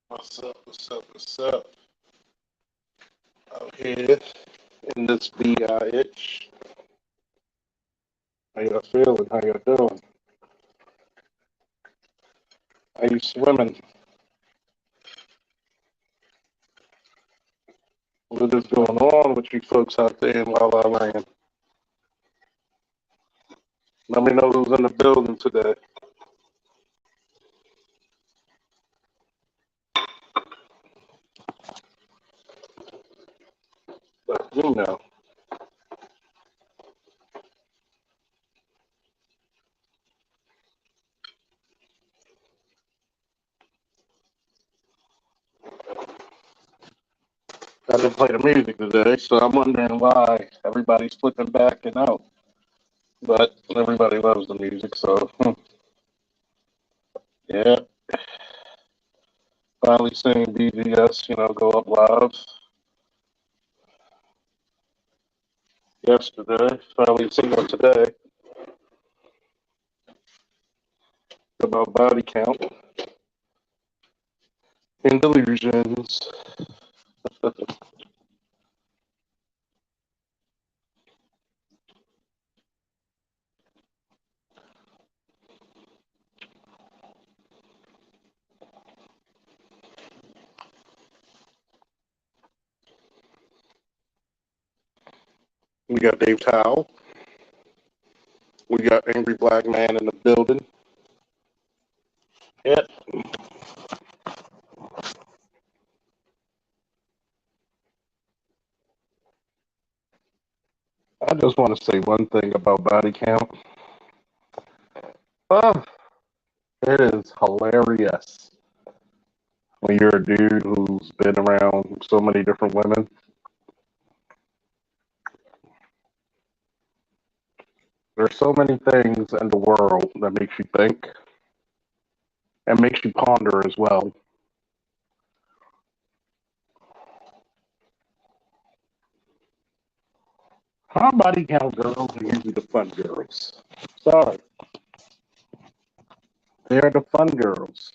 What's up? What's up? What's up? Out here in this BIH. How y'all feeling? How y'all doing? How you swimming? What is going on with you folks out there in La La Land? Let me know who's in the building today. Let me know. I didn't play the music today, so I'm wondering why everybody's flipping back and out. But everybody loves the music, so yeah. Finally seeing BGS, go up live yesterday. Finally seeing one today about body count and delusions. We got Dave Towell. We got Angry Black Man in the building. Yeah. I just want to say one thing about body count. Oh, it is hilarious when you're a dude who's been around so many different women. There's so many things in the world that makes you think and makes you ponder as well. Our body count girls are usually the fun girls. Sorry. They're the fun girls.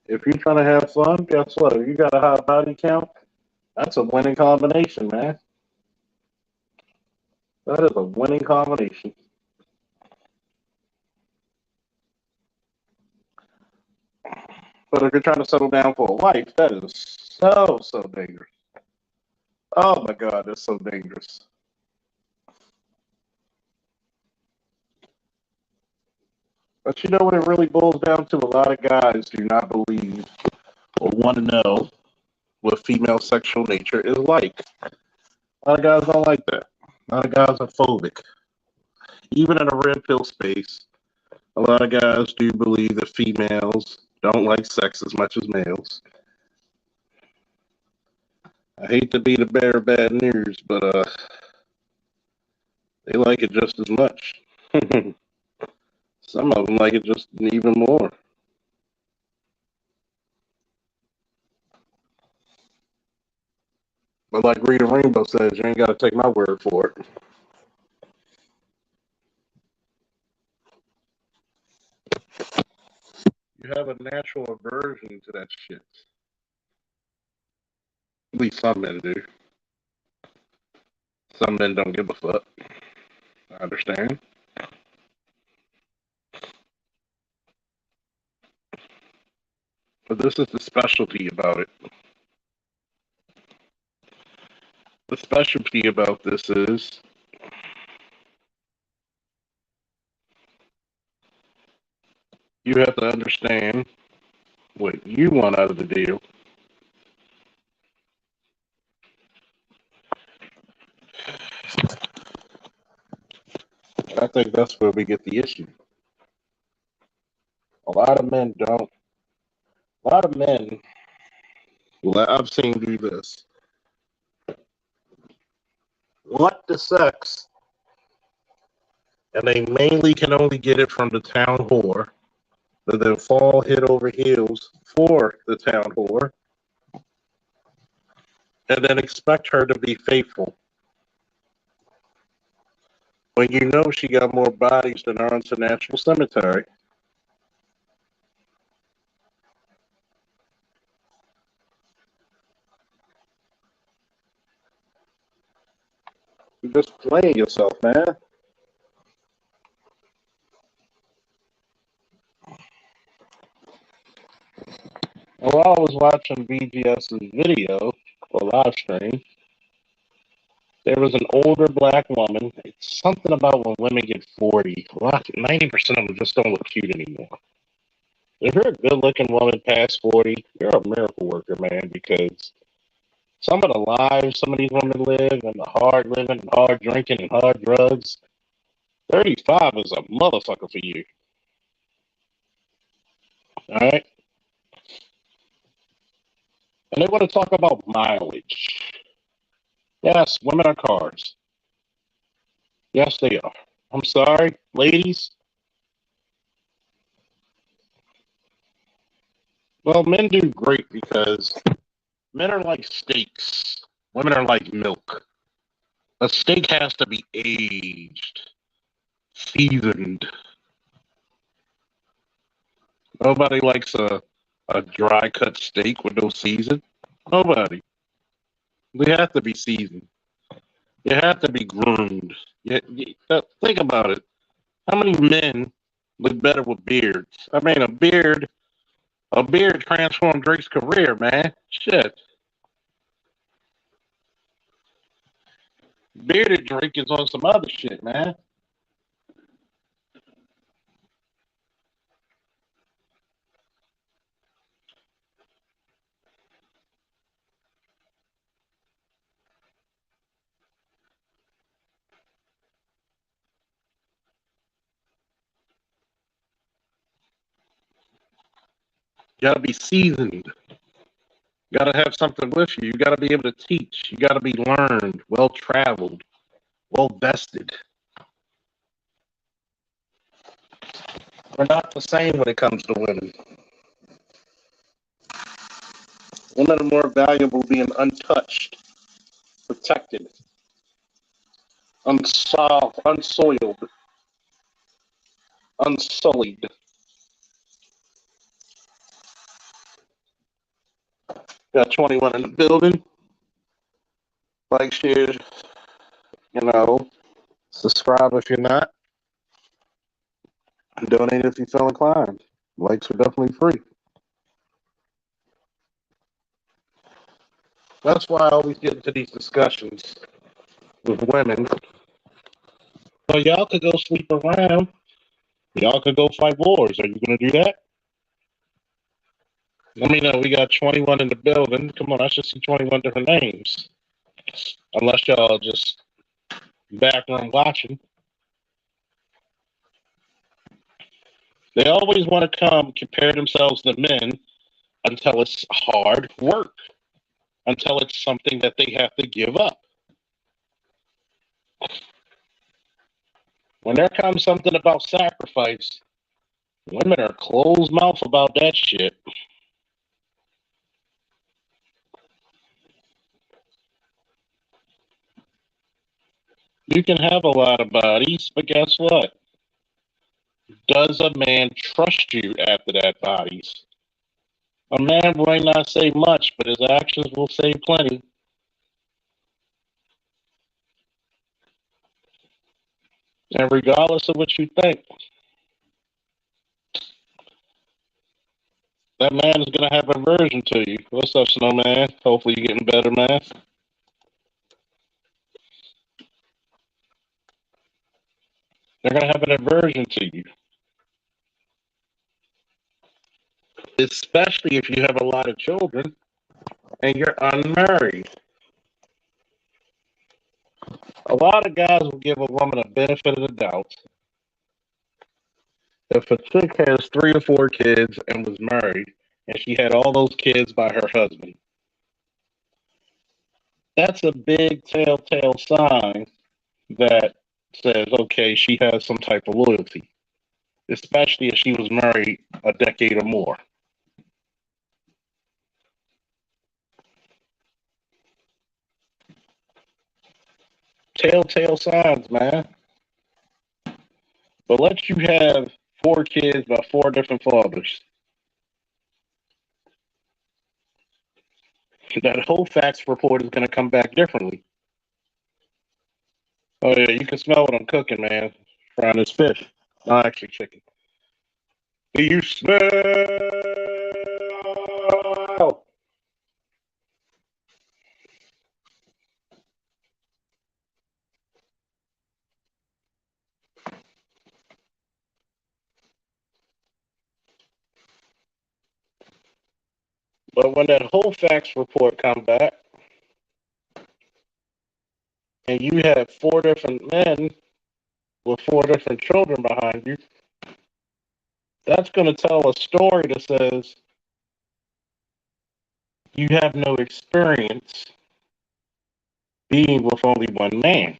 If you're trying to have fun, guess what? If you got a high body count, that's a winning combination, man. That is a winning combination. But if you're trying to settle down for a life, that is so dangerous. Oh my God, that's so dangerous. But you know what it really boils down to? A lot of guys do not believe or want to know what female sexual nature is like. A lot of guys don't like that. A lot of guys are phobic. Even in a red pill space, a lot of guys do believe that females don't like sex as much as males. I hate to be the bearer of bad news, but they like it just as much. Some of them like it just even more. But like Rita Rainbow says, you ain't got to take my word for it. You have a natural aversion to that shit. At least some men do. Some men don't give a fuck. I understand. But this is the specialty about it. The specialty about this is you have to understand what you want out of the deal. I think that's where we get the issue. A lot of men don't. A lot of men, well, I've seen do this. Want the sex, and they mainly can only get it from the town whore, but then fall head over heels for the town whore, and then expect her to be faithful. When you know she got more bodies than Arlington National Cemetery. You're just playing yourself, man. While I was watching BGS's video or live stream, there was an older black woman. It's something about when women get 40. 90% of them just don't look cute anymore. If you're a good-looking woman past 40, you're a miracle worker, man, because some of the lives some of these women live and the hard living and hard drinking and hard drugs, 35 is a motherfucker for you. All right? And they want to talk about mileage. Yes, women are cars. Yes, they are. I'm sorry, ladies. Well, men do great because men are like steaks. Women are like milk. A steak has to be aged, seasoned. Nobody likes a dry cut steak with no season. Nobody. They have to be seasoned. You have to be groomed. Think about it. How many men look better with beards? I mean, a beard transformed Drake's career, man. Shit. Bearded Drake is on some other shit, man. You gotta be seasoned. You gotta have something with you. You gotta be able to teach. You gotta be learned, well traveled, well vested. We're not the same when it comes to women. Women are more valuable being untouched, protected, unsolved, unsoiled, unsullied. Got 21 in the building. Like, share, you know, subscribe if you're not. Donate if you feel inclined. Likes are definitely free. That's why I always get into these discussions with women. So y'all could go sleep around. Y'all could go fight wars. Are you going to do that? Let me know. We got 21 in the building. Come on, I should see 21 different names. Unless y'all just background watching. They always want to come compare themselves to men until it's hard work, until it's something that they have to give up. When there comes something about sacrifice, women are closed mouth about that shit. You can have a lot of bodies, but guess what? Does a man trust you after that bodies? A man might not say much, but his actions will say plenty. And regardless of what you think, that man is going to have aversion to you. What's up, Snowman? Hopefully you're getting better, man. They're going to have an aversion to you. Especially if you have a lot of children and you're unmarried. A lot of guys will give a woman a benefit of the doubt. If a chick has 3 or 4 kids and was married, and she had all those kids by her husband, that's a big telltale sign that says, okay, she has some type of loyalty, especially if she was married a decade or more. Telltale signs, man. But let you have 4 kids by 4 different fathers. That whole facts report is going to come back differently. Oh yeah, you can smell what I'm cooking, man. Frying this fish. Not actually chicken. Do you smell? But when that whole facts report come back, and you have 4 different men with 4 different children behind you, that's going to tell a story that says you have no experience being with only one man.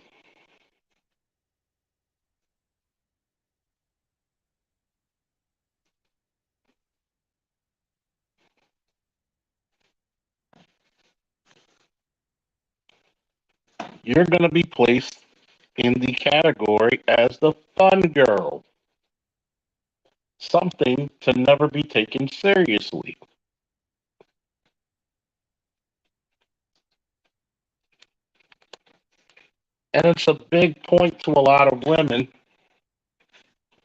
You're going to be placed in the category as the fun girl, something to never be taken seriously. And it's a big point to a lot of women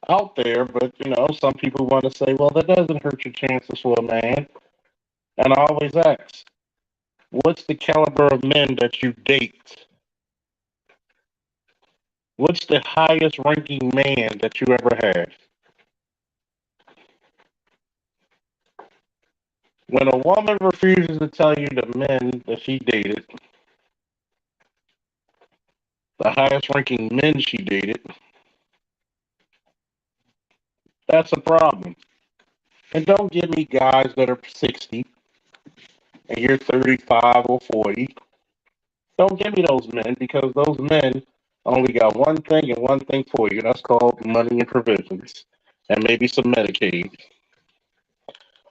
out there, but some people want to say, well, that doesn't hurt your chances for a man. And I always ask, what's the caliber of men that you date? What's the highest ranking man that you ever had? When a woman refuses to tell you the men that she dated, the highest ranking men she dated, that's a problem. And don't give me guys that are 60 and you're 35 or 40. Don't give me those men, because those men only got one thing and one thing for you. That's called money and provisions and maybe some Medicaid.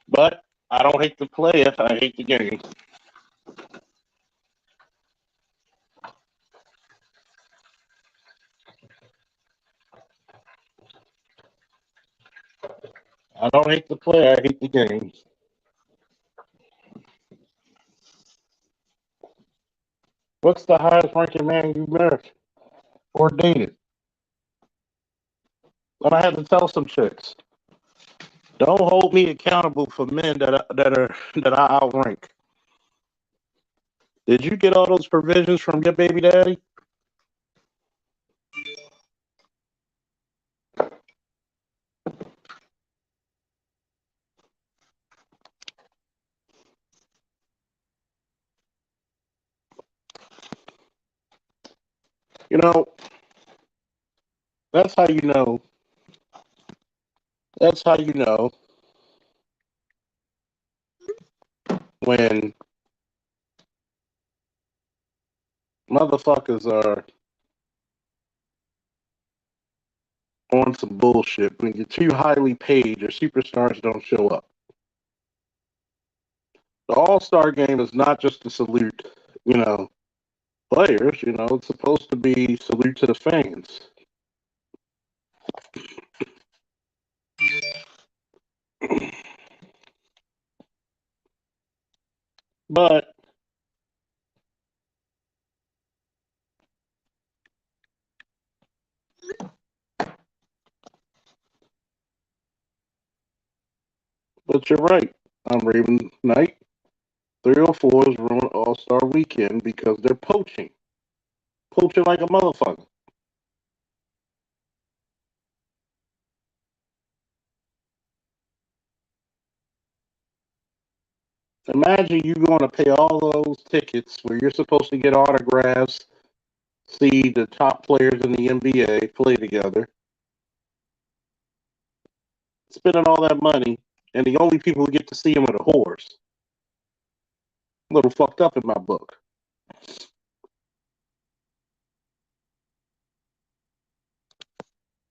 But I don't hate the player, I hate the game. I don't hate the player, I hate the game. What's the highest ranking man you married or dated? And I had to tell some chicks, don't hold me accountable for men that I outrank. Did you get all those provisions from your baby daddy? You know, that's how you know. That's how you know when motherfuckers are on some bullshit. When you're too highly paid, your superstars don't show up. The All-Star game is not just to salute, you know, players. It's supposed to be salute to the fans. But you're right. I'm Raven Knight. 304s ruin All-Star weekend because they're poaching like a motherfucker. Imagine you going to pay all those tickets where you're supposed to get autographs, see the top players in the NBA play together, spending all that money, and the only people who get to see them are the whores. A little fucked up in my book.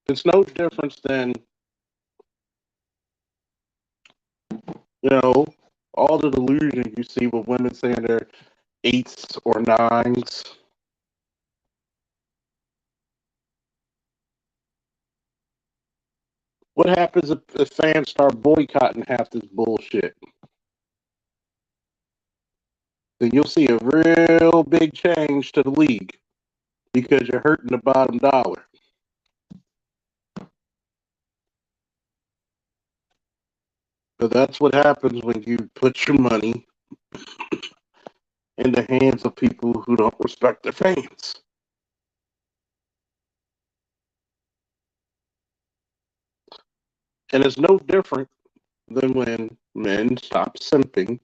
It's no difference than, you know, all the delusion you see with women saying they're 8s or 9s. What happens if fans start boycotting half this bullshit? Then you'll see a real big change to the league. because you're hurting the bottom dollar. But that's what happens when you put your money in the hands of people who don't respect their fans. And it's no different than when men stop simping.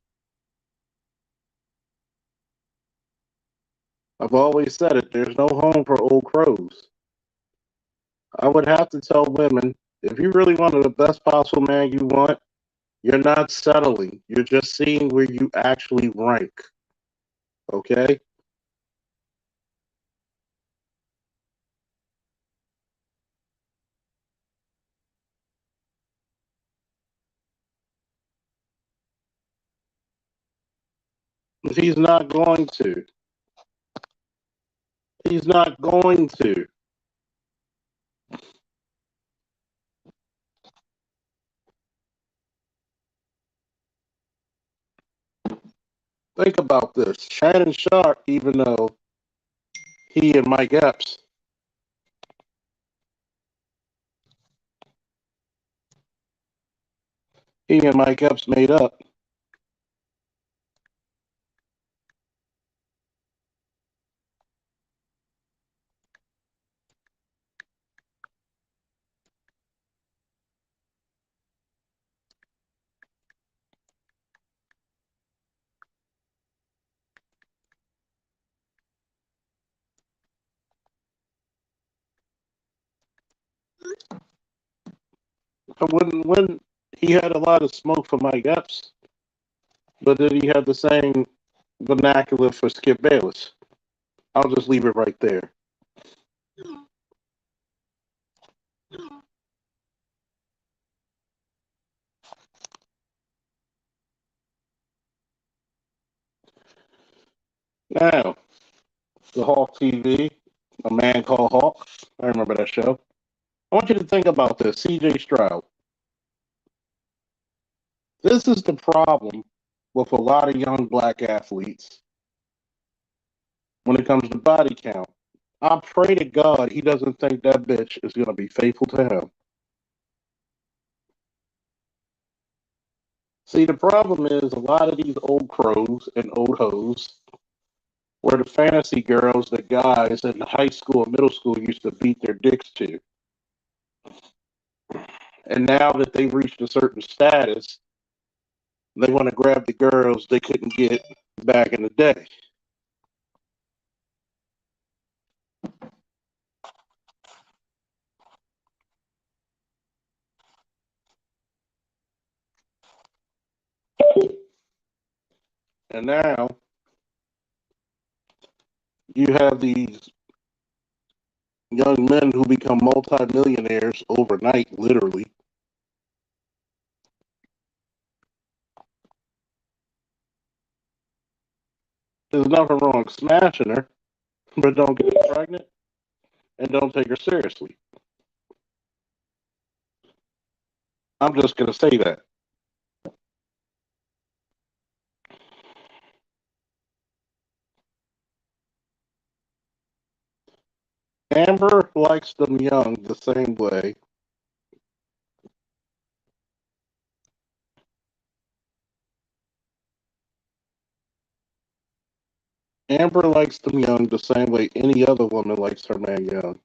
I've always said it, there's no home for old crows. I would have to tell women, if you really wanted the best possible man you want, you're not settling. You're just seeing where you actually rank. Okay? He's not going to. He's not going to. Think about this. Shannon Sharp, even though he and Mike Epps made up. When he had a lot of smoke for Mike Epps, but then he had the same vernacular for Skip Bayless. I'll just leave it right there. Now, the Hawk TV, A Man Called Hawk. I remember that show. I want you to think about this. CJ Stroud. This is the problem with a lot of young black athletes when it comes to body count. I pray to God he doesn't think that bitch is going to be faithful to him. See, the problem is a lot of these old crows and old hoes were the fantasy girls that guys in high school and middle school used to beat their dicks to. And now that they've reached a certain status, they want to grab the girls they couldn't get back in the day. And now you have these young men who become multimillionaires overnight, literally. There's nothing wrong smashing her, but don't get her pregnant and don't take her seriously. I'm just going to say that. Amber likes them young the same way. Amber likes them young the same way any other woman likes her man young.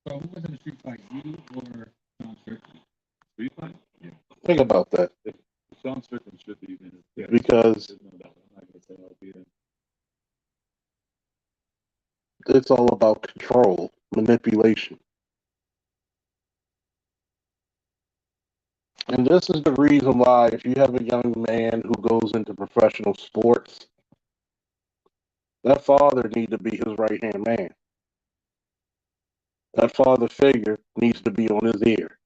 So who was in the street fight, you or Sean Strickland? Street fight? Yeah. Think about that. Sean Strickland should be in it. Yeah, because there's no doubt. I'm not going to say I'll be in. It's all about control, manipulation. And this is the reason why if you have a young man who goes into professional sports, that father needs to be his right-hand man. That father figure needs to be on his ear.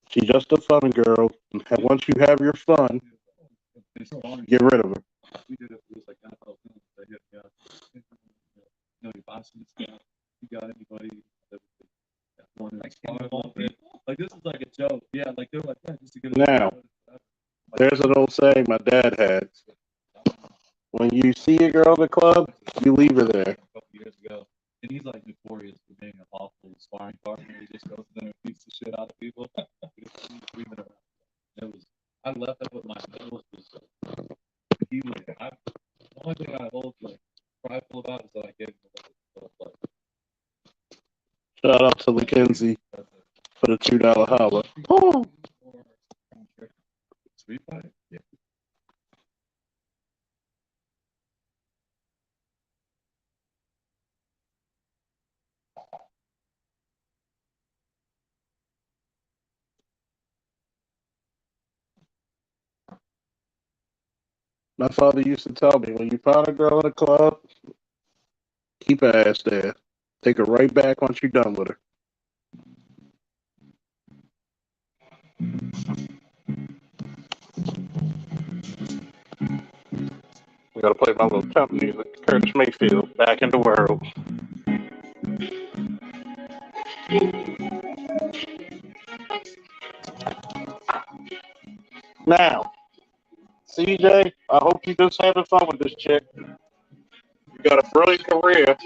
She's just a fun girl. And once you have your fun, get rid of her. We did it. It was like NFL films. They hit, you know, your boxing stuff. You got anybody that like this is like a joke. Yeah, like they're like, yeah, just to get now. There's an old saying my dad had. When you see a girl in the club, You leave her there. A couple years ago, and he's like notorious for being an awful sparring partner. He just goes there and beats the shit out of people. I left it with my nose. He was. The only thing I hold like prideful about is that I gave him a little. Shout out to Mackenzie for the $2 holler. Oh. Street fight? Yeah. My father used to tell me, when you find a girl in a club, keep her ass there. Take her right back once you're done with her. We gotta play my little temp music. Curtis Mayfield, Back in the World. Now, CJ, I hope you just having fun with this chick. You got a brilliant career.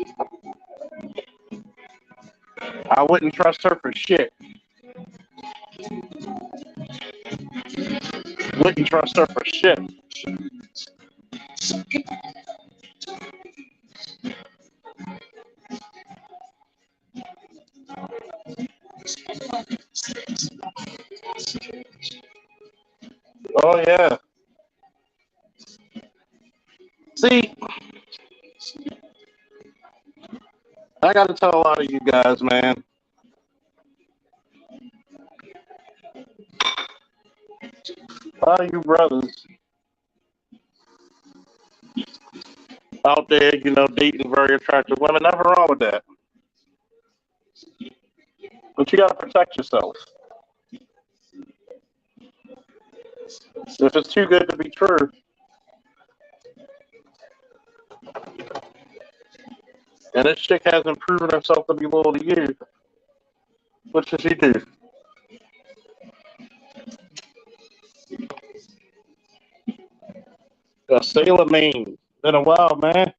I wouldn't trust her for shit. Wouldn't trust her for shit. Oh, yeah. See, I got to tell a lot of you guys, man. A lot of you brothers out there, dating very attractive women. Nothing wrong with that. But you got to protect yourself. If it's too good to be true, and this chick hasn't proven herself to be loyal to you, what should she do? Sailor Maine. Been a while, man.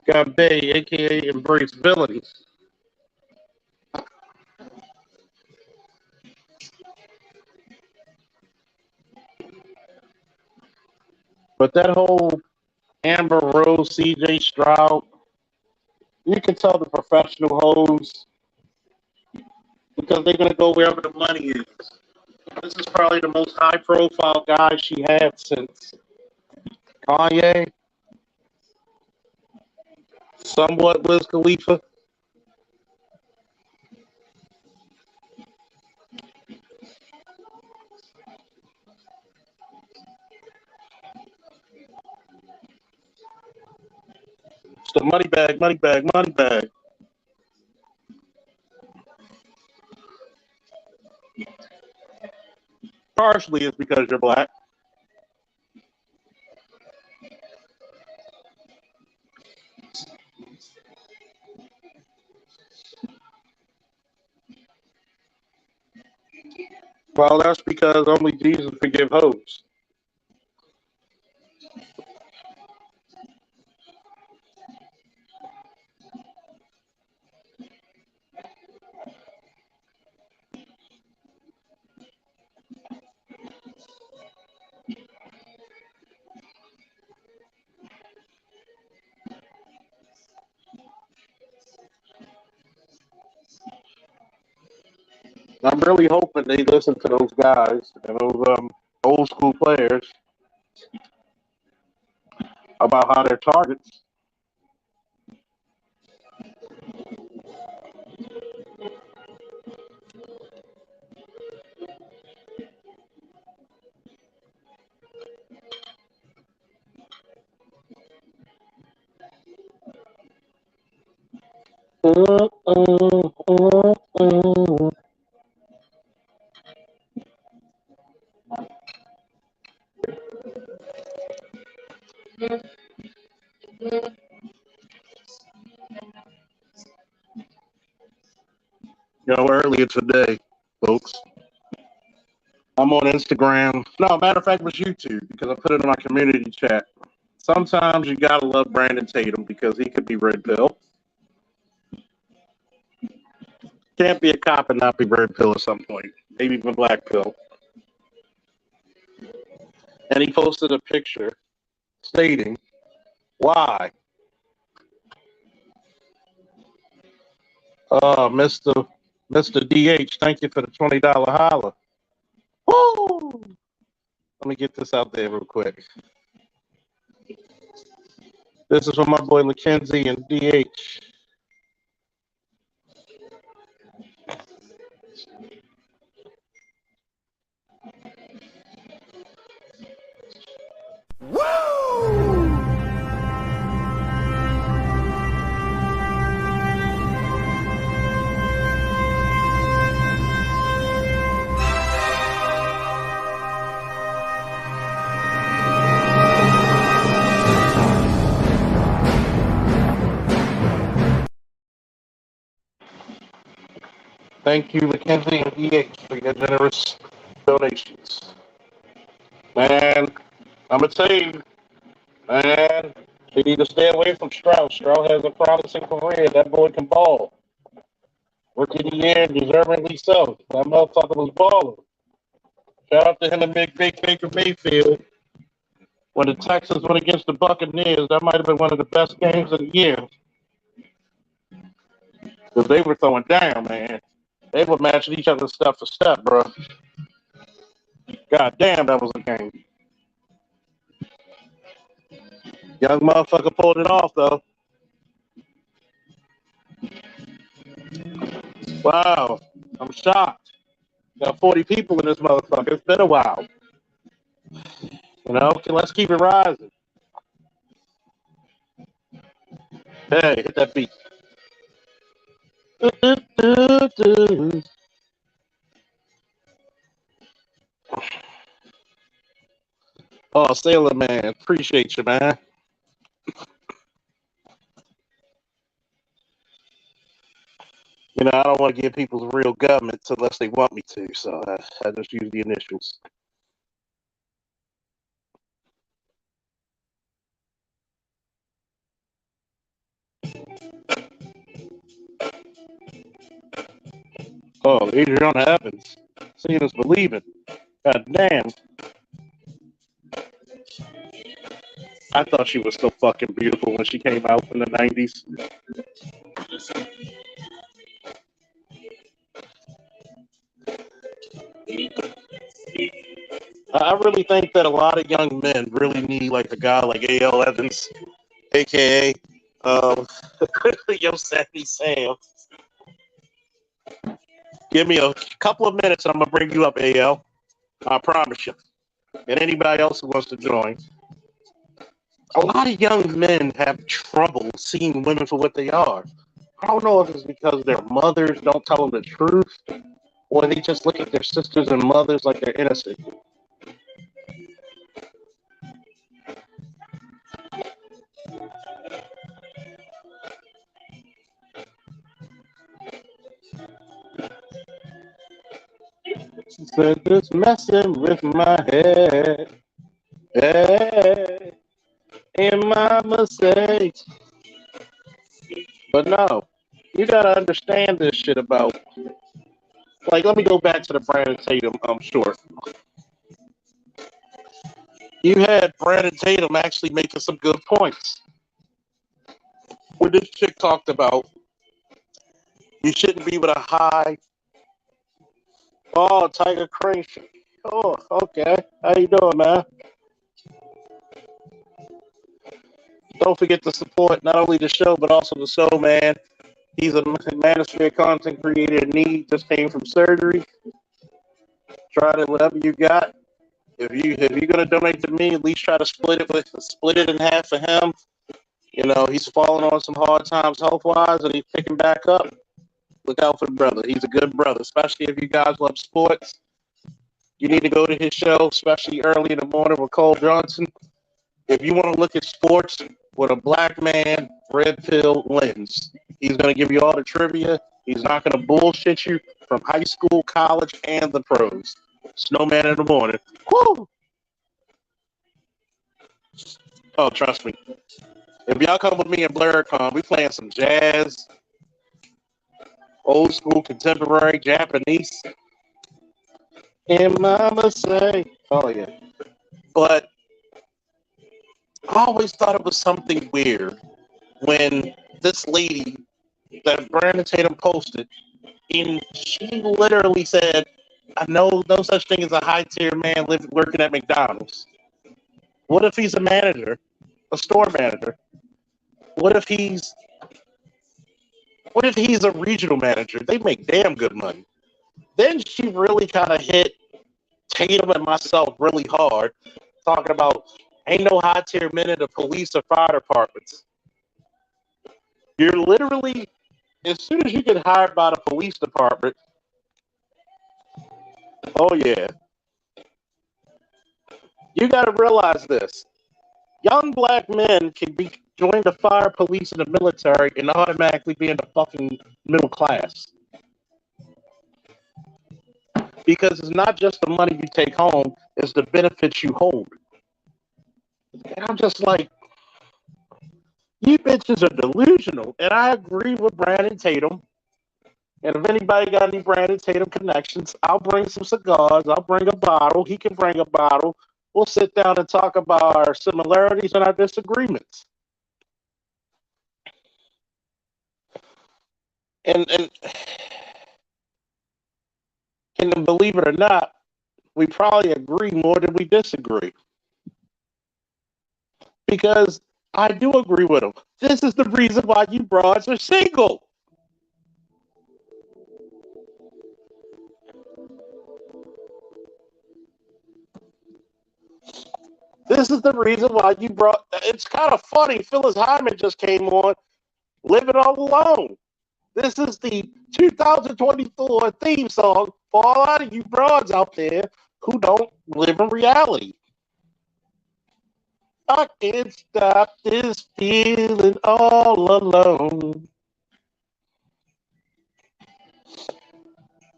Got Bay, a.k.a. Embrace Villains. But that whole Amber Rose, CJ Stroud, you can tell the professional hoes because they're going to go wherever the money is. This is probably the most high-profile guy she had since Kanye, somewhat Wiz Khalifa. It's the money bag, money bag, money bag. Partially it's because you're black. Well, that's because only Jesus forgive hoes. I'm really hoping they listen to those guys and those old school players about how they're targets. Earlier today, folks, I'm on Instagram. No, matter of fact, it was YouTube because I put it in my community chat. Sometimes you gotta love Brandon Tatum because he could be red pill. Can't be a cop and not be red pill at some point. Maybe even black pill. And he posted a picture stating why. Mr. DH, thank you for the $20 holler. Woo! Let me get this out there real quick. This is for my boy Mackenzie and DH. Thank you, Mackenzie and DH, for your generous donations. Man, I'm going to tell you, man, you need to stay away from Strauss. Strauss has a promising career. That boy can ball. Rookie of the year, deservingly so. That motherfucker was balling. Shout out to him and Big Baker Mayfield. When the Texans went against the Buccaneers, that might have been one of the best games of the year. Because they were throwing down, man. They were matching each other step for step, bro. God damn, that was a game. Young motherfucker pulled it off, though. Wow, I'm shocked. Got 40 people in this motherfucker. It's been a while. You know, let's keep it rising. Hey, hit that beat. Oh, Sailor Man, appreciate you, man. You know, I don't want to give people's real governments unless they want me to, so I just use the initials. Oh, Adriana Evans. Seeing is believing. God damn. I thought she was so fucking beautiful when she came out in the 90s. I really think that a lot of young men really need like a guy like A.L. Evans, a.k.a. Yo, Sammy Sam. Give me a couple of minutes and I'm going to bring you up, A.L. I promise you. And anybody else who wants to join. A lot of young men have trouble seeing women for what they are. I don't know if it's because their mothers don't tell them the truth or they just look at their sisters and mothers like they're innocent. She said, just messing with my head. Hey, and my mistakes. But no, you gotta understand this shit about, like, let me go back to the Brandon Tatum short. You had Brandon Tatum actually making some good points. When this chick talked about you shouldn't be with a high, oh, Tiger Creation. Oh, okay. How you doing, man? Don't forget to support not only the show, but also the show, man. He's a manosphere content creator in need, just came from surgery. Try to whatever you got. If you're gonna donate to me, at least try to split it in half for him. You know, he's falling on some hard times health wise and he's picking back up. Look out for the brother. He's a good brother, especially if you guys love sports. You need to go to his show, especially early in the morning with Cole Johnson. If you want to look at sports with a black man, red pill lens, he's going to give you all the trivia. He's not going to bullshit you from high school, college, and the pros. Snowman in the morning. Woo! Oh, trust me. If y'all come with me and BlurCon, we playing some jazz, old school, contemporary, Japanese. And mama say, oh yeah. But I always thought it was something weird when this lady that Brandon Tatum posted, and she literally said, I know no such thing as a high tier man working at McDonald's. What if he's a manager, a store manager? What if he's a regional manager? They make damn good money. Then she really kind of hit Tatum and myself really hard, talking about ain't no high tier men in the police or fire departments. You're literally, as soon as you get hired by the police department, oh yeah, you got to realize this. Young black men can join the fire, police, and the military and automatically be in the fucking middle class. Because it's not just the money you take home, it's the benefits you hold. And I'm just like, you bitches are delusional. And I agree with Brandon Tatum. And if anybody got any Brandon Tatum connections, I'll bring some cigars. I'll bring a bottle. He can bring a bottle. We'll sit down and talk about our similarities and our disagreements. And believe it or not, we probably agree more than we disagree. Because I do agree with him. This is the reason why you broads are single. This is the reason why you brought. It's kind of funny. Phyllis Hyman just came on, Living All Alone. This is the 2024 theme song for all of you broads out there who don't live in reality. I can't stop this feeling all alone.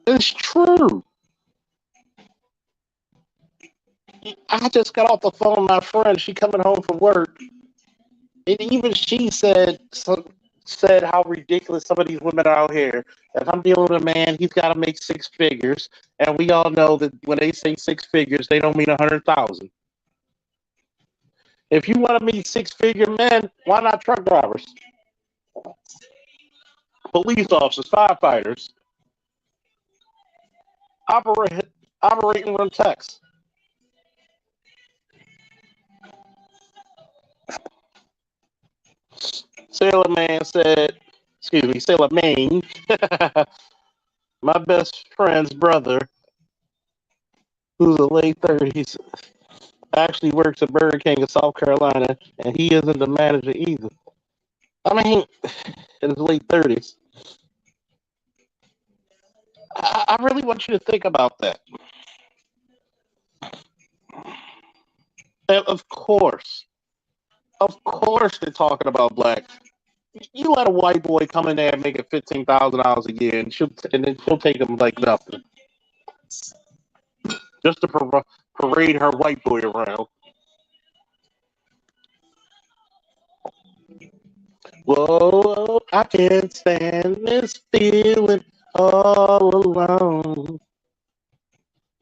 It's true. I just got off the phone with my friend. She coming home from work. And even she said how ridiculous some of these women are out here. If I'm dealing with a man, he's got to make six figures. And we all know that when they say six figures, they don't mean 100,000. If you want to meet six-figure men, why not truck drivers, police officers, firefighters, operating room techs? Sailor Man said, excuse me, Sailor Maine, my best friend's brother, who's in the late 30s, actually works at Burger King in South Carolina, and he isn't the manager either. I mean, in his late 30s. I really want you to think about that. And of course, they're talking about black. You let a white boy come in there and make it $15,000 a year, and then she'll take him like nothing, just to parade her white boy around. Whoa, I can't stand this feeling all alone.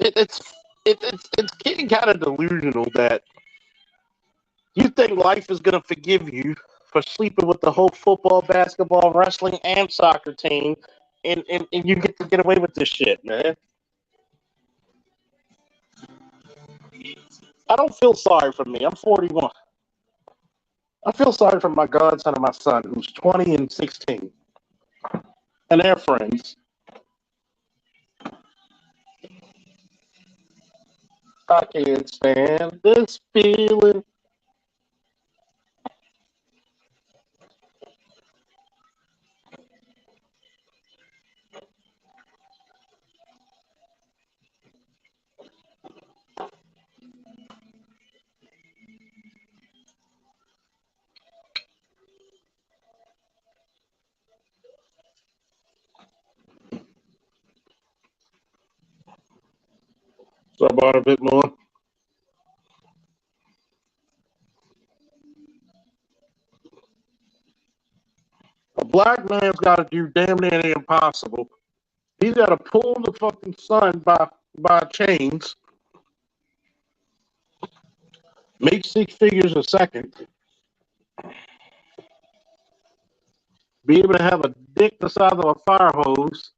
It's getting kind of delusional that you think life is gonna forgive you for sleeping with the whole football, basketball, wrestling, and soccer team, and you get to get away with this shit, man. I don't feel sorry for me. I'm 41. I feel sorry for my godson and my son, who's 20 and 16, and their friends. I can't stand this feeling. So I bought a bit more. black man's got to do damn near the impossible. He's got to pull the fucking sun by chains, make 6 figures a second, be able to have a dick the size of a fire hose,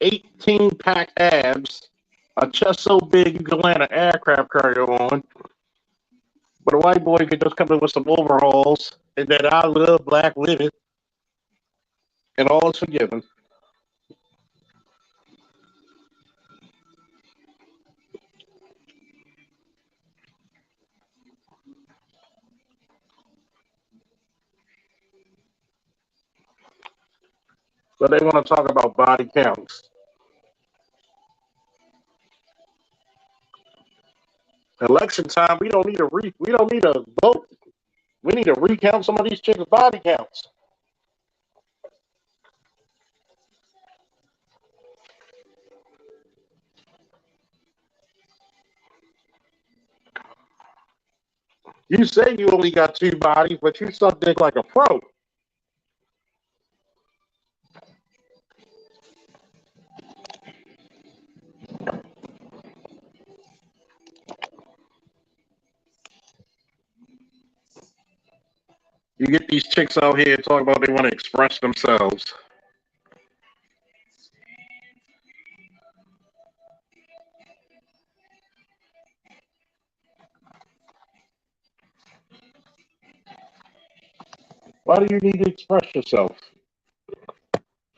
18-pack abs, a chest so big you can land an aircraft carrier on, but a white boy could just come in with some overalls and that I love black women, and all is forgiven. But they want to talk about body counts. Election time, we don't need a vote. We need to recount some of these chicks' body counts. You say you only got 2 bodies, but you suck dick like a pro. You get these chicks out here talking about they want to express themselves. Why do you need to express yourself?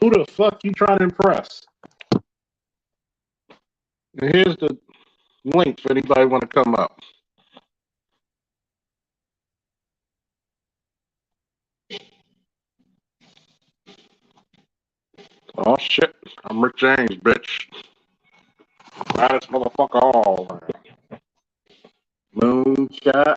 Who the fuck you trying to impress? And here's the link for anybody want to come up. Oh shit, I'm Rick James, bitch. Baddest motherfucker all. Moonshine.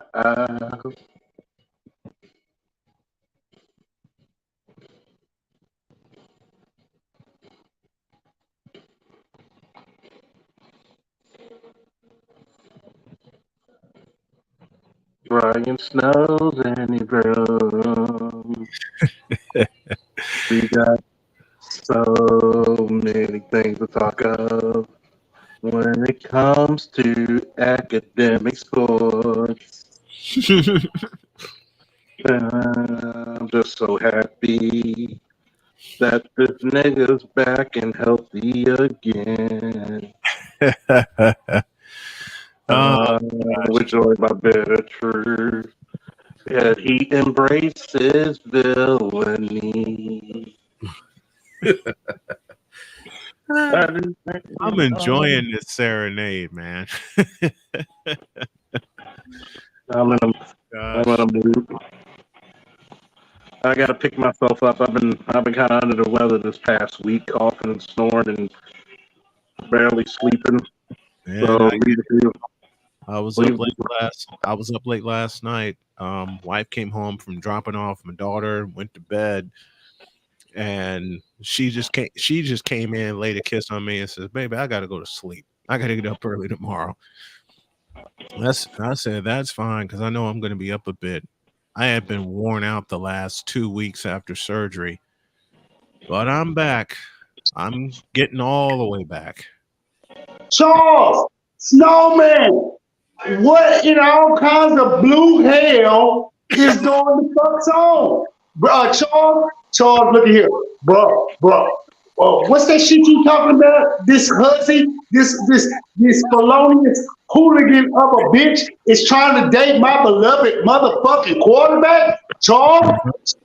Brian Snows and he grows. We got so many things to talk of when it comes to academic sports. I'm just so happy that this nigga's back and healthy again. With joy my better truth. Yeah, he embraces villainy. I'm enjoying this serenade, man. I'm in a mood. I gotta pick myself up. I've been kind of under the weather this past week, coughing and snoring and barely sleeping. Man, So I was up late last night. Wife came home from dropping off my daughter, went to bed, and she just came in, laid a kiss on me, and says, "Baby, I gotta go to sleep. I gotta get up early tomorrow." I said, "That's fine, because I know I'm gonna be up a bit." I had been worn out the last 2 weeks after surgery, but I'm back. I'm getting all the way back. Charles, Snowman, what in all kinds of blue hell is going to fuck's on? Charles, look at here. Bro. What's that shit you talking about? This hussy, this felonious hooligan of a bitch is trying to date my beloved motherfucking quarterback? Charles,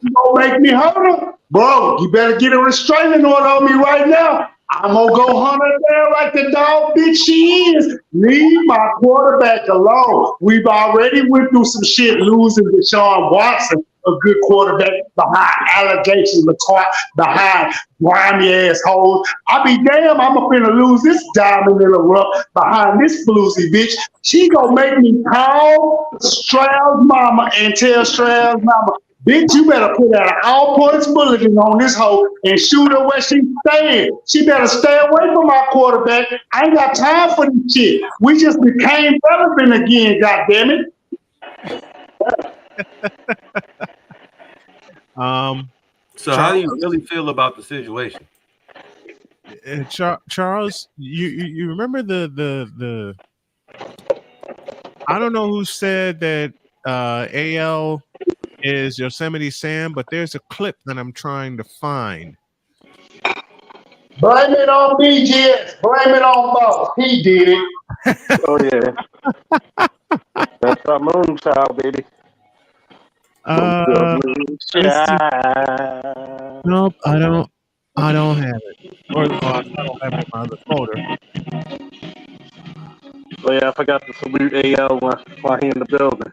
you gonna make me hurt her? Bro, you better get a restraining order on me right now. I'm gonna go hunt her down like the dog bitch she is. Leave my quarterback alone. We've already went through some shit losing Deshaun Watson, a good quarterback, behind allegations behind grimy assholes. I be damn, I'm finna lose this diamond in the rough behind this floozy bitch. She gonna make me call Stroud's mama and tell Stroud's mama, bitch, you better put out an all-points bulletin on this hoe and shoot her where she's staying. She better stay away from my quarterback. I ain't got time for this shit. We just became relevant again, goddammit. So how do you really feel about the situation? Charles, you remember the I don't know who said that AL is Yosemite Sam, but there's a clip that I'm trying to find. Blame it on BGS. Blame it on Boss. He did it. Oh yeah, that's our moonchild, baby. Moonchild. Nope, I don't have it. Or I don't have it in my other folder. Oh yeah, I forgot to salute AL while he in the building.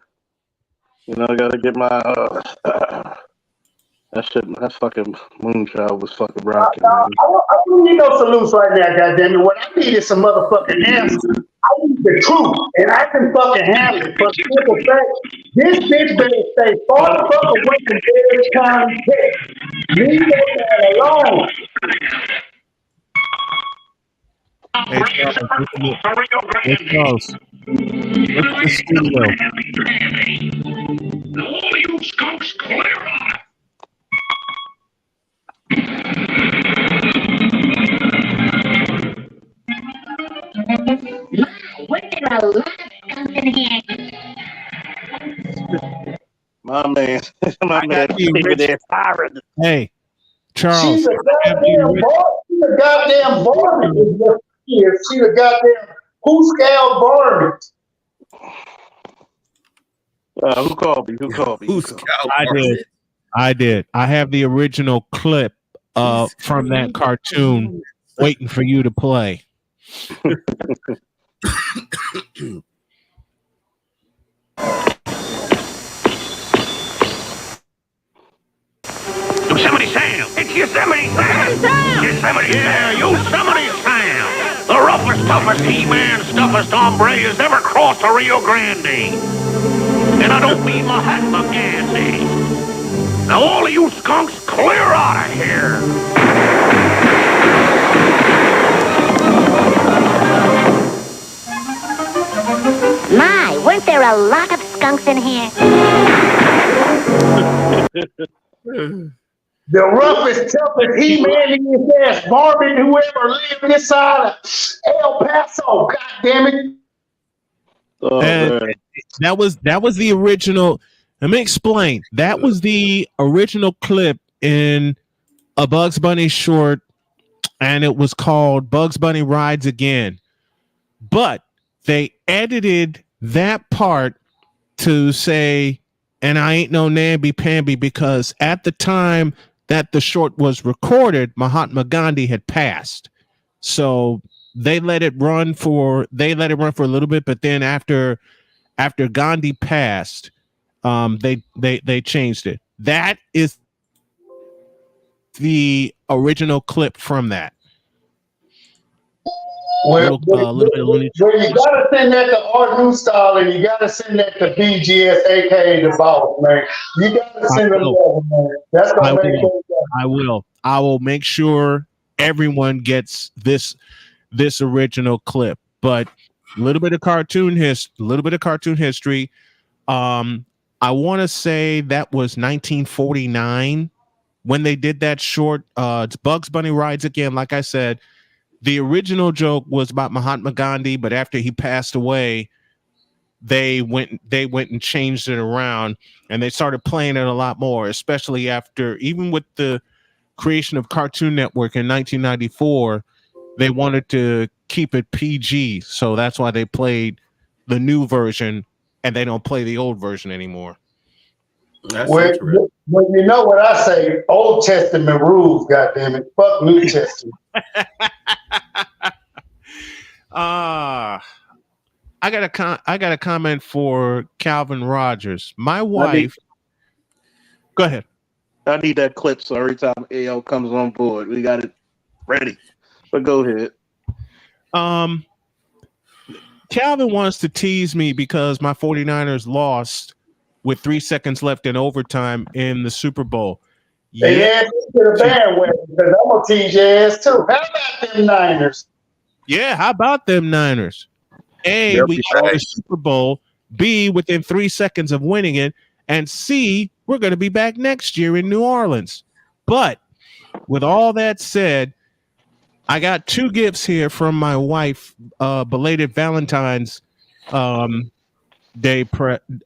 You know, I gotta get my that fucking moonchild was fucking rocking. I don't need no salutes right now, goddammit. What I need is some motherfucking answers. I need the truth, and I can fucking handle it. For the simple fact, this bitch better stay far the fuck away from Dade County, Texas. Leave that man alone. Hey, Charles, look at the studio. All you skunks clear on. My man, Hey, Charles. She's a goddamn varmint. Is what she is. She's a goddamn who-scale varmint. Who called me? I did. I have the original clip from that cartoon waiting for you to play. Yosemite Sam! It's Yosemite Sam! Yosemite Sam! Yosemite Sam! The roughest, toughest He-Man, stuffest hombre has ever crossed the Rio Grande. And I don't mean Mahatma Gandhi. Now all of you skunks, clear out of here! My, weren't there a lot of skunks in here? The roughest, toughest He-Man in his ass varmint who ever lived this side of El Paso. God damn it! And that was the original. Let me explain. That was the original clip in a Bugs Bunny short, and it was called Bugs Bunny Rides Again. But they edited that part to say, and I ain't no namby-pamby, because at the time that the short was recorded, Mahatma Gandhi had passed. So they let it run for a little bit, but then after Gandhi passed, they changed it. That is the original clip from that. Well, you gotta send that to Art New Style, and you gotta send that to BGS, aka the Boss, man. You gotta send them over, man. That's gonna make it. I will make sure everyone gets this original clip. But a little bit of cartoon history. I want to say that was 1949 when they did that short. It's Bugs Bunny Rides Again. Like I said, the original joke was about Mahatma Gandhi, but after he passed away, they went and changed it around, and they started playing it a lot more, especially after, even with the creation of Cartoon Network in 1994, they wanted to keep it PG. So that's why they played the new version, and they don't play the old version anymore. Well, you know what I say, Old Testament rules, goddammit. Fuck New Testament. I got a comment for Calvin Rogers. My wife. Go ahead. I need that clip so every time AL comes on board, we got it ready. But go ahead. Calvin wants to tease me because my 49ers lost with 3 seconds left in overtime in the Super Bowl. Yeah, to the bandwagon, because I'm gonna tease your ass too. How about them Niners? Yeah, how about them Niners? A, we got the Super Bowl. B, within 3 seconds of winning it. And C, we're going to be back next year in New Orleans. But with all that said, I got 2 gifts here from my wife, belated Valentine's Day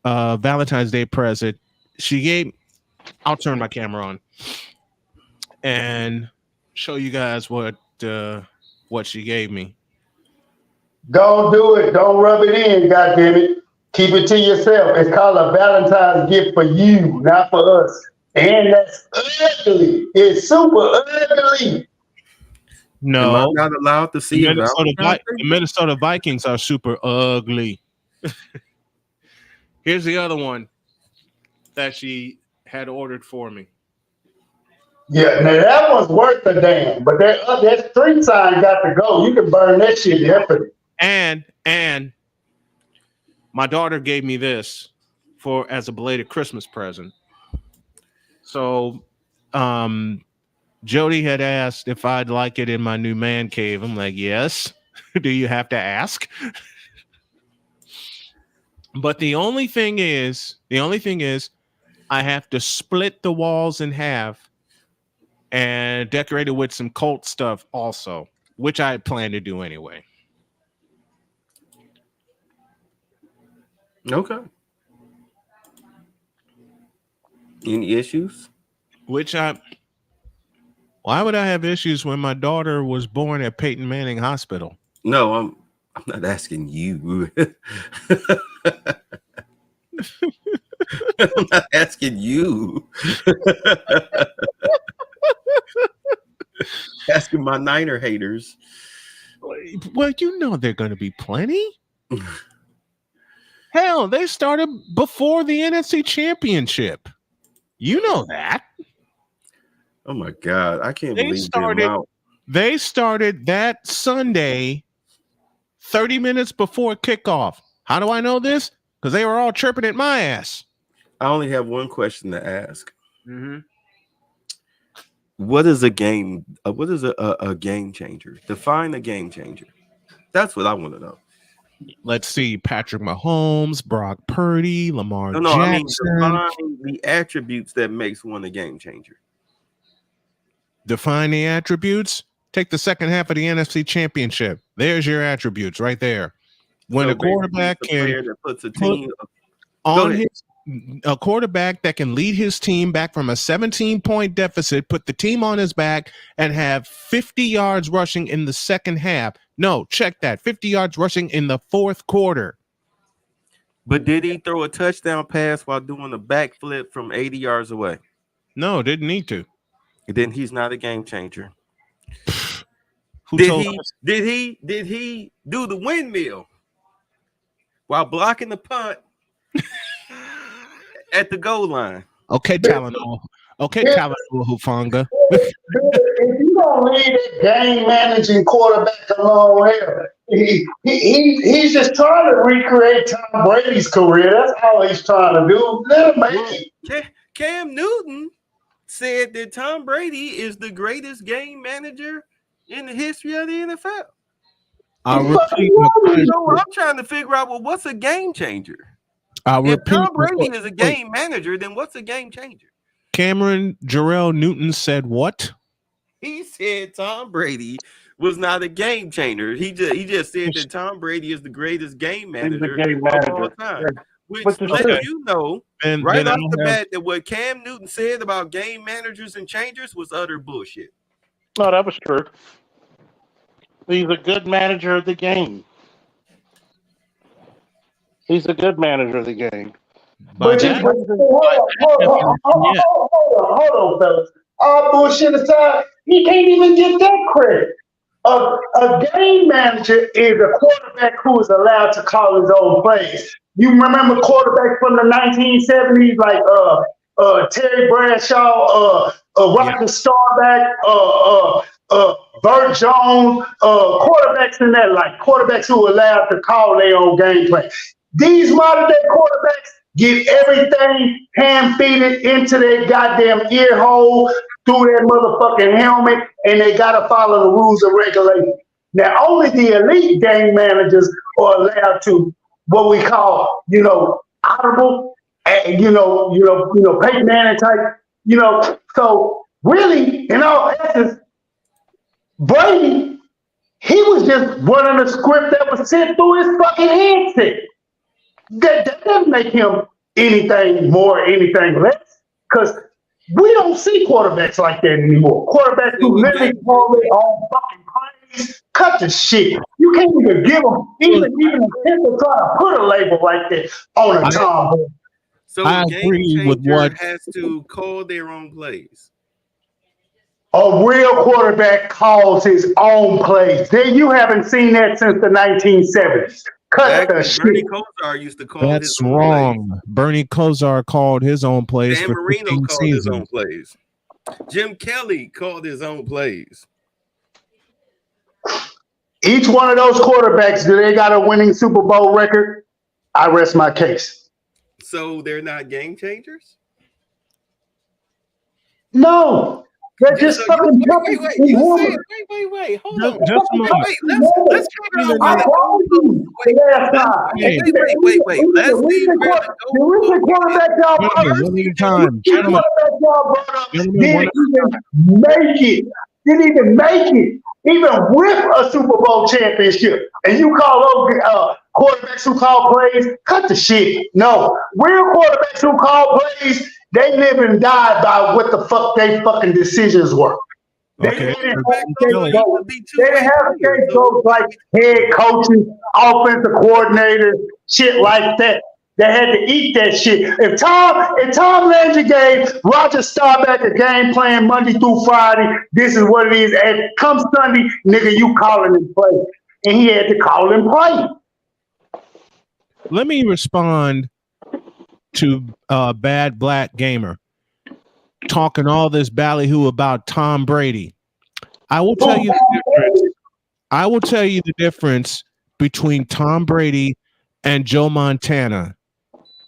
Valentine's Day present. She gave, I'll turn my camera on and show you guys what she gave me. Don't do it. Don't rub it in, goddammit. Keep it to yourself. It's called a Valentine's gift for you, not for us. And that's ugly. It's super ugly. No, Am I not allowed to see the Minnesota Vikings are super ugly. Here's the other one that she had ordered for me. Yeah, now that one's worth a damn. But that street sign got to go. You can burn that shit definitely. And my daughter gave me this as a belated Christmas present. So, Jody had asked if I'd like it in my new man cave. I'm like, yes. Do you have to ask? But the only thing is, I have to split the walls in half and decorate it with some cult stuff also, which I plan to do anyway. Okay. Any issues? Why would I have issues when my daughter was born at Peyton Manning Hospital? No, I'm not asking you. I'm not asking you. Asking my Niner haters. Well, you know they're going to be plenty. Hell, they started before the NFC Championship. You know that. Oh my God, I can't believe they started that Sunday 30 minutes before kickoff. How do I know this? Because they were all chirping at my ass. I only have one question to ask. Mm-hmm. What is a game? What is a game changer? Define a game changer. That's what I want to know. Let's see. Patrick Mahomes, Brock Purdy, Lamar Jackson. I mean, define the attributes that makes one a game changer. Define the attributes. Take the second half of the NFC Championship. There's your attributes right there. When a quarterback a quarterback that can lead his team back from a 17-point deficit, put the team on his back, and have 50 yards rushing in the second half. No, check that. 50 yards rushing in the fourth quarter. But did he throw a touchdown pass while doing a backflip from 80 yards away? No, didn't need to. Then he's not a game changer. Did he do the windmill while blocking the punt at the goal line? Okay, Tylenol. Okay, Tylenol Hufanga. If you don't leave that game managing quarterback alone here, he's just trying to recreate Tom Brady's career. That's all he's trying to do. Let him make it. Cam Newton said that Tom Brady is the greatest game manager in the history of the NFL. I'm trying to figure out, what's a game changer? If Tom Brady is a game manager, then what's a game changer? Cameron Jarrell Newton said what? He said Tom Brady was not a game changer. He just said that Tom Brady is the greatest game manager of all time. Which lets you know right off the bat that what Cam Newton said about game managers and changers was utter bullshit. No, that was true. He's a good manager of the game. He's a good manager of the game. But hold on, fellas. All bullshit aside, he can't even get that credit. A game manager is a quarterback who is allowed to call his own plays. You remember quarterbacks from the 1970s like Terry Bradshaw, Roger Staubach, Burt Jones, quarterbacks in that, like quarterbacks who are allowed to call their own gameplay. These modern day quarterbacks get everything hand-feeded into their goddamn ear hole through their motherfucking helmet, and they gotta follow the rules and regulations. Now, only the elite game managers are allowed to what we call, audible, Peyton Manning type, so really, in all essence, Brady, he was just running a script that was sent through his fucking headset. That doesn't make him anything more, anything less, because we don't see quarterbacks like that anymore. Quarterbacks who literally call their own fucking plays. Cut the shit. You can't even give them even attempt to try to put a label like that on a Tom. So I the agree game with changer what has to call their own plays. A real quarterback calls his own plays. Then you haven't seen that since the 1970s. Cut the shit. Bernie Kosar used to call his That's own wrong. plays. Bernie Kosar called his own plays Dan for Marino 15 called his own seasons. plays. Jim Kelly called his own plays. Each one of those quarterbacks, do they got a winning Super Bowl record? I rest my case. So they're not game changers? No. They're just fucking wait. You said wait. Hold on. Just a moment. Wait, let's figure out where the goalposts. Wait. Let's see where the recent quarterback y'all brought up. One at a time. Gentlemen, didn't even make it. Even with a Super Bowl championship. And you call those quarterbacks who call plays, cut the shit. No. Real quarterbacks who call plays, they live and die by what the fuck they fucking decisions were. Okay. They didn't have scapegoats like head coaches, offensive coordinators, shit like that. They had to eat that shit. If Tom Landry gave Roger Staubach a game plan Monday through Friday, this is what it is. And come Sunday, nigga, you calling and play. And he had to call and play. Let me respond to Bad Black Gamer talking all this ballyhoo about Tom Brady. I will tell you the difference between Tom Brady and Joe Montana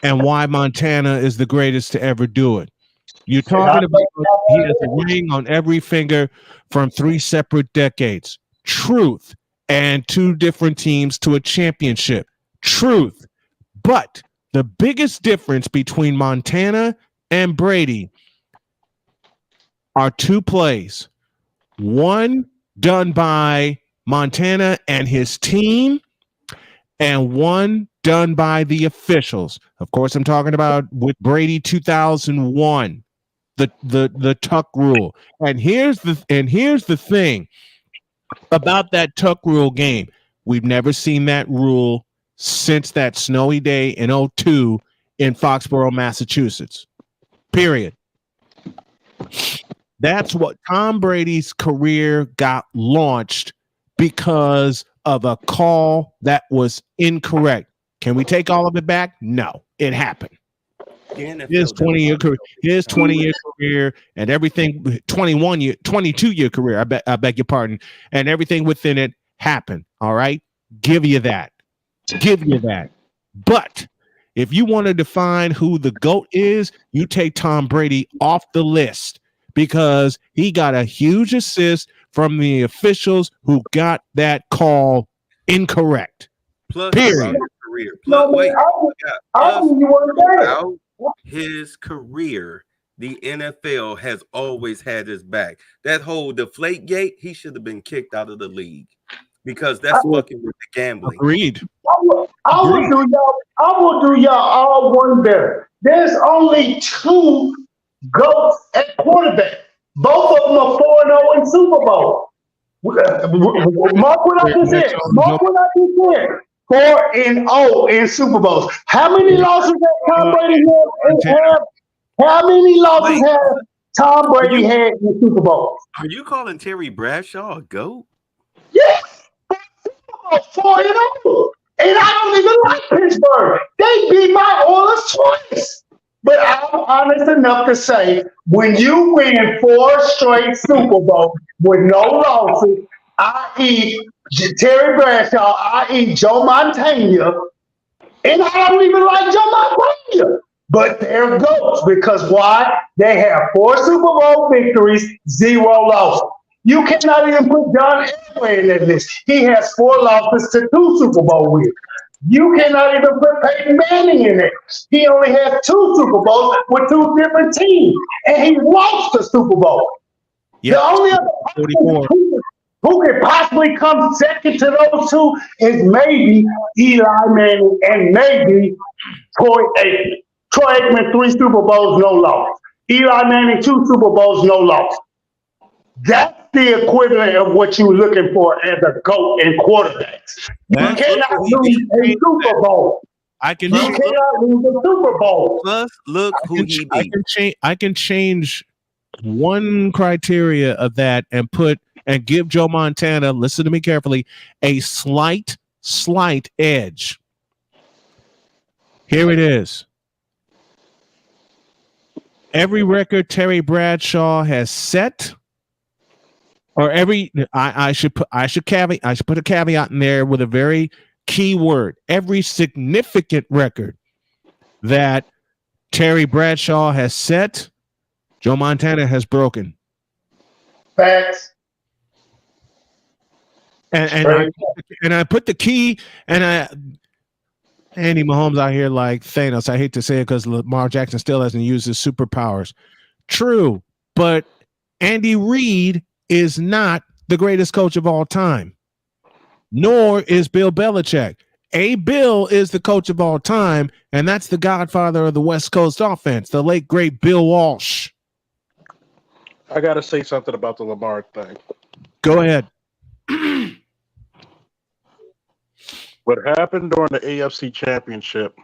and why Montana is the greatest to ever do it. You're talking about he has a ring on every finger from 3 separate decades. Truth. And 2 different teams to a championship. Truth. But the biggest difference between Montana and Brady are 2 plays. One done by Montana and his team, and one done by the officials. Of course, I'm talking about with Brady 2001, the Tuck rule. And here's the thing about that Tuck rule game. We've never seen that rule since that snowy day in 2002 in Foxborough, Massachusetts. Period. That's what Tom Brady's career got launched because of a call that was incorrect. Can we take all of it back? No, it happened. His 20-year career and everything, 22-year career, I beg your pardon, and everything within it happened. All right? Give you that. But if you want to define who the GOAT is, you take Tom Brady off the list because he got a huge assist from the officials who got that call incorrect. Plus period. His career, the NFL has always had his back. That whole deflate gate, he should have been kicked out of the league because that's fucking with the gambling. Agreed. I will do y'all all one better. There's only 2 GOATs at quarterback. Both of them are 4-0 in Super Bowl. Mark what I just said. 4-0 in Super Bowls. How many losses has Tom Brady had? How many losses has Tom Brady had in the Super Bowl? Are you calling Terry Bradshaw a GOAT? Yes. 4-0. And I don't even like Pittsburgh. They beat my Oilers twice. But I'm honest enough to say, when you win 4 straight Super Bowls with no losses, i.e. Terry Bradshaw, i.e. Joe Montana, and I don't even like Joe Montana, but they're GOATs because why? They have 4 Super Bowl victories, 0 losses. You cannot even put John Elway in that list. He has 4 losses to 2 Super Bowl wins. You cannot even put Peyton Manning in there. He only had 2 Super Bowls with 2 different teams, and he lost the Super Bowl. Yep. The only other 44. who could possibly come second to those two is maybe Eli Manning and maybe Troy Aikman. Troy Aikman, 3 Super Bowls, no loss. Eli Manning, 2 Super Bowls, no loss. That's the equivalent of what you're looking for as a GOAT in quarterbacks. You cannot lose a Super Bowl. You cannot lose a Super Bowl. Plus, look who he beat. I can change one criteria of that and give Joe Montana, listen to me carefully, a slight edge. Here it is. Every record Terry Bradshaw has set, or I should put a caveat in there with a very key word. Every significant record that Terry Bradshaw has set, Joe Montana has broken. Facts. And I put the key, and Andy Mahomes out here like Thanos. I hate to say it because Lamar Jackson still hasn't used his superpowers. True, but Andy Reid is not the greatest coach of all time, nor is Bill Belichick. Bill is the coach of all time, and that's the godfather of the West Coast offense, the late, great Bill Walsh. I got to say something about the Lamar thing. Go ahead. What happened during the AFC Championship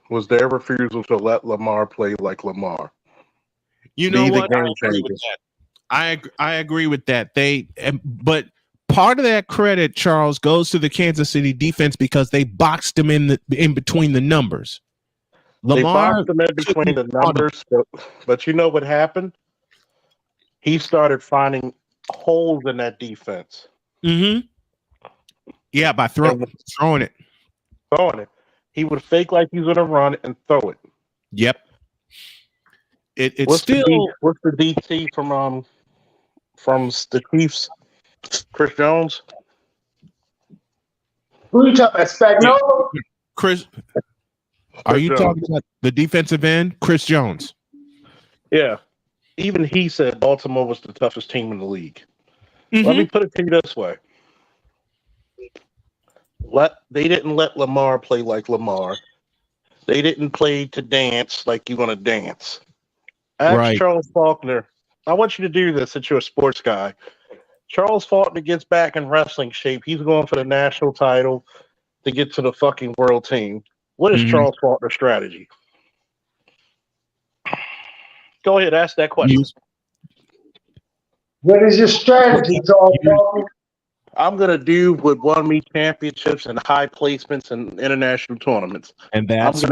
was their refusal to let Lamar play like Lamar. You know what? I agree with that. But part of that credit, Charles, goes to the Kansas City defense because they boxed him in between the numbers. Lamar, they boxed him in between the numbers, but you know what happened? He started finding holes in that defense. Mm-hmm. Yeah, by throwing it. Throwing it. He would fake like he's going to run and throw it. Yep. What's the DT from the Chiefs? Chris Jones. Who you talking about? Spagnuolo? Chris. Are you talking about the defensive end, Chris Jones? Yeah. Even he said Baltimore was the toughest team in the league. Mm-hmm. Let me put it to you this way. They didn't let Lamar play like Lamar. They didn't play to dance like you're going to dance. Ask Charles Faulkner. I want you to do this since you're a sports guy. Charles Faulkner gets back in wrestling shape. He's going for the national title to get to the fucking world team. What is Charles Faulkner's strategy? Go ahead, ask that question. What is your strategy, Charles Faulkner? I'm going to do what won me championships and high placements in international tournaments. And that's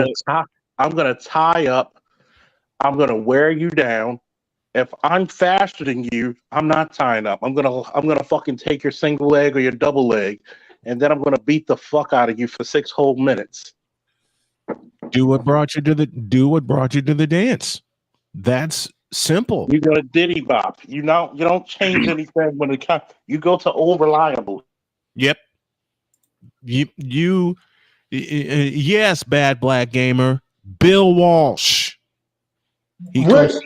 I'm going to tie up. I'm going to wear you down. If I'm faster than you, I'm not tying up. I'm gonna fucking take your single leg or your double leg, and then I'm gonna beat the fuck out of you for 6 whole minutes. Do what brought you to the dance. That's simple. You're gonna diddy bop. You don't change anything when it comes. You go to old reliable. Yep. Yes, bad black gamer. Bill Walsh. He coached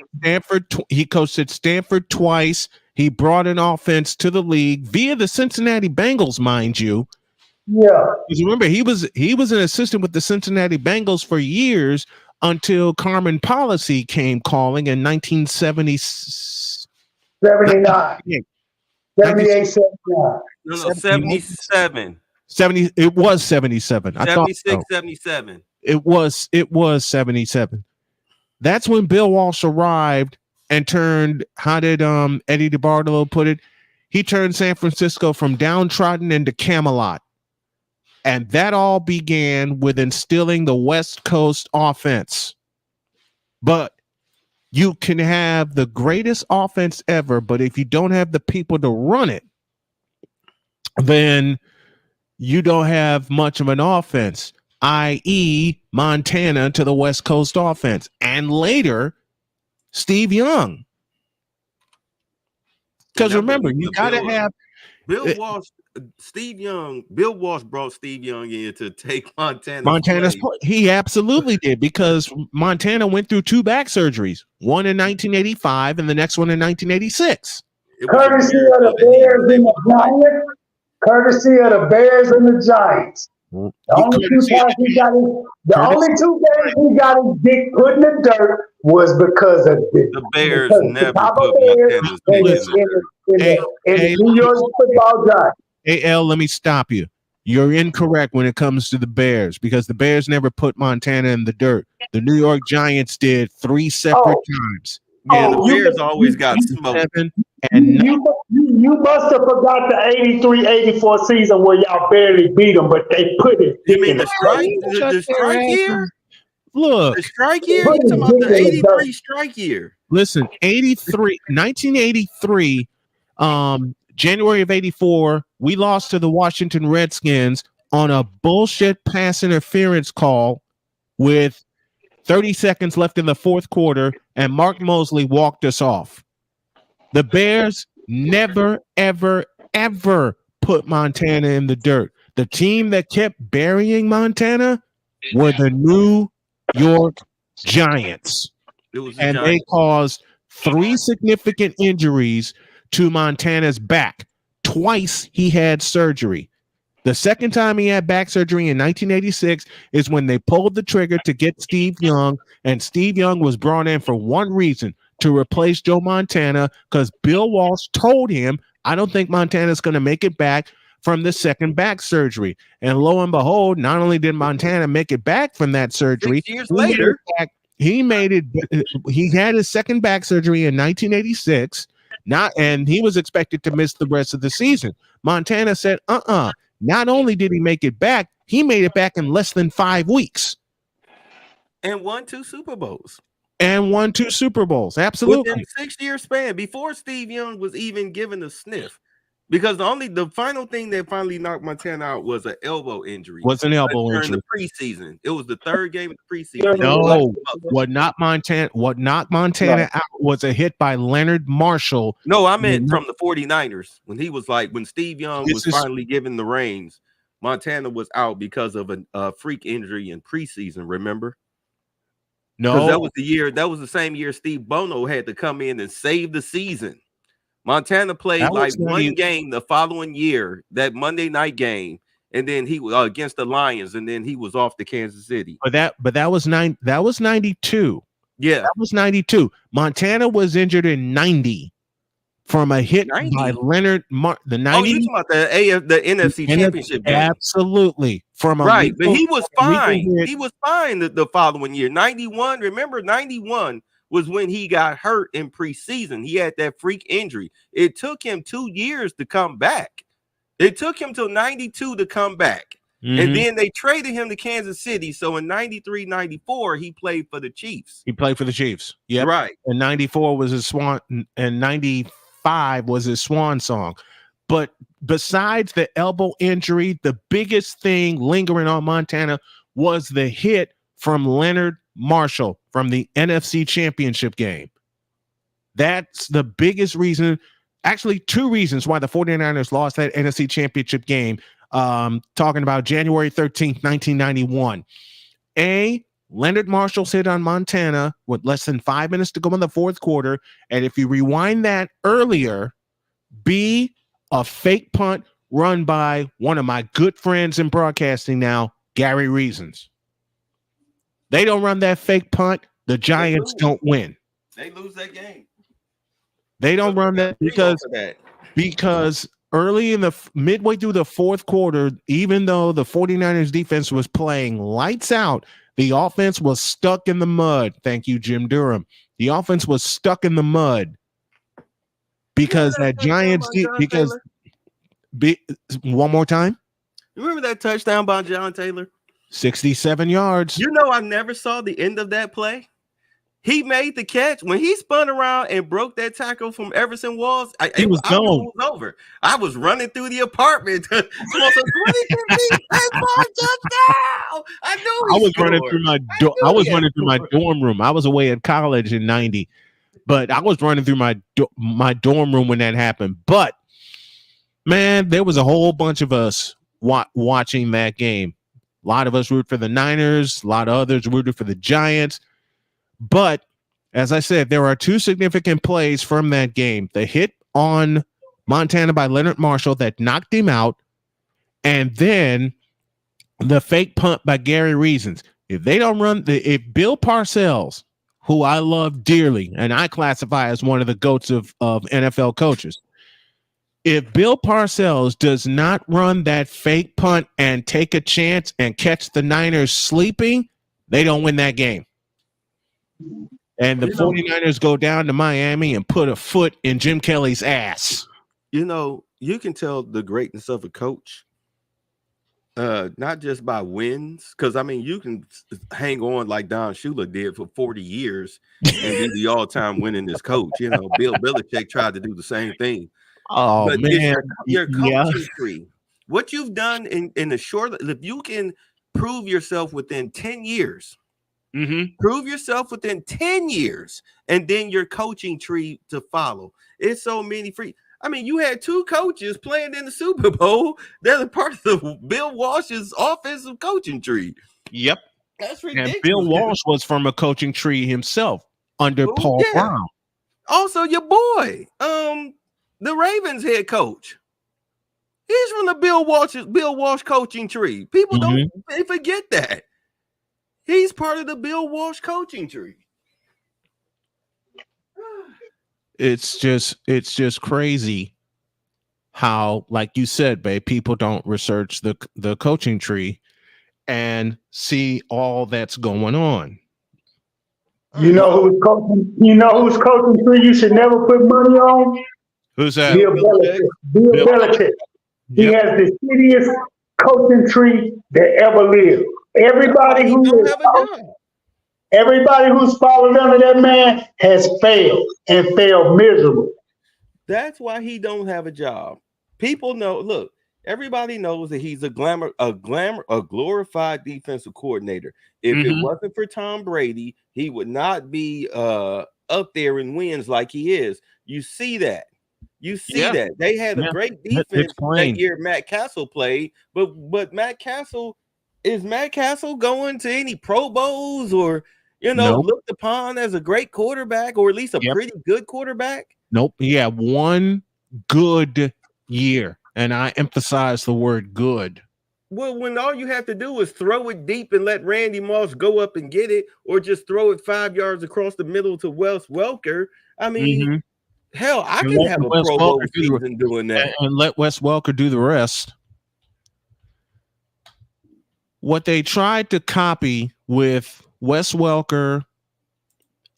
at Stanford twice. He brought an offense to the league via the Cincinnati Bengals, mind you. Yeah. Because remember, he was an assistant with the Cincinnati Bengals for years until Carmen Policy came calling in 1970. 79. 78, 79. No, 77. 70. It was 77. 76, 77. It was 77. That's when Bill Walsh arrived and turned, how did Eddie DeBartolo put it? He turned San Francisco from downtrodden into Camelot. And that all began with instilling the West Coast offense. But you can have the greatest offense ever, but if you don't have the people to run it, then you don't have much of an offense. I.e. Montana to the West Coast offense. And later, Steve Young. Because remember, you got to have... Bill Walsh brought Steve Young in to take Montana's play. He absolutely did, because Montana went through 2 back surgeries. One in 1985 and the next one in 1986. Courtesy of the Bears and the Giants. Courtesy of the Bears and the Giants. The only two times he got his dick put in the dirt was because of the Bears never put Montana's dick in the New York football Giants. AL, let me stop you. You're incorrect when it comes to the Bears because the Bears never put Montana in the dirt. The New York Giants did 3 separate times. Yeah, the Bears always got smoked. You must have forgot the 83-84 season where y'all barely beat them, but they put it. You mean the strike year? Look. The strike year? You talking about the 83 strike year. Listen, 1983, January of 84, we lost to the Washington Redskins on a bullshit pass interference call with 30 seconds left in the fourth quarter, and Mark Mosley walked us off. The Bears never, ever, ever put Montana in the dirt. The team that kept burying were the New York Giants. And they caused 3 significant injuries to Montana's back. Twice he had surgery. The second time he had back surgery in 1986 is when they pulled the trigger to get Steve Young, and Steve Young was brought in for one reason, to replace Joe Montana, because Bill Walsh told him, I don't think Montana's going to make it back from the second back surgery. And lo and behold, not only did Montana make it back from that surgery, 6 years later, he had his second back surgery in 1986, and he was expected to miss the rest of the season. Montana said, not only did he make it back, he made it back in less than 5 weeks. And won 2 Super Bowls. Absolutely. Within 6-year span, before Steve Young was even given a sniff. Because the final thing that finally knocked Montana out was an elbow injury. During the preseason. It was the third game of the preseason. No, what knocked Montana out was a hit by Leonard Marshall. No, I meant from the 49ers. When Steve Young was finally given the reins, Montana was out because of a freak injury in preseason, remember? No, that was the same year Steve Bono had to come in and save the season. Montana played one game the following year, that Monday night game, and then he was against the Lions, and then he was off to Kansas City. But that was 92. Yeah, that was 92. Montana was injured in 90 from a hit by Leonard. The 90. Oh, you talking about the NFC Championship game? Absolutely. But he was fine. He was fine the following year. 91. Remember, 91. Was when he got hurt in preseason. He had that freak injury. It took him 2 years to come back. It took him till 92 to come back. Mm-hmm. And then they traded him to Kansas City. So in 93, 94, he played for the Chiefs. Yeah. Right. And 94 was his swan, and 95 was his swan song. But besides the elbow injury, the biggest thing lingering on Montana was the hit from Leonard Marshall from the NFC Championship game. That's the biggest reason, actually 2 reasons why the 49ers lost that NFC Championship game. Talking about January 13th, 1991. A, Leonard Marshall's hit on Montana with less than 5 minutes to go in the fourth quarter. And if you rewind that earlier, B, a fake punt run by one of my good friends in broadcasting now, Gary Reasons. They don't run that fake punt, the Giants don't win. They lose that game. They don't run that because early in the midway through the fourth quarter, even though the 49ers defense was playing lights out, the offense was stuck in the mud. Thank you, Jim Durham. The offense was stuck in the mud because that Giants one more time. You remember that touchdown by John Taylor? 67 yards. You know, I never saw the end of that play. He made the catch when he spun around and broke that tackle from Everson Walls. He was gone. It was over. I was running through the apartment. I was running through my dorm room. I was away at college in 90, but I was running through my dorm room when that happened. But man, there was a whole bunch of us watching that game. A lot of us rooted for the Niners. A lot of others rooted for the Giants. But as I said, there are 2 significant plays from that game. The hit on Montana by Leonard Marshall that knocked him out, and then the fake punt by Gary Reasons. If they don't run if Bill Parcells, who I love dearly, and I classify as one of the GOATs of NFL coaches, if Bill Parcells does not run that fake punt and take a chance and catch the Niners sleeping, they don't win that game. And the 49ers go down to Miami and put a foot in Jim Kelly's ass. You know, you can tell the greatness of a coach, not just by wins, because I mean, you can hang on like Don Shula did for 40 years and be the all-time winningest coach. You know, Bill Belichick tried to do the same thing. Oh, but man. Your coaching tree, what you've done in the short, if you can prove yourself within 10 years, prove yourself within 10 years, and then your coaching tree to follow. It's so many free. I mean, you had 2 coaches playing in the Super Bowl that are part of the Bill Walsh's offensive coaching tree. Yep. That's ridiculous. And Bill Walsh was from a coaching tree himself under Paul Brown. Also, your boy, the Ravens head coach. He's from the Bill Walsh coaching tree. People they forget that. He's part of the Bill Walsh coaching tree. It's just crazy how, like you said, babe, people don't research the coaching tree and see all that's going on. You know who's coaching? You know whose coaching tree you should never put money on? Who's that? Bill Belichick. Bill Belichick. He has the shittiest coaching tree that ever lived. Everybody who's followed under that man has failed and failed miserably. That's why he don't have a job. People know. Look, everybody knows that he's a glorified defensive coordinator. If it wasn't for Tom Brady, he would not be up there in wins like he is. You see that. You see that they had a great defense that year. Matt Castle played, but Matt Castle going to any Pro Bowls or looked upon as a great quarterback or at least a pretty good quarterback? Nope. He had one good year, and I emphasize the word good. Well, when all you have to do is throw it deep and let Randy Moss go up and get it, or just throw it 5 yards across the middle to Wes Welker. I mean. Hell, I can have a Pro Bowl season doing that. And let Wes Welker do the rest. What they tried to copy with Wes Welker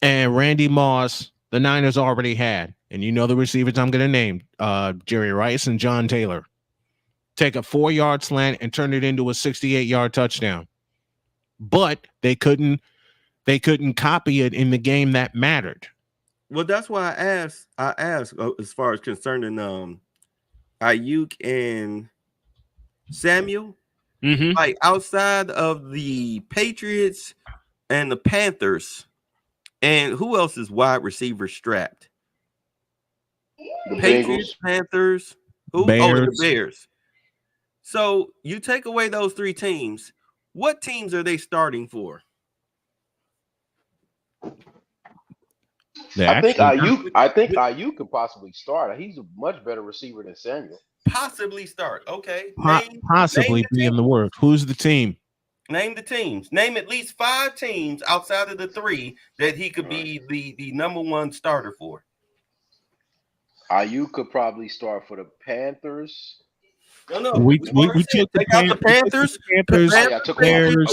and Randy Moss, the Niners already had. And you know the receivers I'm going to name, Jerry Rice and John Taylor. Take a 4-yard slant and turn it into a 68-yard touchdown. But they couldn't copy it in the game that mattered. Well, that's why I asked as far as concerning Ayuk and Samuel, like outside of the Patriots and the Panthers, and who else is wide receiver strapped? The Patriots, Bengals. Panthers, Bears. Oh, the Bears. So you take away those 3 teams, what teams are they starting for? I think Ayuk could possibly start. He's a much better receiver than Samuel. Possibly start. Okay. Possibly be in the works. Who's the team? Name the teams. Name at least 5 teams outside of the 3 that he could be the number 1 starter for. Ayuk could probably start for the Panthers. No. We took out the Panthers. The Bears.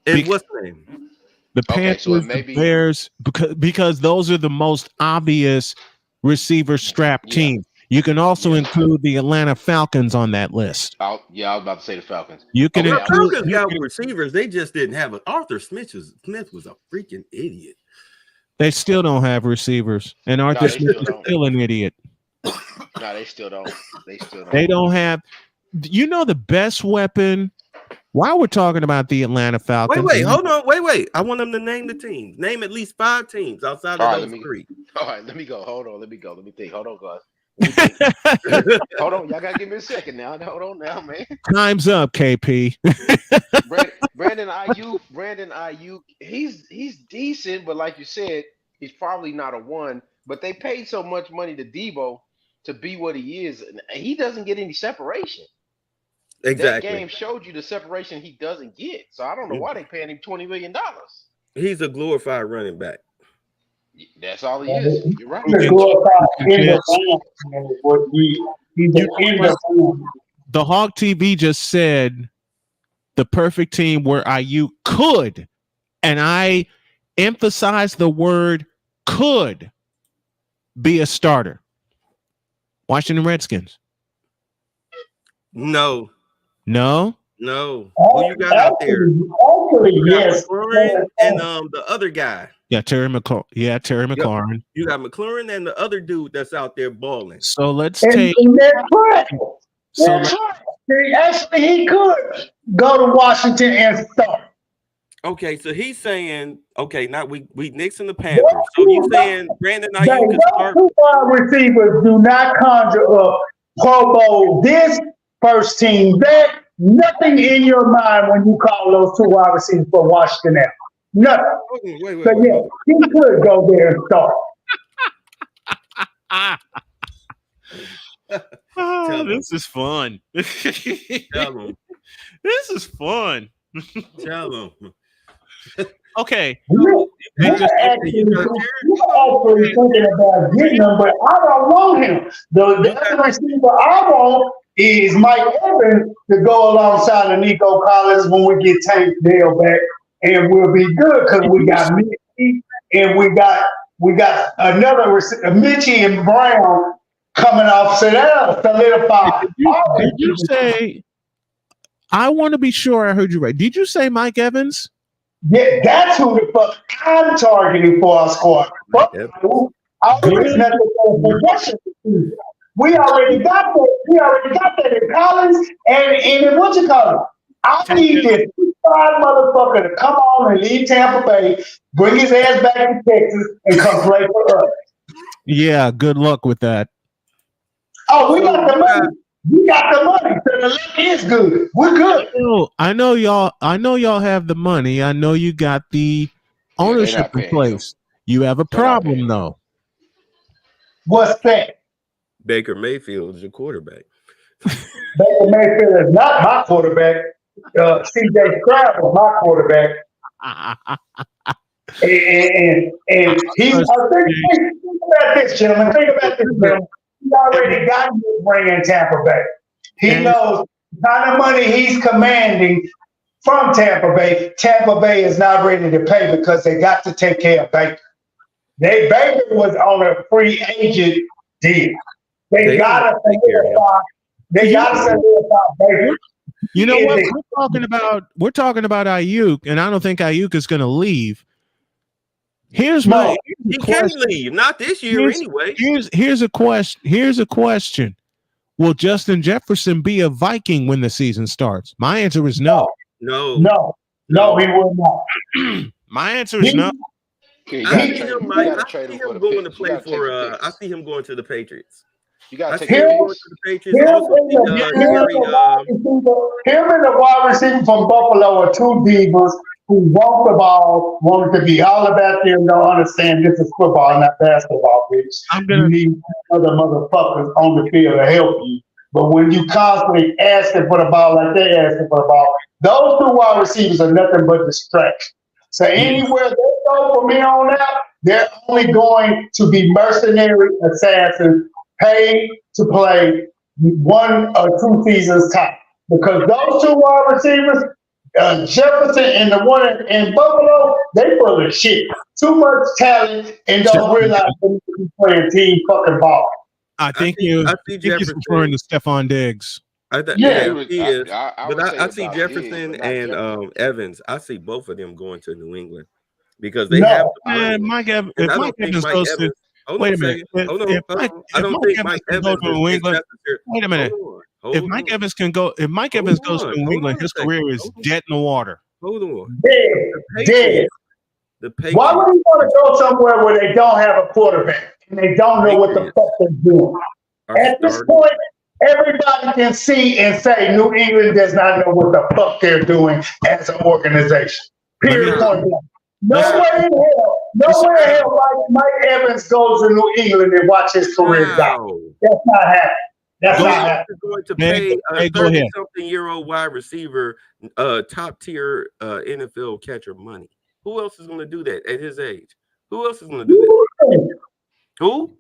And what's the name? The Panthers, the Bears, because those are the most obvious receiver strap teams. You can also include the Atlanta Falcons on that list. I was about to say the Falcons. You can include Falcons got receivers. They just didn't have it. Arthur Smith was a freaking idiot. They still don't have receivers, and Arthur Smith is still an idiot. No, they still don't. They don't have. You know the best weapon. While we're talking about the Atlanta Falcons, hold on, wait. I want them to name the teams. Name at least 5 teams outside of those 3. All right, let me go. Hold on, let me go. Let me think. Hold on, guys. Hold on, y'all gotta give me a second now. Hold on now, man. Time's up, KP. Brandon Ayuk, he's decent, but like you said, he's probably not a 1. But they paid so much money to Debo to be what he is, and he doesn't get any separation. Exactly. That game showed you the separation he doesn't get. So I don't know why they paying him $20 million. He's a glorified running back. That's all he is. You're right. He's a glorified end of he's an end of The Hog TV just said the perfect team where IU could, and I emphasize the word could, be a starter. Washington Redskins. No. No. Who you got out there? Actually, yes. McLaurin and the other guy. Yeah, Terry McLaurin. You got McLaurin and the other dude that's out there balling. So let's take. Actually, he could go to Washington and start. Okay, so he's saying, now we nixing the Panthers. So you saying Brandon Ayuk can start? Two wide receivers do not conjure up Pro Bowl this, first team that. Nothing in your mind when you call those two wide receivers for Washington out. Nothing. Wait. So yeah, he could go there and start. This is fun. Tell him. This is fun. Tell him. Okay. You're actually thinking about getting him, but I don't want him. The other receiver I want is Mike Evans to go alongside of Nico Collins when we get Tank Dale back, and we'll be good because we got Mitchie and we got another Mitchie and Brown coming off, so that'll solidify. Did you say? I want to be sure I heard you right. Did you say Mike Evans? Yeah, that's who the fuck I'm targeting for our squad. We already got that. We already got that in Collins and in what you call it. I need this motherfucker to come on and leave Tampa Bay, bring his ass back to Texas, and come play for us. Yeah, good luck with that. Oh, we got the money. We got the money. So the luck is good. We're good. I know y'all have the money. I know you got the ownership in place. You have a problem though. What's that? Baker Mayfield is your quarterback. Baker Mayfield is not my quarterback. CJ Stroud is my quarterback. and he's think about this, gentlemen. Think about this, gentlemen. He already got his ring in Tampa Bay. He knows the kind of money he's commanding from Tampa Bay. Tampa Bay is not ready to pay because they got to take care of Baker. Baker was on a free agent deal. They gotta solidify. They gotta solidify Baker. You know what? We're talking about Ayuk, and I don't think Ayuk is going to leave. He can't leave, not this year anyway. Here's a question. Will Justin Jefferson be a Viking when the season starts? My answer is no. No, he will not. My answer is no. I see him going to play for. I see him going to the Patriots. You got to take him and the wide receiver from Buffalo are two divas who want the ball, want it to be all about them, don't understand this is football, not basketball, bitch. You need other motherfuckers on the field to help you. But when you constantly asking for the ball like they're asking for the ball, those two wide receivers are nothing but distraction. So anywhere they go from here on out, they're only going to be mercenary assassins paid to play 1 or 2 seasons time. Because those two wide receivers, Jefferson and the one in Buffalo, they full of shit. Too much talent and don't realize they're playing team fucking ball. I think he's referring to Stephon Diggs. He is. I see Jefferson and Evans. I see both of them going to New England because they have. Mike Evans goes to. Wait a minute. I don't think Mike Evans goes to New England. Wait a minute. If Mike Evans goes to New England, his career is dead in the water. Hold on. Dead. Why would he want to go somewhere where they don't have a quarterback and they don't know what the fuck they're doing? At this point, everybody can see and say New England does not know what the fuck they're doing as an organization. Period. Point blank. No way in hell Nowhere the hell Mike Evans goes to New England and watch his career die. That's not happening. That's not happening. Going to pay a 30-something-year-old wide receiver, top tier NFL catcher money. Who else is going to do that at his age? Who else is going to do that? Who?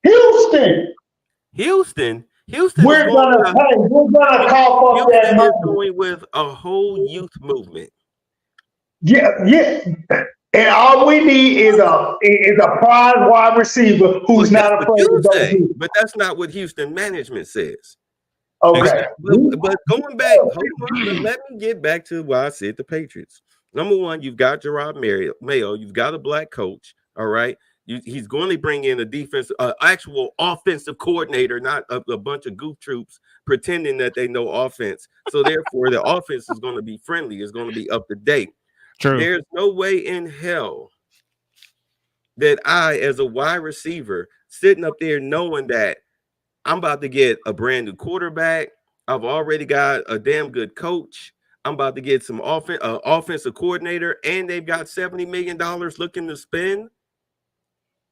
Houston. We're gonna call for that money. Going with a whole youth movement. Yeah. And all we need is a prize wide receiver who's not afraid to go. But that's not what Houston management says. Okay. But going back, let me get back to why I said the Patriots. Number one, you've got Gerard Mayo. You've got a black coach. All right. He's going to bring in a actual offensive coordinator, not a bunch of goof troops pretending that they know offense. So therefore, the offense is going to be friendly. It's going to be up to date. True. There's no way in hell that I, as a wide receiver, sitting up there knowing that I'm about to get a brand new quarterback. I've already got a damn good coach. I'm about to get some offensive coordinator, and they've got $70 million looking to spend.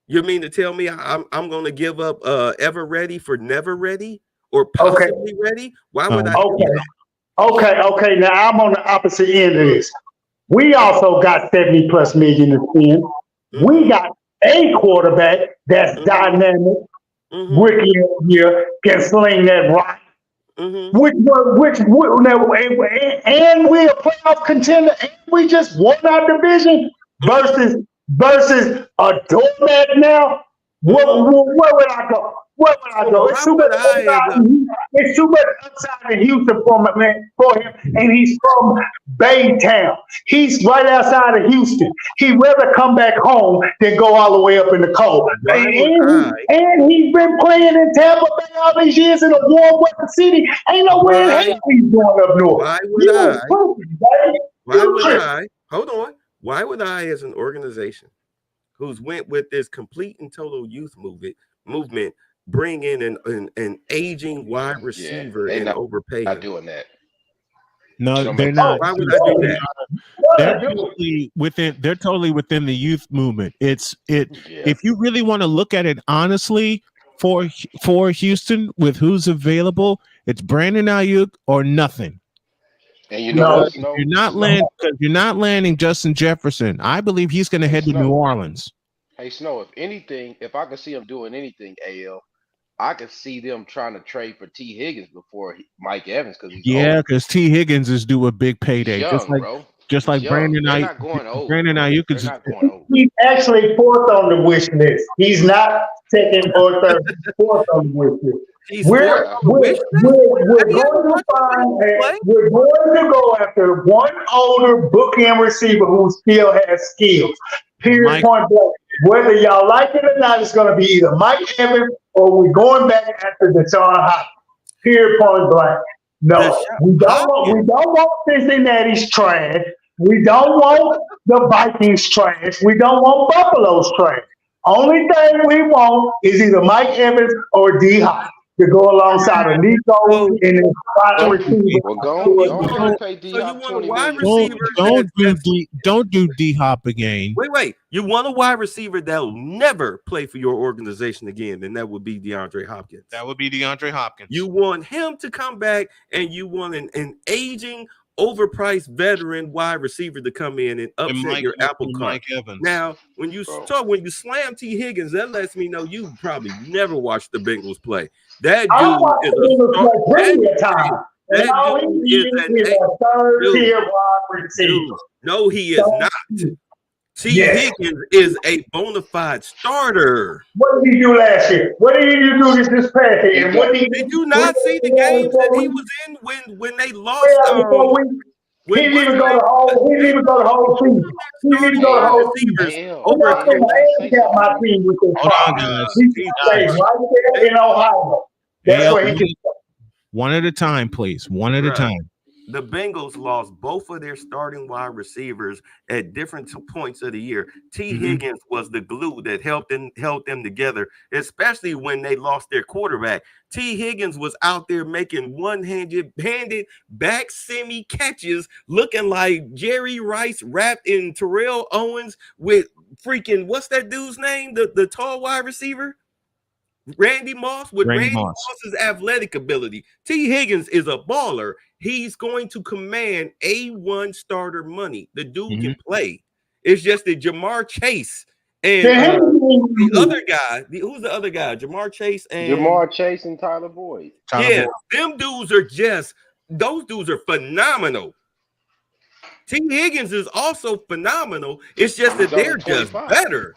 You mean to tell me I'm going to give up ever ready for never ready or possibly ready? Why would I do that? Okay. Now I'm on the opposite end of this. We also got 70 plus million to spend. Mm-hmm. We got a quarterback that's dynamic, rookie year, can sling that rock. Mm-hmm. And we're a playoff contender, and we just won our division versus a doormat now. Where would I go? It's too much upside in Houston for him, and he's from Baytown. He's right outside of Houston. He'd rather come back home than go all the way up in the cold. And he's been playing in Tampa Bay all these years in a warm weather city. Ain't nowhere in hell he's going up north. Hold on. Why would I, as an organization who's went with this complete and total youth movement, bring in an aging wide receiver and overpay? Not doing that. No, they're not. Why would I do that? They're totally within the youth movement. If you really want to look at it honestly, for Houston with who's available, it's Brandon Ayuk or nothing. And you're not landing Justin Jefferson. I believe he's going to head to New Orleans. Hey, Snow, if I could see him doing anything, AL, I could see them trying to trade for T. Higgins before Mike Evans because T. Higgins is due a big payday, just like Brandon Ayuk. Brandon Ayuk is he's actually fourth on the wish list. He's not second or third. Fourth on the wish list. We're going to go after one older bookend receiver who still has skills. Period. Point blank. Whether y'all like it or not, it's going to be either Mike Evans or we're going back after Deshaun Watson. Period. Point blank. No, we don't want Cincinnati's trash. We don't want the Vikings trash. We don't want Buffalo's trash. Only thing we want is either Mike Evans or D Hop to go alongside of Nico and then Don't do D Hop again. Wait. You want a wide receiver that will never play for your organization again, and that would be DeAndre Hopkins. You want him to come back, and you want an aging, overpriced veteran wide receiver to come in and upset your apple cart. Now, when you slam T. Higgins, that lets me know you probably never watched the Bengals play. That dude is a third tier wide receiver. No, he is not. T. Higgins is a bona fide starter. What did he do last year? What did he do this past year? Did you not see the games that he was in when they lost? He didn't even go the whole season. He didn't even go the whole season. My team with this. Hold on, guys. Right there in Ohio. That's where he can. One at a time, please. One at a time. The Bengals lost both of their starting wide receivers at different points of the year. T. Higgins was the glue that held them together, especially when they lost their quarterback. T. Higgins was out there making one-handed back semi catches, looking like Jerry Rice wrapped in Terrell Owens with freaking what's that dude's name? The tall wide receiver, Randy Moss. With Randy Moss's athletic ability, T. Higgins is a baller. He's going to command A1 starter money. The dude can play. It's just that Jamar Chase and the other guy. Who's the other guy? Jamar Chase and Tyler Boyd. Them dudes are just. Those dudes are phenomenal. T. Higgins is also phenomenal. It's just that they're just better.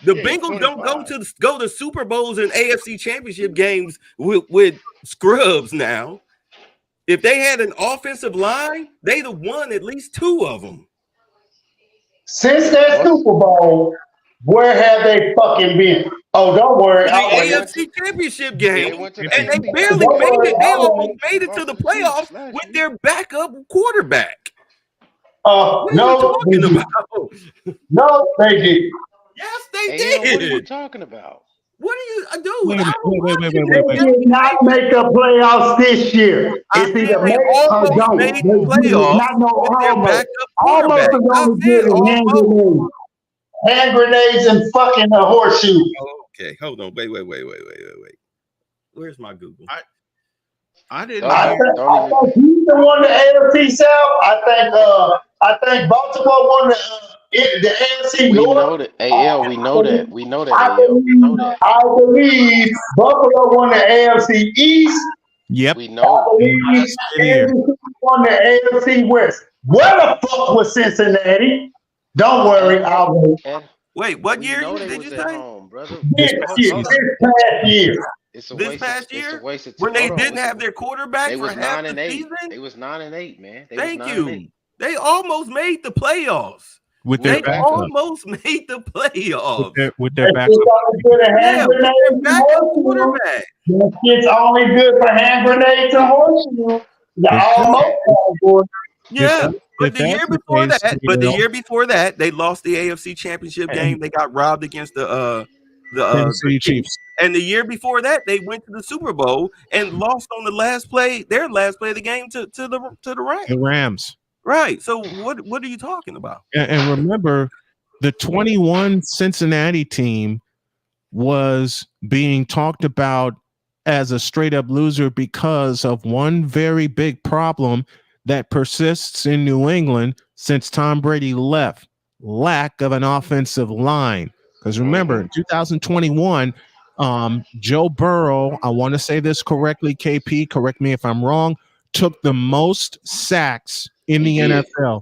The Bengals don't go to Super Bowls and AFC Championship games with scrubs now. If they had an offensive line, they'd have won at least 2 of them. Since that Super Bowl, where have they fucking been? Oh, don't worry. The AFC Championship game, and they barely made it. They almost made it to the playoffs with their backup quarterback. No, they did. Yes, they did. What are you talking about? What are you doing? Wait. They did not make the playoffs this year. It's either make or don't. Made the playoffs. Almost is only good in hand grenades and fucking a horseshoe. Okay, hold on. Wait. Where's my Google? I didn't. I think Houston won the AFC South. I think Baltimore won the AFC North. We know that. I believe Buffalo won the AFC East. Yep. We know. I believe Kansas won the AFC West. Where the fuck was Cincinnati? Don't worry, I'll wait. Wait, what year did you say? This past year. This past year, when they didn't have their quarterback for half the season, they was 9-8, man. Thank you. They almost made the playoffs. They almost made the playoffs with their backup. Quarterback. It's only good for hand grenades and horseshoes. Yeah, but the year before that, they lost the AFC Championship game. They got robbed against the Chiefs. And the year before that, they went to the Super Bowl and lost on their last play of the game to the Rams. The Rams. Right. So what are you talking about? And remember, the 21 Cincinnati team was being talked about as a straight up loser because of one very big problem that persists in New England since Tom Brady left: lack of an offensive line. Because remember, in 2021, Joe Burrow, I want to say this correctly, KP, correct me if I'm wrong, took the most sacks in the NFL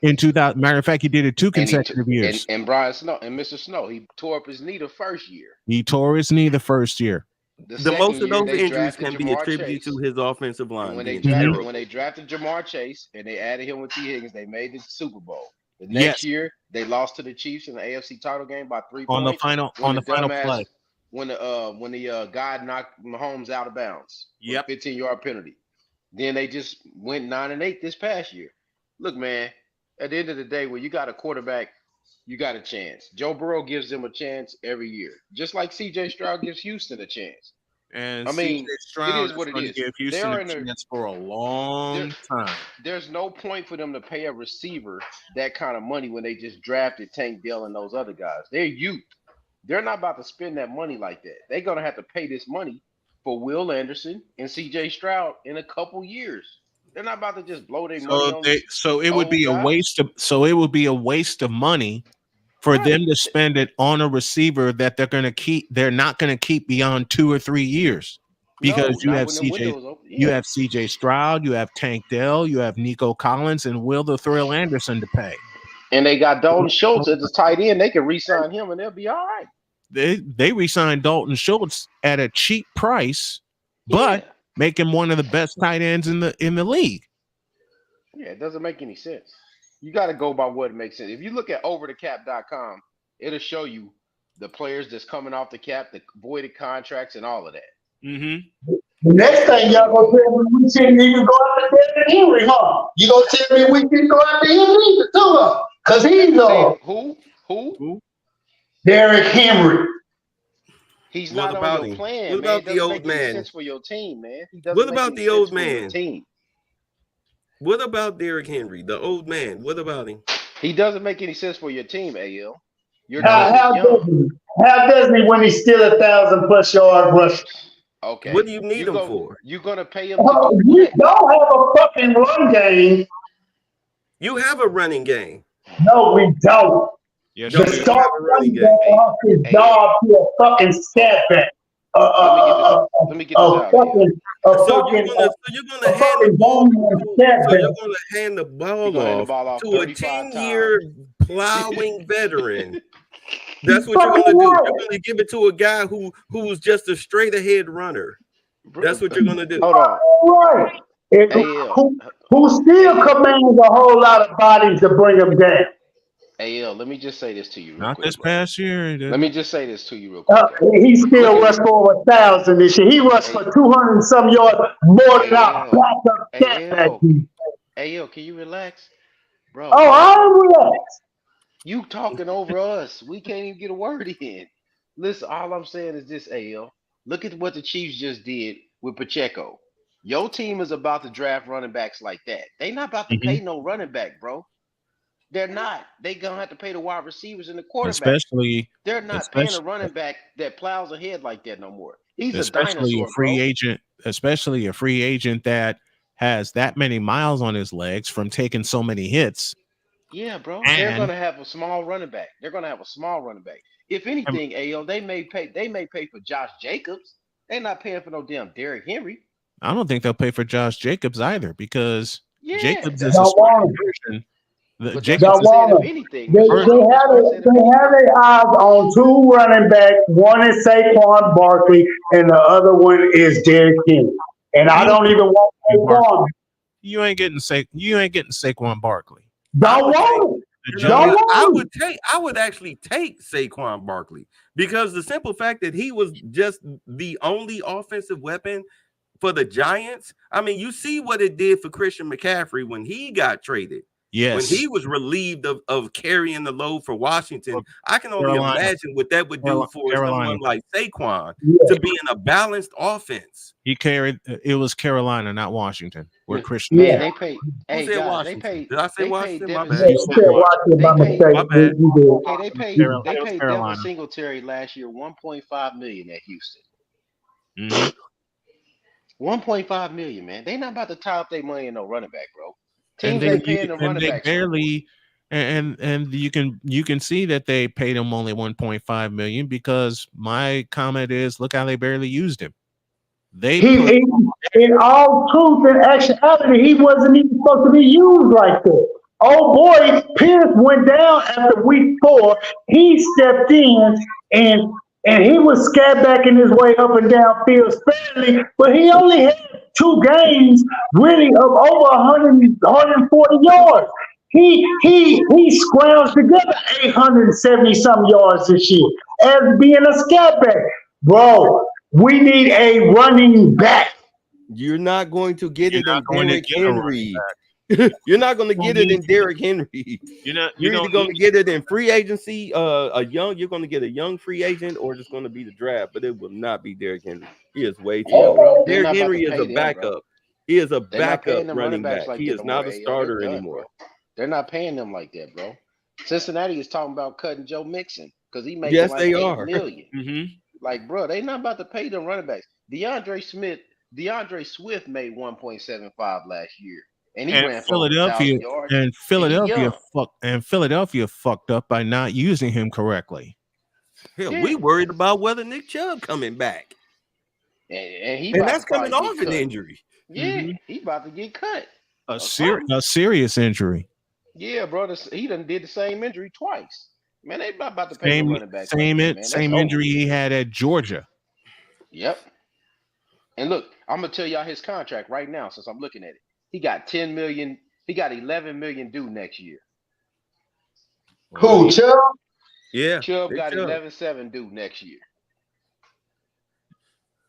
in 2000. Matter of fact, he did it 2 consecutive years. And Brian Snow and Mr. Snow, he tore up his knee the first year. He tore his knee the first year. The most of those injuries can be attributed to his offensive line. When they drafted Jamar Chase and they added him with T. Higgins, they made the Super Bowl. The next year, they lost to the Chiefs in the AFC title game by 3 points. On the final play. When the guy knocked Mahomes out of bounds. 15-yard penalty. Then they just went 9-8 this past year. Look, man, at the end of the day, when you got a quarterback, you got a chance. Joe Burrow gives them a chance every year, just like C.J. Stroud gives Houston a chance. And I mean, Stroud it is what it is. Give Houston a chance for a long time. There's no point for them to pay a receiver that kind of money when they just drafted Tank Dell and those other guys. They're youth. They're not about to spend that money like that. They're gonna have to pay this money for Will Anderson and C.J. Stroud in a couple years. They're not about to just blow their money. So it would be a waste of. So it would be a waste of money for them to spend it on a receiver that they're going to keep. They're not going to keep beyond 2 or 3 years because you have C.J. Stroud, you have Tank Dell, you have Nico Collins, and Will the Thrill Anderson to pay. And they got Dalton Schultz at the tight end. They can re-sign him, and they'll be all right. They re-signed Dalton Schultz at a cheap price, but make him one of the best tight ends in the league. Yeah, it doesn't make any sense. You got to go by what makes sense. If you look at overthecap.com, it'll show you the players that's coming off the cap, the voided contracts, and all of that. Mm-hmm. The next thing y'all gonna tell me we shouldn't even go after Derrick Henry, huh? You gonna tell me we shouldn't go after him either, too, huh? Because he's Who? Derrick Henry. He's not on your plan. What about the old man? Sense for your team, man. What about the old man? What about Derrick Henry, the old man? What about him? He doesn't make any sense for your team, AL. Your team is young. How does he when he's still 1,000+ yard rush? Okay. What do you need him for? You're gonna pay him to do You what? don't have a fucking run game. You have a running game. No, we don't. Yes, The star running game off his job to a fucking scat back. Let me get this out here. So you're gonna hand the ball off to a 10-year plowing veteran. That's what you're gonna do. You're gonna give it to a guy who's just a straight ahead runner. That's what you're gonna do. Hold on. Right. Who still commands a whole lot of bodies to bring him down. AL, let me just say this to you real Not quick. this past year. Let me just say this to you real quick. He still rushed for over 1,000 this year. He rushed for 200 and some yards more than our backup cat back. AL, can you relax? Bro. Oh, I'm relaxed. You talking over us. We can't even get a word in. Listen, all I'm saying is this, AL. Look at what the Chiefs just did with Pacheco. Your team is about to draft running backs like that. They not about to pay no running back, bro. They're not. They gonna have to pay the wide receivers and the quarterback. They're not paying a running back that plows ahead like that no more. He's a dinosaur, agent, especially a free agent that has that many miles on his legs from taking so many hits. Yeah, bro. They're gonna have a small running back. If anything, AL, they may pay for Josh Jacobs. They're not paying for no damn Derrick Henry. I don't think they'll pay for Josh Jacobs either because Jacobs is a version. They have their eyes on 2 running backs. One is Saquon Barkley, and the other one is Derrick Henry. And I don't even want Saquon. You ain't getting Saquon Barkley. I would actually take Saquon Barkley because the simple fact that he was just the only offensive weapon for the Giants. I mean, you see what it did for Christian McCaffrey when he got traded. Yes. When he was relieved of carrying the load for Washington, I can only imagine what that would do for someone like Saquon to be in a balanced offense. It was Carolina, not Washington, where Christian. Yeah, they paid. Hey, guys, they paid. Did I say Washington? My bad. They paid Devin Singletary last year $1.5 million at Houston. 1.5 million, man. They not about to tie up their money in no running back, bro. Teams ain't paying the running backs. And you can see that they paid him only 1.5 million because my comment is, look how they barely used him. In all truth and actuality, he wasn't even supposed to be used like that. Oh boy, Pierce went down after week 4. He stepped in and he was scatbacking his way up and down field sparingly, but he only had 2 games really of over 140 yards. He scrounged together 870 some yards this year as being a scatback. Bro, we need a running back. You're not going to get it in Derrick Henry. You're not going to get it in Derrick Henry. You're either going to get it in free agency, you're going to get a young free agent, or it's going to be the draft, but it will not be Derrick Henry. He is way too old. Derrick Henry is a backup. He is a backup running back. He is not a starter anymore. They're not paying them like that, bro. Cincinnati is talking about cutting Joe Mixon because he makes $8 million. Like, bro, they not about to pay them running backs. DeAndre Swift made 1.75 last year. And he ran for Philadelphia yards. And Philadelphia fucked up by not using him correctly. Hell, we worried about whether Nick Chubb coming back. And that's coming off an injury. Yeah, he about to get cut. A serious injury. Yeah, bro. He done did the same injury twice. Man, they not about to pay the running back. Same injury he had at Georgia. Yep. And look, I'm gonna tell y'all his contract right now since I'm looking at it. He got 10 million. He got 11 million due next year. Who, Chubb? Yeah. Chubb got 11.7 due next year.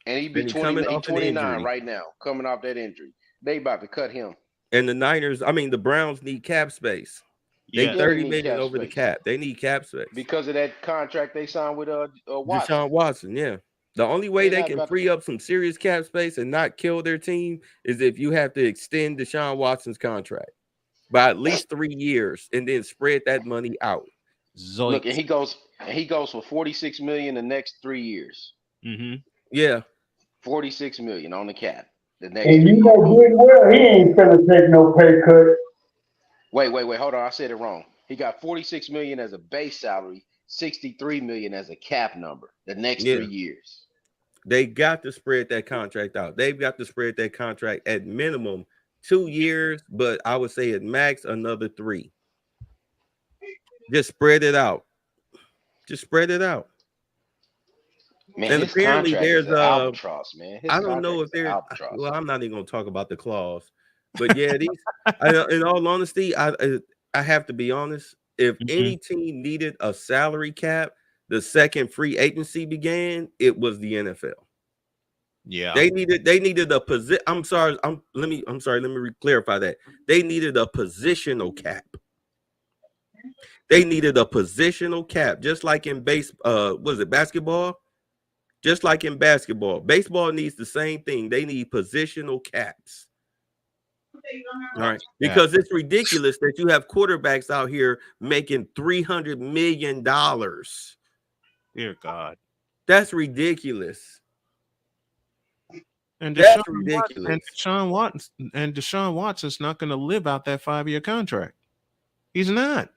And he be 29 right now, coming off that injury. They about to cut him. And the Browns need cap space. They 30 million over the cap. They need cap space. Because of that contract they signed with Watson. Deshaun Watson, yeah. The only way they can free up some serious cap space and not kill their team is if you have to extend Deshaun Watson's contract by at least 3 years and then spread that money out. Zoinks. Look, and he goes for 46 million the next 3 years. Mm-hmm. Yeah. 46 million on the cap. The next And you know good well he ain't finna take no pay cut. Wait, hold on. I said it wrong. He got 46 million as a base salary, 63 million as a cap number the next 3 years. They got to spread that contract out. They've got to spread that contract at minimum 2 years, but I would say at max another 3. Just spread it out. Just spread it out. Man, and his apparently there's albatross, man. I don't know if there's well, I'm not even gonna talk about the clause, but yeah, these in all honesty, I have to be honest. If any team needed a salary cap, the second free agency began, it was the NFL. Yeah, they needed a position. Let me clarify that. They needed a positional cap. They needed a positional cap, just like in basketball? Just like in basketball. Baseball needs the same thing. They need positional caps. All right. Because it's ridiculous that you have quarterbacks out here making $300 million. Dear God. That's ridiculous. And that's ridiculous. Deshaun Watson's not going to live out that 5-year contract. He's not.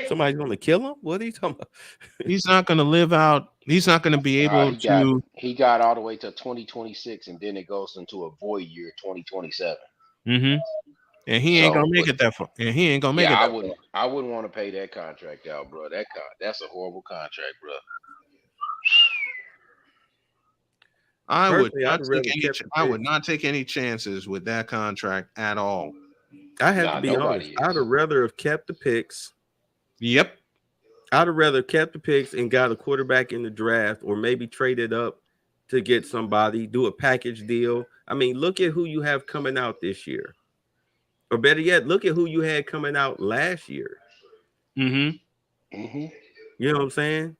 Somebody's going to kill him? What are you talking about? He's not going to live out. He's not going to be able to. He got all the way to 2026, and then it goes into a void year, 2027. Mm-hmm. And he ain't gonna make it that far. And he ain't gonna make it. I wouldn't want to pay that contract out, bro. That's a horrible contract, bro. I would not take any chances with that contract at all. I have to be honest. I'd have rather have kept the picks. Yep. I'd have rather kept the picks and got a quarterback in the draft, or maybe traded up to get somebody, do a package deal. I mean, look at who you have coming out this year. Or better yet, look at who you had coming out last year. Mm-hmm. Mm-hmm. You know what I'm saying?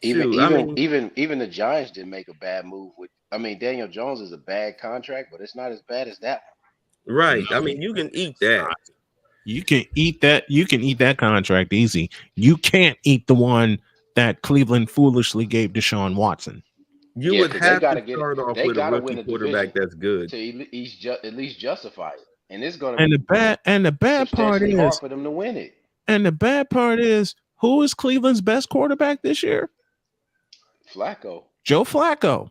Even the Giants didn't make a bad move with. I mean, Daniel Jones is a bad contract, but it's not as bad as that one. Right. I mean, you can eat that. You can eat that. You can eat that contract easy. You can't eat the one that Cleveland foolishly gave Deshaun Watson. You would have to start off with a rookie quarterback that's good to at least justify it. And it's going to. And the bad part is hard for them to win it. And the bad part is, who is Cleveland's best quarterback this year? Flacco. Joe Flacco.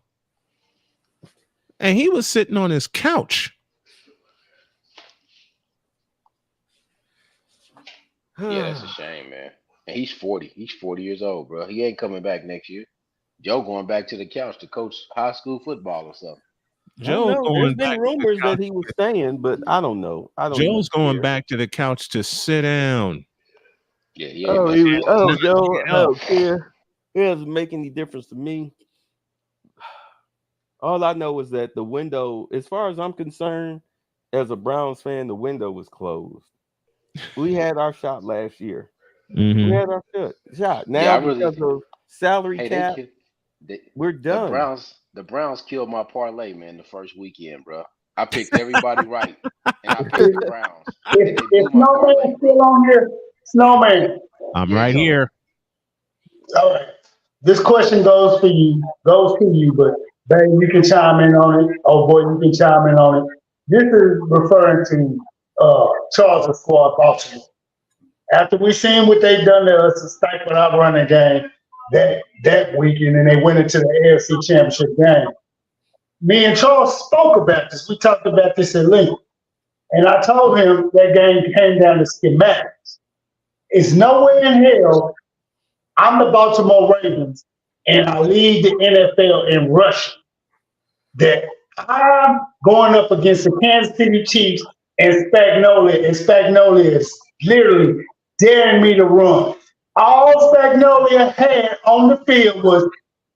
And he was sitting on his couch. Yeah, that's a shame, man. And he's 40. He's 40 years old, bro. He ain't coming back next year. Joe going back to the couch to coach high school football or something. There's been rumors that he was staying, but I don't know. Joe's going back to the couch to sit down. Yeah. Joe. It doesn't make any difference to me. All I know is that the window, as far as I'm concerned, as a Browns fan, the window was closed. We had our shot last year. Mm-hmm. We had our shot. Now, because of salary cap, we're done. The Browns killed my parlay, man, the first weekend, bro. I picked everybody right, and I picked the Browns. If Snowman's still on here, Snowman. I'm right here. All right. This question goes to you, but babe, you can chime in on it. Oh boy, you can chime in on it. This is referring to Charles' squad, Baltimore. After we seen what they done to us to stifle our running game that weekend, and they went into the AFC Championship game. Me and Charles spoke about this. We talked about this at length. And I told him that game came down to schematics. It's nowhere in hell I'm the Baltimore Ravens and I lead the NFL in rushing. That I'm going up against the Kansas City Chiefs and Spagnolia is literally daring me to run. All Spagnolia had on the field was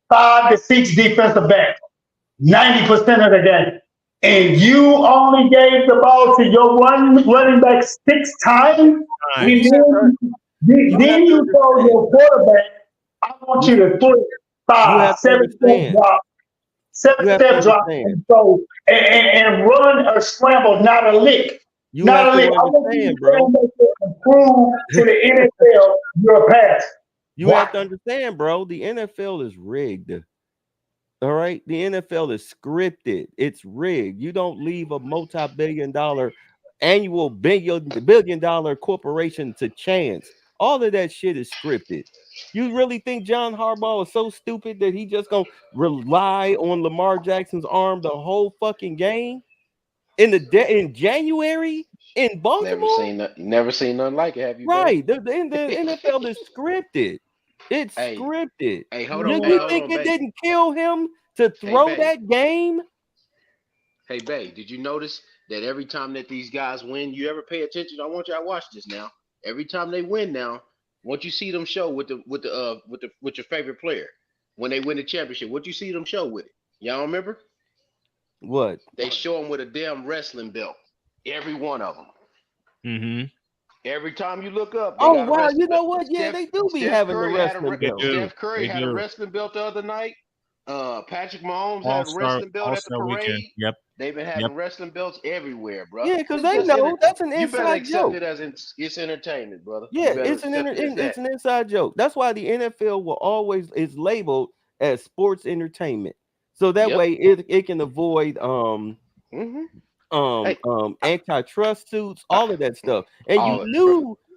5 to 6 defensive backs, 90% of the game. And you only gave the ball to your running back 6 times? Nice. Then you told your quarterback, I want you to 3, 5, 7-step drop. 7-step drop and run or scramble, not a lick. You have to understand, bro. Prove to the NFL you're a pass. You have to understand, bro. The NFL is rigged. All right, the NFL is scripted. It's rigged. You don't leave a multi-billion-dollar annual billion-dollar corporation to chance. All of that shit is scripted. You really think John Harbaugh is so stupid that he just gonna rely on Lamar Jackson's arm the whole fucking game in January in Baltimore? Never seen nothing like it, have you? Right. The NFL is scripted. It's scripted. Hey, hold on. You think it didn't kill him to throw that game? Hey, Bay, did you notice that every time that these guys win, you ever pay attention? I want y'all to watch this now. Every time they win now, once you see them show with your favorite player, when they win the championship, what you see them show with it? Y'all remember? What? They show them with a damn wrestling belt. Every one of them. Mm-hmm. Every time you look up, oh wow, you know what? Yeah, they do be having the wrestling belt. Steph Curry had a wrestling belt the other night. Patrick Mahomes had a wrestling belt at the parade. Weekend. Yep. They've been having wrestling belts everywhere, bro. Yeah, because they know that's an you better inside accept joke. it as it's entertainment, brother. Yeah, it's an inside joke. That's why the NFL will always is labeled as sports entertainment. So that way it can avoid antitrust suits, all of that stuff. And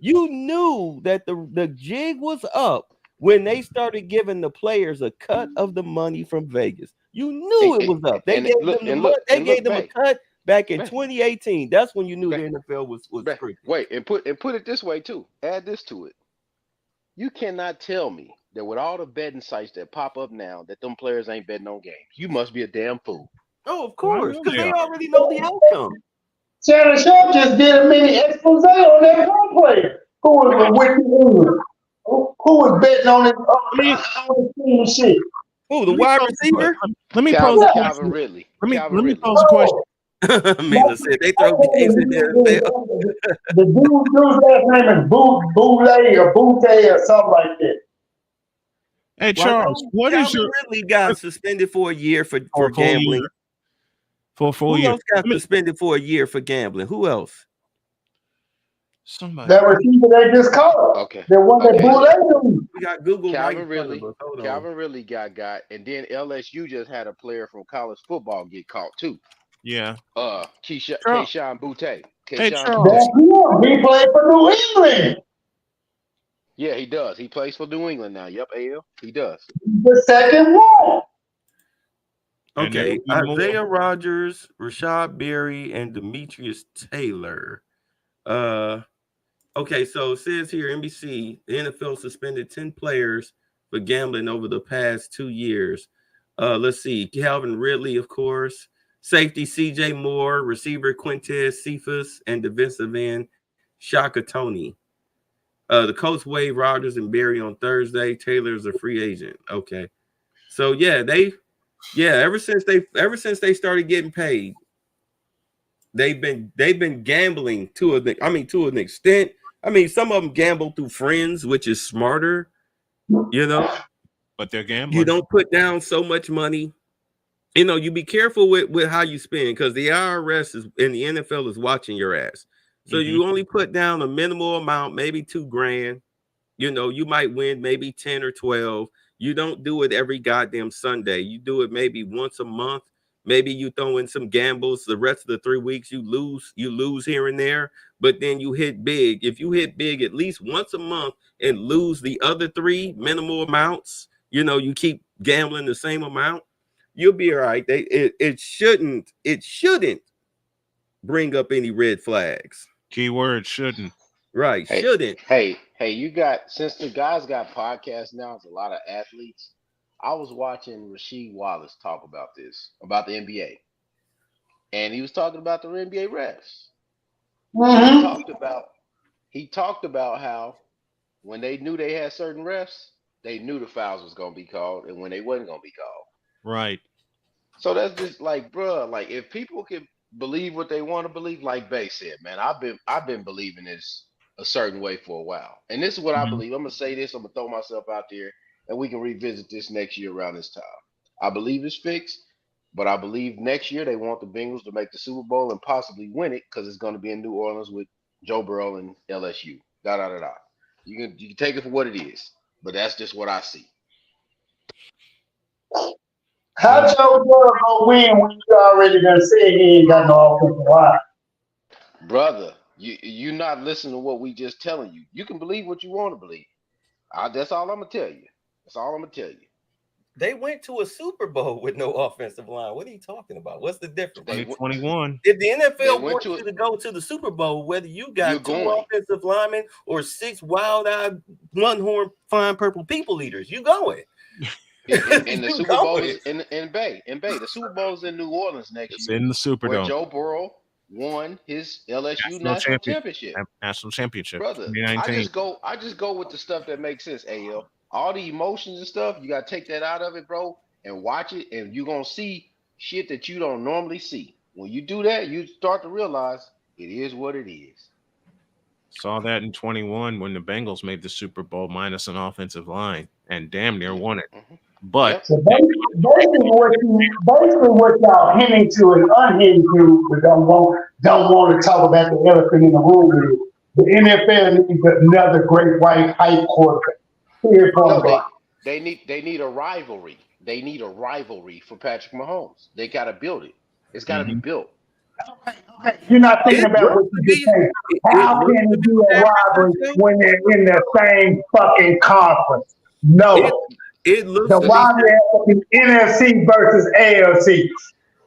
you knew that the jig was up when they started giving the players a cut of the money from Vegas. You knew it was up. They gave them a cut back in 2018. That's when you knew the NFL was scripted. Wait, and put it this way too. Add this to it. You cannot tell me that with all the betting sites that pop up now that them players ain't betting on games. You must be a damn fool. Oh, of course, because they already know the outcome. Shannon Sharp just did a mini expose on that one player who was with England. Who was betting on his team shit. Oh, the wide receiver? Let me pose a question. Calvin Ridley. Let me pose a question. Mila said they throw games in there. The dude's last name is Boulay or Boute or something like that. Hey Charles, what is your Ridley got suspended for a year for gambling? For a full year. Who else got suspended for a year for gambling? Who else? Somebody. That receiver they just called. Okay. The one that Boulay. We got Google. Calvin Ridley got, and then LSU just had a player from college football get caught too. Yeah. Keyshawn Boutte. Hey, Charles. He played for New England. Yeah, he does. He plays for New England now. Yep, AL. He does. The second one. Okay. Isaiah Rodgers, Rashad Berry, and Demetrius Taylor. Okay, so it says here, NBC, the NFL suspended 10 players for gambling over the past 2 years. Let's see. Calvin Ridley, of course. Safety CJ Moore, receiver Quintez Cephas, and defensive end Shaka Toney. The coach waived Rodgers and Berry on Thursday. Taylor's a free agent. Okay. So ever since they started getting paid, they've been gambling to an extent. I mean, some of them gamble through friends, which is smarter, but they're gambling. You don't put down so much money. You be careful with how you spend, because the IRS and the NFL is watching your ass. So you only put down a minimal amount, maybe $2,000. You might win maybe 10 or 12. You don't do it every goddamn Sunday. You do it maybe once a month. Maybe you throw in some gambles. The rest of the 3 weeks you lose here and there, but then you hit big. If you hit big at least once a month and lose the other 3 minimal amounts, you keep gambling the same amount, you'll be all right. It shouldn't bring up any red flags. Keyword shouldn't. Right, shouldn't. Hey, since the guys got podcasts now, it's a lot of athletes. I was watching Rasheed Wallace talk about the NBA. And he was talking about the NBA refs. He talked about how when they knew they had certain refs, they knew the fouls was gonna be called, and when they wasn't gonna be called. Right. So that's just like, bro, like if people can believe what they want to believe, like Bay said, man, I've been believing this a certain way for a while. And this is what I believe. I'm gonna say this, I'm gonna throw myself out there, and we can revisit this next year around this time. I believe it's fixed. But I believe next year they want the Bengals to make the Super Bowl and possibly win it because it's going to be in New Orleans with Joe Burrow and LSU. Da da da da. You can take it for what it is, but that's just what I see. How Joe Burrow gonna win when you already done said he ain't got no offensive line? Brother, you not listening to what we just telling you. You can believe what you want to believe. That's all I'm gonna tell you. That's all I'm gonna tell you. They went to a Super Bowl with no offensive line. What are you talking about? What's the difference? 2021. If the NFL wants you to go to the Super Bowl, whether you got two offensive linemen or 6 wild-eyed, one-horn, fine purple people eaters, you going. And the Super Bowl is in Bay. The Super Bowl is in New Orleans next year. In the Superdome. Where Joe Burrow won his LSU national championship. National championship. Brother, I just go with the stuff that makes sense, AL. All the emotions and stuff, you gotta take that out of it, bro, and watch it, and you're gonna see shit that you don't normally see. When you do that, you start to realize it is what it is. Saw that in 21 when the Bengals made the Super Bowl minus an offensive line and damn near won it. Mm-hmm. But so basically what y'all hinting to and unhinting to, but don't want to talk about the elephant in the room is the NFL needs another great white hype quarterback. No, they need a rivalry. They need a rivalry for Patrick Mahomes. They got to build it. It's got to be built. Okay. You're not thinking about what you just said. How can it be a rivalry when they're in the same fucking conference? No. It looks the rivalry NFC versus AFC.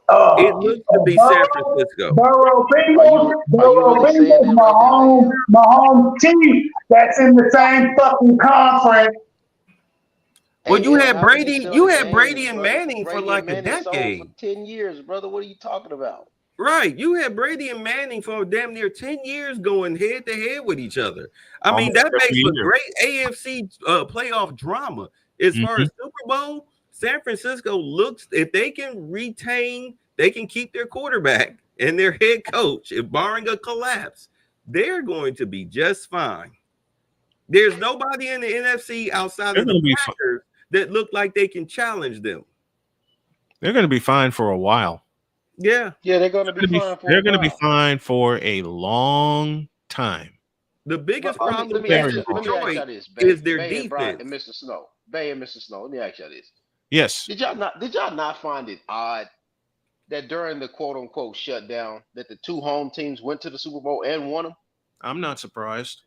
It looks to be San Francisco. Burrow Bengals, Mahomes team that's in the same fucking conference. Well, you had Brady and Manning for like a decade. For 10 years, brother. What are you talking about? Right. You had Brady and Manning for damn near 10 years going head to head with each other. I mean, that makes a great AFC playoff drama. As far as Super Bowl, San Francisco looks, if they can retain, they can keep their quarterback and their head coach, if barring a collapse, they're going to be just fine. There's nobody in the NFC outside of the Packers that look like they can challenge them. They're going to be fine for a while. Yeah, they're going to be fine. They're going to be fine for a long time. The biggest problem with Detroit is their defense. And Mr. Snow, Bay and Mr. Snow. Let me ask you this. Yes. Did y'all not find it odd that during the quote unquote shutdown that the two home teams went to the Super Bowl and won them? I'm not surprised.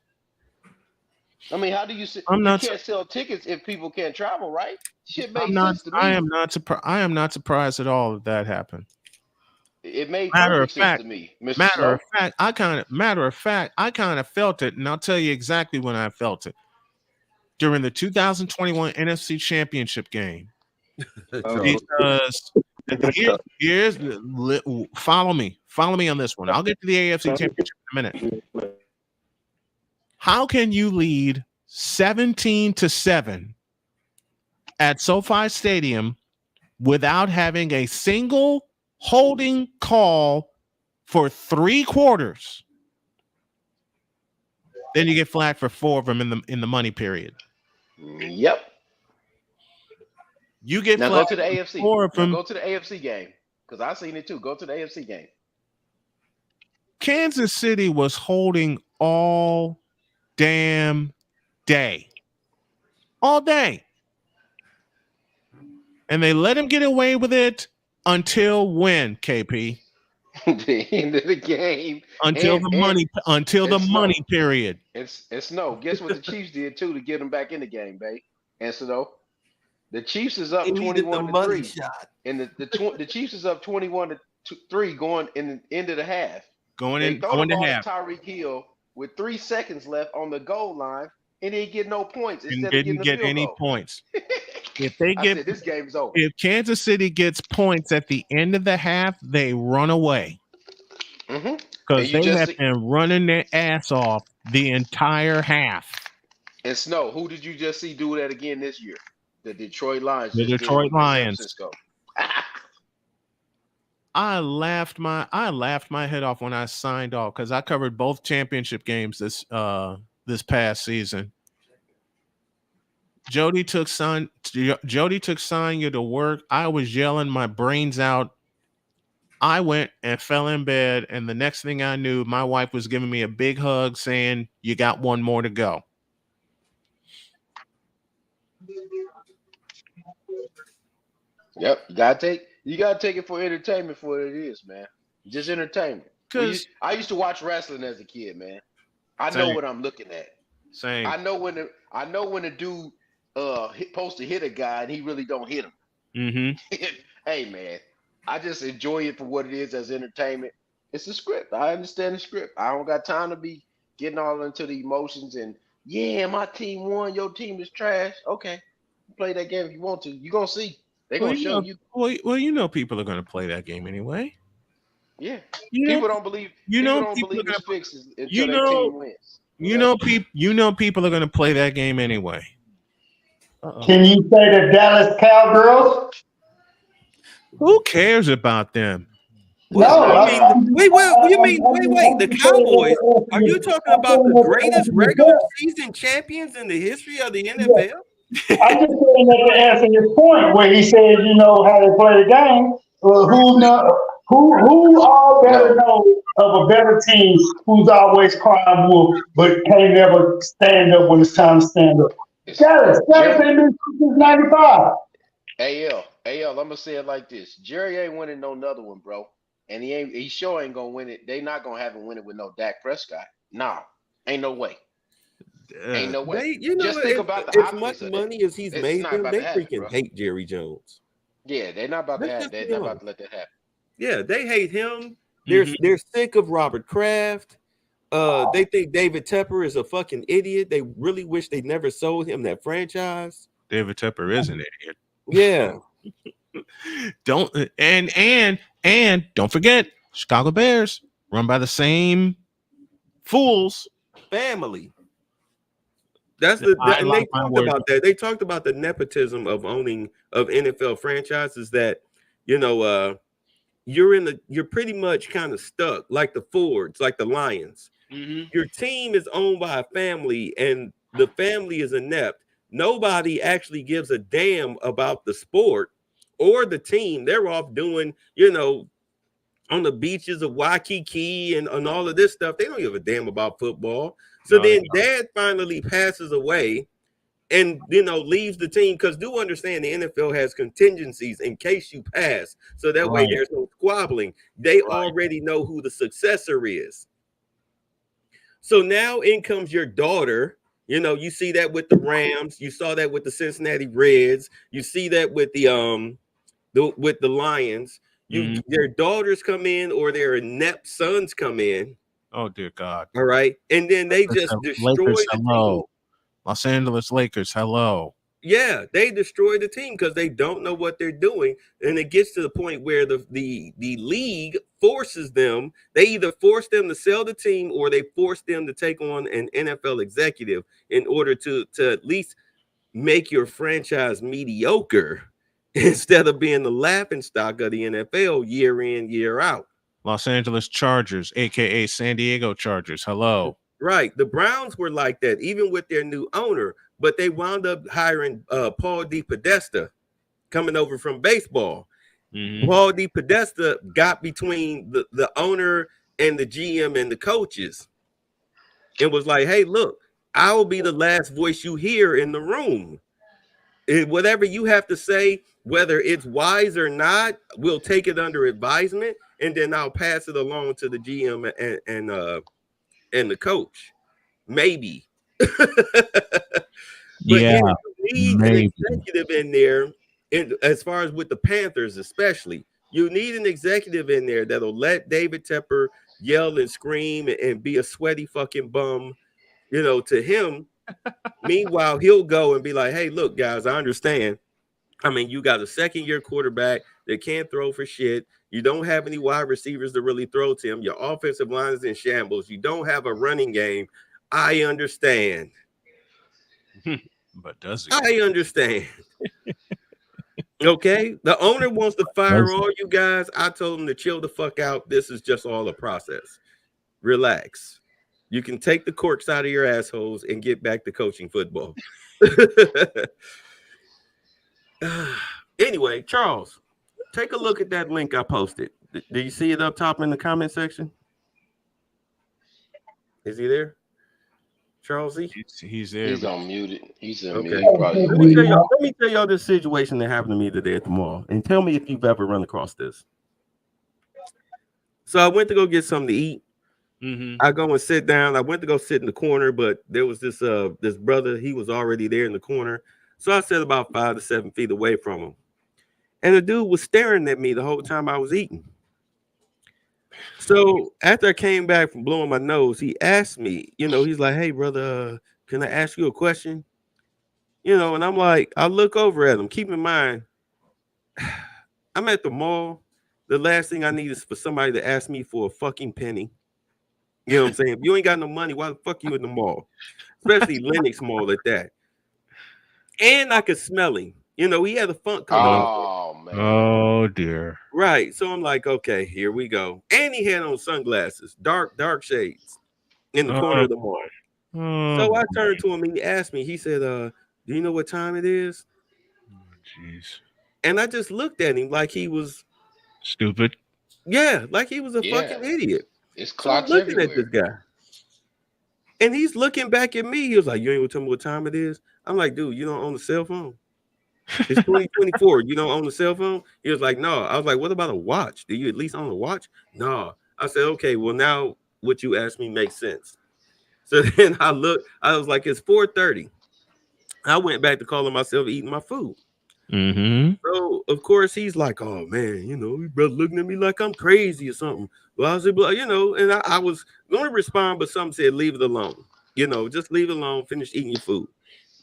I mean, how do you? You can't sell tickets if people can't travel, right? Shit makes sense to me. I am not surprised. I am not surprised at all that happened. It made perfect sense to me, Mr. Matter of fact, I kind of felt it, and I'll tell you exactly when I felt it. During the 2021 NFC Championship game. Because here's follow me on this one. I'll get to the AFC Championship in a minute. How can you lead 17-7 at SoFi Stadium without having a single holding call for 3 quarters? Then you get flagged for 4 of them in the money period. Yep. You get now flagged go to the AFC. Go to the AFC game because I seen it too. Go to the AFC game. Kansas City was holding all damn day. All day. And they let him get away with it until when, KP? The end of the game. Until the money period. It's no. Guess what the Chiefs did too to get him back in the game, babe? And so the Chiefs is up 21-3. And the Chiefs is up 21-3 going in the end of the half. Going to half. Tyreek Hill with 3 seconds left on the goal line, and he didn't get no points. Didn't get any points. If they get this game's over. If Kansas City gets points at the end of the half, they run away. Because they have been running their ass off the entire half. And Snow, who did you just see do that again this year? The Detroit Lions. The Detroit Lions. I laughed my head off when I signed off because I covered both championship games this past season. Jody took Sonya to work. I was yelling my brains out. I went and fell in bed, and the next thing I knew, my wife was giving me a big hug, saying, "You got one more to go." Yep, you gotta take it for entertainment for what it is, man. Just entertainment. I used to watch wrestling as a kid, man. I know what I'm looking at. Same. I know when the dude supposed to hit a guy and he really don't hit him. Mm-hmm. Hey, man, I just enjoy it for what it is as entertainment. It's a script. I understand the script. I don't got time to be getting all into the emotions and yeah, my team won, your team is trash. Okay, play that game if you want to. You gonna see. They're gonna show you. Well, you know, people are gonna play that game anyway. Yeah, people don't believe. People don't believe it's fixes until their team wins. You know, people are gonna play that game anyway. Can you say the Dallas Cowgirls? Who cares about them? Wait. The Cowboys? Are you talking about the greatest regular season champions in the history of the NFL? I'm just saying that to answer your point where he said, you know, how they play the game. Who all better know of a better team who's always crying wolf but can't never stand up when it's time to stand up? Dallas been since 95. AL, I'm gonna say it like this: Jerry ain't winning no another one, bro, and he sure ain't gonna win it. They not gonna have him win it with no Dak Prescott. Nah, ain't no way. Ain't no way. Just think about the as much money as he's made them, they freaking hate Jerry Jones. Yeah, they're not about to have. They're not about to let that happen. Yeah, they hate him. They're sick of Robert Kraft. They think David Tepper is a fucking idiot. They really wish they never sold him that franchise. David Tepper is an idiot. Yeah. Don't forget Chicago Bears, run by the same fools. Family. That's they talked about that. They talked about the nepotism of owning of NFL franchises that, you know, you're pretty much kind of stuck like the Fords, like the Lions. Mm-hmm. Your team is owned by a family and the family is inept. Nobody actually gives a damn about the sport or the team. They're off doing, you know, on the beaches of Waikiki and all of this stuff. They don't give a damn about football. So then dad finally passes away and, you know, leaves the team because do understand the NFL has contingencies in case you pass. So that way there's no squabbling. They already know who the successor is. So now in comes your daughter. You know, you see that with the Rams. You saw that with the Cincinnati Reds. You see that with the Lions. Their daughters come in or their inept sons come in. Oh dear God! All right, and then they just destroy the team. Los Angeles Lakers, hello. Yeah, they destroy the team because they don't know what they're doing, and it gets to the point where the league forces them. They either force them to sell the team or they force them to take on an NFL executive in order to at least make your franchise mediocre instead of being the laughingstock of the NFL year in, year out. Los Angeles Chargers, aka San Diego Chargers, hello. Right, the Browns were like that, even with their new owner. But they wound up hiring Paul DePodesta coming over from baseball. Mm-hmm. Paul DePodesta got between the owner and the GM and the coaches and was like, hey, look, I will be the last voice you hear in the room. And whatever you have to say, whether it's wise or not, we'll take it under advisement, and then I'll pass it along to the GM and the coach. Maybe. But yeah, you need an executive in there, and as far as with the Panthers, especially, you need an executive in there that'll let David Tepper yell and scream and be a sweaty fucking bum, you know, to him. Meanwhile, he'll go and be like, hey, look, guys, I understand. I mean, you got a second-year quarterback that can't throw for shit. You don't have any wide receivers to really throw to him. Your offensive line is in shambles. You don't have a running game. I understand. But does he? I understand. Okay. The owner wants to fire all you guys. I told him to chill the fuck out. This is just all a process. Relax. You can take the corks out of your assholes and get back to coaching football. Anyway, Charles, take a look at that link I posted. Do you see it up top in the comment section? Is he there? Charles Z? He's there. He's unmuted. He's unmuted. Okay. Let me tell y'all this situation that happened to me today at the mall. And tell me if you've ever run across this. So I went to go get something to eat. I go and sit down. I went to go sit in the corner, but there was this brother. He was already there in the corner. So I sat about 5 to 7 feet away from him. And the dude was staring at me the whole time I was eating. So after I came back from blowing my nose, he asked me, he's like, "Hey, brother, can I ask you a question?" And I'm like, I look over at him. Keep in mind, I'm at the mall. The last thing I need is for somebody to ask me for a fucking penny. You know what I'm saying? If you ain't got no money, why the fuck you in the mall? Especially Lenox Mall at that. And I could smell him. He had a funk coming up. Oh, man. Oh, dear. Right. So I'm like, okay, here we go. And he had on sunglasses, dark shades in the corner of the mall. So I turned to him and he asked me, he said, do you know what time it is? Jeez. And I just looked at him like he was stupid. Yeah, like he was a fucking idiot. It's clocks so I'm looking everywhere. at this guy. And he's looking back at me. He was like, "You ain't gonna tell me what time it is?" I'm like, "Dude, you don't own a cell phone. It's 2024. You don't own a cell phone?" He was like, "No." I was like, "What about a watch? Do you at least own a watch?" "No." I said, "Okay, well now what you asked me makes sense." So then I looked. I was like, "It's 4:30." I went back to calling myself eating my food. So of course he's like, "Oh man, you brother looking at me like I'm crazy or something." Well, I said, and I was going to respond, but some said, "Leave it alone. Just leave it alone. Finish eating your food."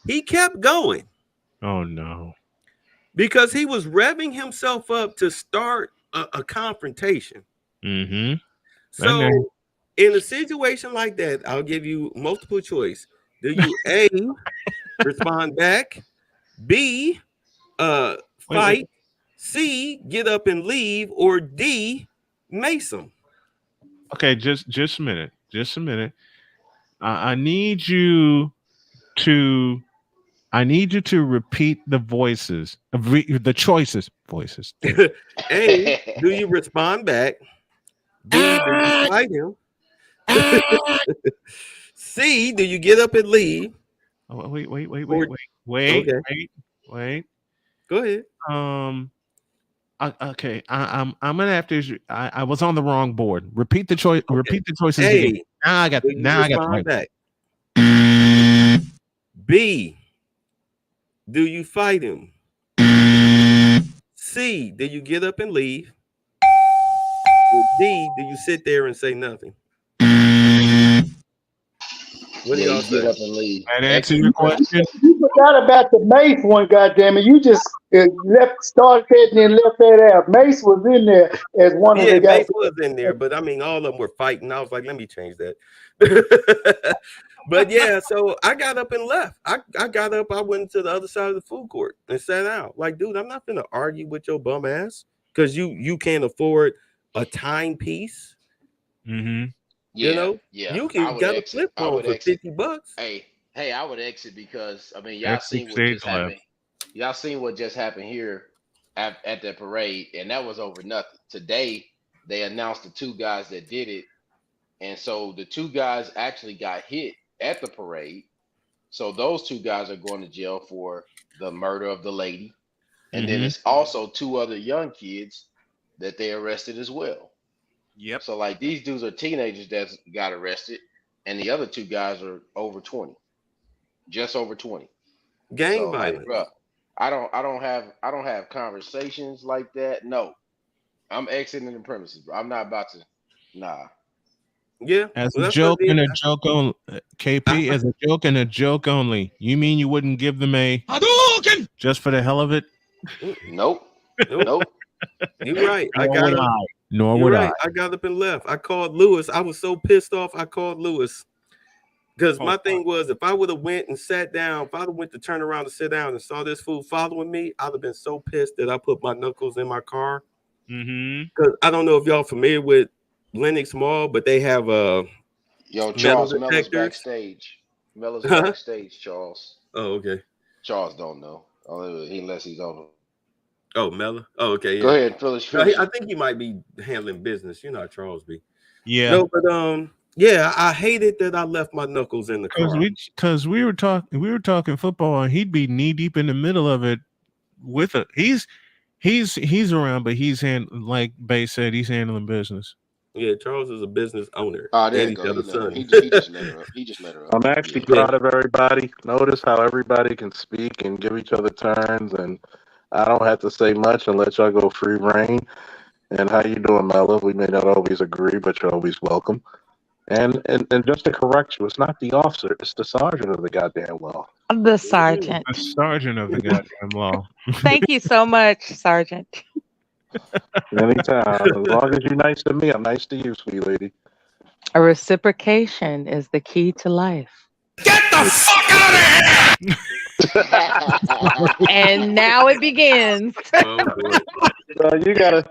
He kept going. Oh no! Because he was revving himself up to start a confrontation. So in a situation like that, I'll give you multiple choice. Do you A, respond back, B, fight, C, get up and leave, or D, mace him? Okay, just a minute. I need you to repeat the voices, the choices. Voices. A, do you respond back? B, do you fight him? C, do you get up and leave? Oh, wait. Go ahead. Okay, I'm gonna have to. I was on the wrong board. Repeat the choice. Okay. Repeat the choices again. Now I got the right back. B, do you fight him? C, do you get up and leave? Or D, do you sit there and say nothing? What do y'all say? Get up and leave. That answer your question. You forgot about the Mace one, goddammit. You just started that and then left that out. Mace was in there as one of the guys. Mace was in there, but I mean, all of them were fighting. I was like, let me change that. But yeah, so I got up and left. I got up, I went to the other side of the food court and sat out. Like, dude, I'm not gonna argue with your bum ass because you can't afford a timepiece. Yeah, you can get a flip phone for $50. Hey, I would exit because y'all seen what just happened. Y'all seen what just happened here at the parade, and that was over nothing. Today they announced the 2 guys that did it, and so the 2 guys actually got hit at the parade. So those 2 guys are going to jail for the murder of the lady, and then it's also 2 other young kids that they arrested as well. Yep. So like these dudes are teenagers that got arrested, and the other 2 guys are over 20, just over 20. Gang violence. Like, bro, I don't have conversations like that. No, I'm exiting the premises, bro. I'm not about to. Nah. Yeah. As a joke and a joke only, KP. As a joke and a joke only. You mean you wouldn't give them a Hadouken just for the hell of it? Nope. You're right. I got up. Nor would I. I got up and left. I called Lewis. I was so pissed off. I called Lewis because my thing was, if I would have went and sat down, if I went to turn around and sit down and saw this fool following me, I'd have been so pissed that I put my knuckles in my car. Because I don't know if y'all familiar with Lenox Mall, but they have Yo, Metal Charles, Melo's detectors. backstage. Melo's backstage, Charles. Oh, okay. Charles don't know. Unless he's on. Oh, Melo. Oh, okay. Yeah. Go ahead, finish. I think he might be handling business. You know how Charles be. Yeah. No, but yeah, I hated that I left my knuckles in the car. Because we were talking football, and he'd be knee deep in the middle of it with it. He's around, but like Bay said, he's handling business. Yeah, Charles is a business owner. Oh, there you go. He just let her up. He just let her up. I'm actually proud of everybody. Notice how everybody can speak and give each other turns, and I don't have to say much and let y'all go free reign. And how you doing, Mella? We may not always agree, but you're always welcome. And just to correct you, it's not the officer, it's the sergeant of the goddamn law. The sergeant. The sergeant of the goddamn law. Thank you so much, Sergeant. Anytime. As long as you're nice to me, I'm nice to you, sweet lady. A reciprocation is the key to life. Get the fuck out of here! And now it begins. So you gotta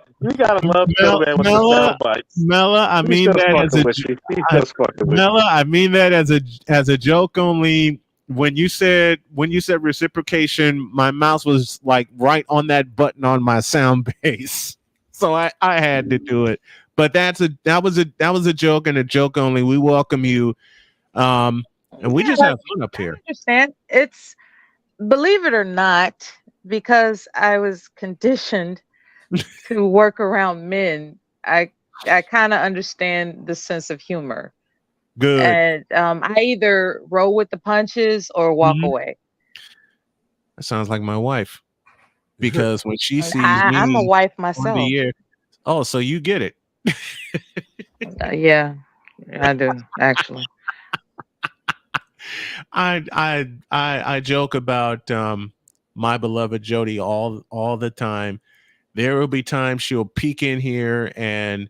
love Bill, man, with the sound bites. Mella, I mean that as a joke only. When you said reciprocation, my mouse was like right on that button on my sound base, so I had to do it. But that was a joke and a joke only. We welcome you, and we just have fun up here. I understand. It's, believe it or not, because I was conditioned to work around men. I kind of understand the sense of humor. Good. And I either roll with the punches or walk away. That sounds like my wife. Because when she sees me, I'm a wife myself. Oh, so you get it. Yeah, I do actually. I joke about my beloved Jody all the time. There will be times she'll peek in here and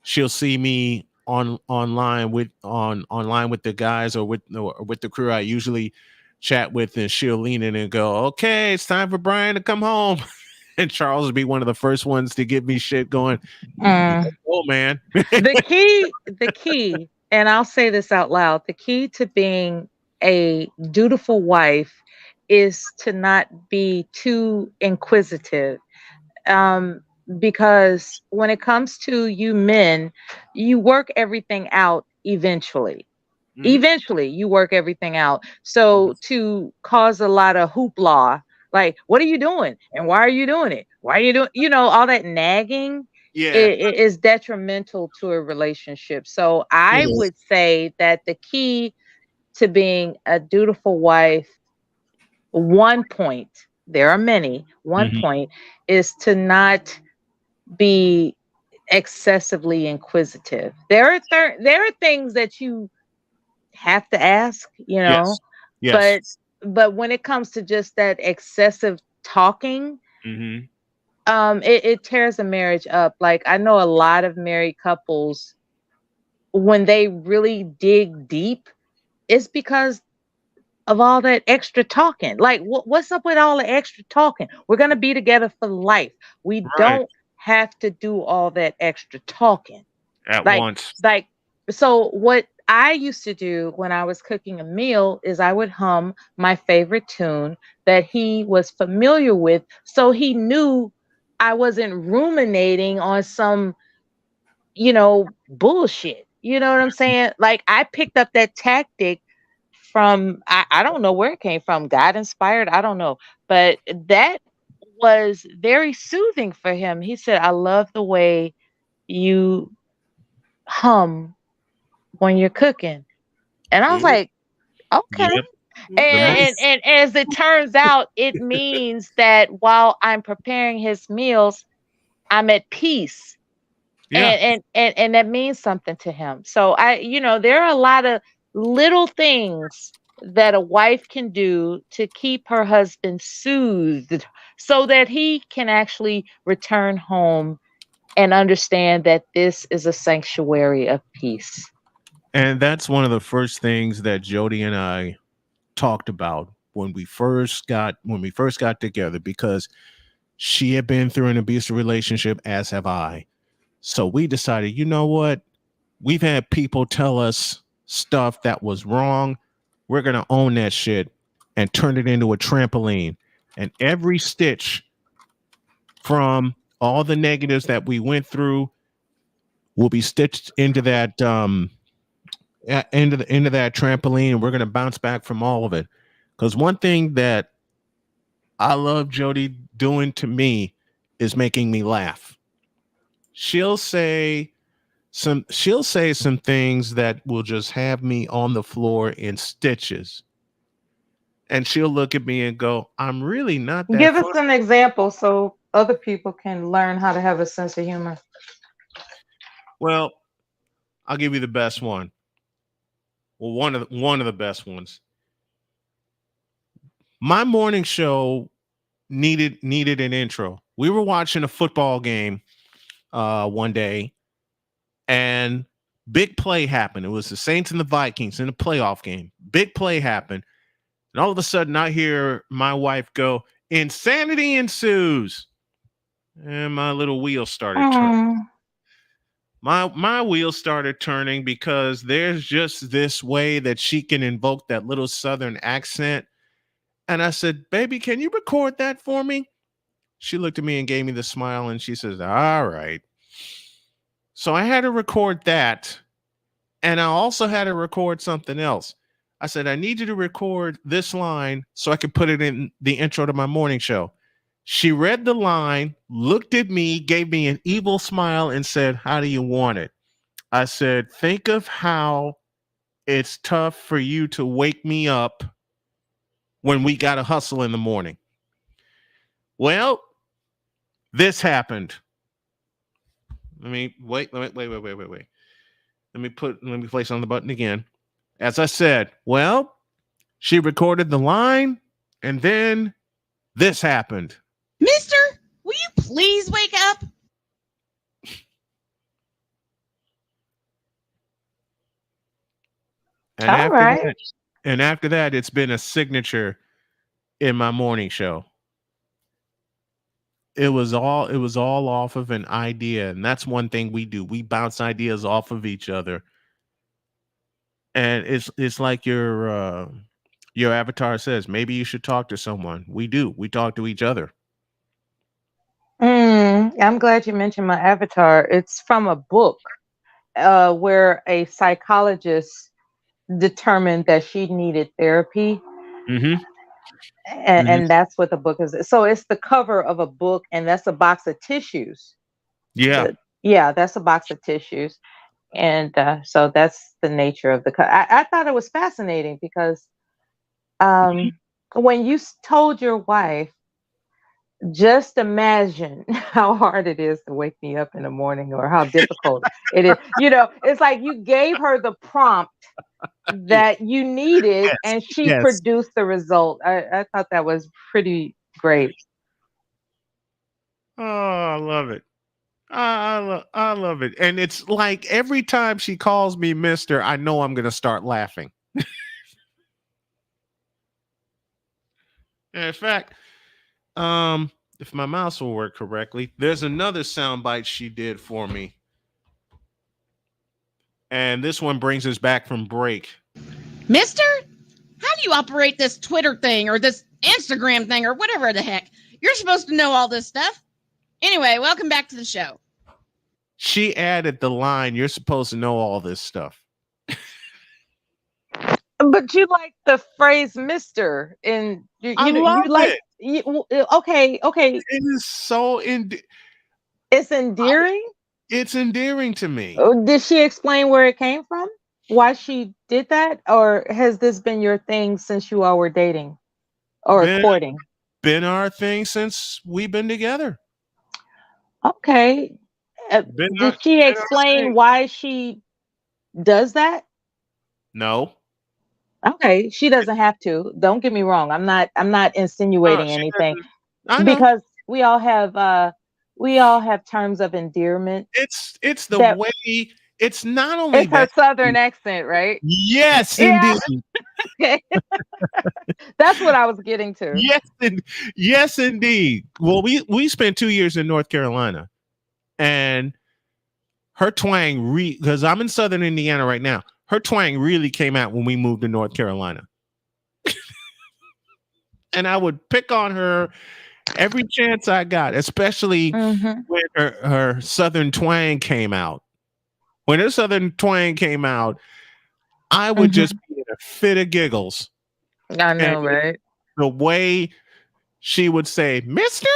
she'll see me online with the guys or with the crew I usually chat with, and she'll lean in and go, "Okay, it's time for Brian to come home." And Charles will be one of the first ones to give me shit going, "Oh man." The key, and I'll say this out loud, the key to being a dutiful wife is to not be too inquisitive. Because when it comes to you men, you work everything out eventually. Eventually, you work everything out. So to cause a lot of hoopla, like, what are you doing? And why are you doing it? Why are you doing, all that nagging? Yeah, it is detrimental to a relationship. So I would say that the key to being a dutiful wife, one point, there are many, point is to not be excessively inquisitive. There are things that you have to ask, Yes. but when it comes to just that excessive talking, it tears a marriage up. Like, I know a lot of married couples, when they really dig deep, it's because of all that extra talking. Like, what's up with all the extra talking? We're gonna be together for life. We don't have to do all that extra talking at once. Like, so what I used to do when I was cooking a meal is I would hum my favorite tune that he was familiar with, so he knew I wasn't ruminating on some, bullshit. You know what I'm saying? Like, I picked up that tactic from, I don't know where it came from, God inspired, I don't know, but that was very soothing for him. He said, "I love the way you hum when you're cooking." And I was like, okay. And as it turns out, it means that while I'm preparing his meals, I'm at peace. And that means something to him. So there are a lot of little things that a wife can do to keep her husband soothed so that he can actually return home and understand that this is a sanctuary of peace. And that's one of the first things that Jody and I talked about when we first got together, because she had been through an abusive relationship, as have I. So we decided, you know what? We've had people tell us stuff that was wrong. We're going to own that shit and turn it into a trampoline. And every stitch from all the negatives that we went through will be stitched into that into that trampoline, and we're going to bounce back from all of it. Because one thing that I love Jody doing to me is making me laugh. She'll say some things that will just have me on the floor in stitches. And she'll look at me and go, I'm really not that Give funny. us an example so other people can learn how to have a sense of humor. Well, I'll give you the best one. Well, one of the best ones. My morning show needed an intro. We were watching a football game one day, and big play happened. It was the Saints and the Vikings in a playoff game. Big play happened. And all of a sudden, I hear my wife go, "Insanity ensues." And my little wheels started turning. My wheels started turning because there's just this way that she can invoke that little Southern accent. And I said, "Baby, can you record that for me?" She looked at me and gave me the smile, and she says, "All right." So I had to record that. And I also had to record something else. I said, "I need you to record this line so I could put it in the intro to my morning show." She read the line, looked at me, gave me an evil smile, and said, "How do you want it?" I said, "Think of how it's tough for you to wake me up when we got to hustle in the morning." Well, this happened. Let me wait. Let me place on the button again. As I said, well, she recorded the line, and then this happened. Mister, will you please wake up? And after that, it's been a signature in my morning show. It was all off of an idea, and that's one thing we do. We bounce ideas off of each other. And it's like your avatar says, maybe you should talk to someone. We do. We talk to each other. I'm glad you mentioned my avatar. It's from a book where a psychologist determined that she needed therapy. Mm-hmm. And that's what the book is. So it's the cover of a book, and that's a box of tissues. Yeah. That's a box of tissues. And so that's the nature of the I thought it was fascinating because when you told your wife, just imagine how hard it is to wake me up in the morning, or how difficult it is. It's like you gave her the prompt that you needed, and she produced the result. I thought that was pretty great. Oh, I love it. I love it. And it's like every time she calls me Mister, I know I'm going to start laughing. In fact, if my mouse will work correctly, there's another soundbite she did for me. And this one brings us back from break. Mister, how do you operate this Twitter thing or this Instagram thing or whatever the heck? You're supposed to know all this stuff. Anyway, welcome back to the show. She added the line, "You're supposed to know all this stuff." But you like the phrase "Mister," and you like it. Okay. It is so it's endearing. It's endearing to me. Did she explain where it came from? Why she did that? Or has this been your thing since you all were dating or courting? Been our thing since we've been together. Okay. Did she explain why she does that? No. Okay, she doesn't have to. Don't get me wrong. I'm not insinuating anything, because we all have terms of endearment. It's the way. It's not only it's her Southern accent, right? Yes, indeed. Okay. That's what I was getting to. Yes, indeed. Well, we spent 2 years in North Carolina, and her twang, because I'm in Southern Indiana right now. her twang really came out when we moved to North Carolina. And I would pick on her every chance I got, especially when her Southern twang came out. When her Southern twang came out, I would just be in a fit of giggles. I know, right? The way she would say, "Mister,"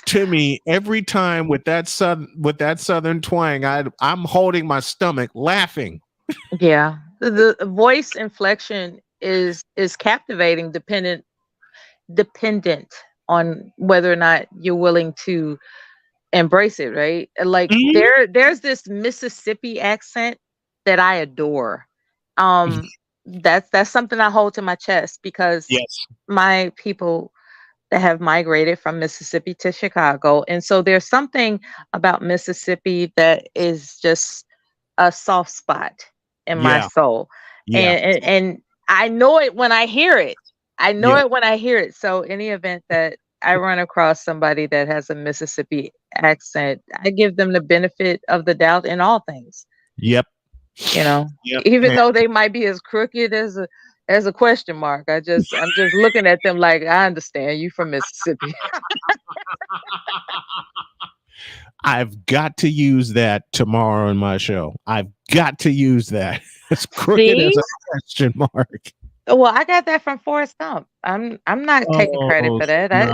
to me every time with that Southern twang, I'm holding my stomach laughing. Yeah, the voice inflection is captivating, dependent on whether or not you're willing to embrace it, right? Like there's this Mississippi accent that I adore. That's something I hold to my chest because my people that have migrated from Mississippi to Chicago, and so there's something about Mississippi that is just a soft spot in my soul. And I know it when I hear it. I know it when I hear it. So any event that I run across somebody that has a Mississippi accent, I give them the benefit of the doubt in all things. Yep. You know, even though they might be as crooked as a question mark. I'm just looking at them like, I understand you from Mississippi. I've got to use that tomorrow in my show. I've got to use that. As crooked as a question mark. Well, I got that from Forrest Gump. I'm not taking credit for that.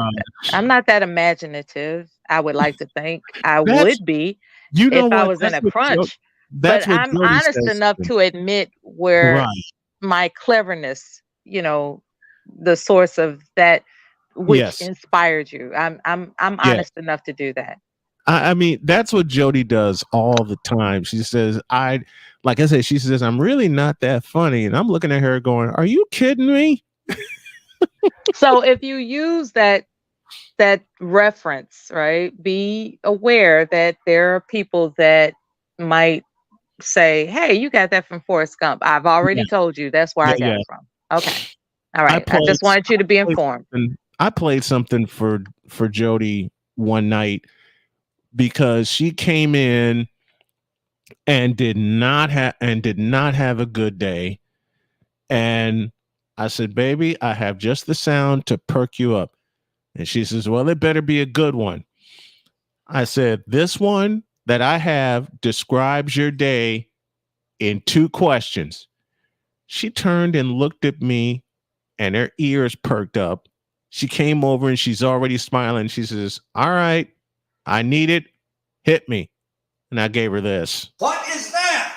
I'm not that imaginative. I would like to think I would be if I was in a crunch. But I'm honest enough to admit where my cleverness, the source of that which inspired you. I'm honest enough to do that. I mean, that's what Jody does all the time. She says, like I said, she says, I'm really not that funny. And I'm looking at her going, are you kidding me? So if you use that reference, right, be aware that there are people that might say, hey, you got that from Forrest Gump. I've already told you that's where I got it from. Okay. All right. I just wanted you to be informed. I played something for Jody one night because she came in and did not have a good day. And I said, baby, I have just the sound to perk you up. And she says, well, it better be a good one. I said, this one that I have describes your day in 2 questions. She turned and looked at me and her ears perked up. She came over and she's already smiling. She says, all right, I need it. Hit me. And I gave her this. What is that?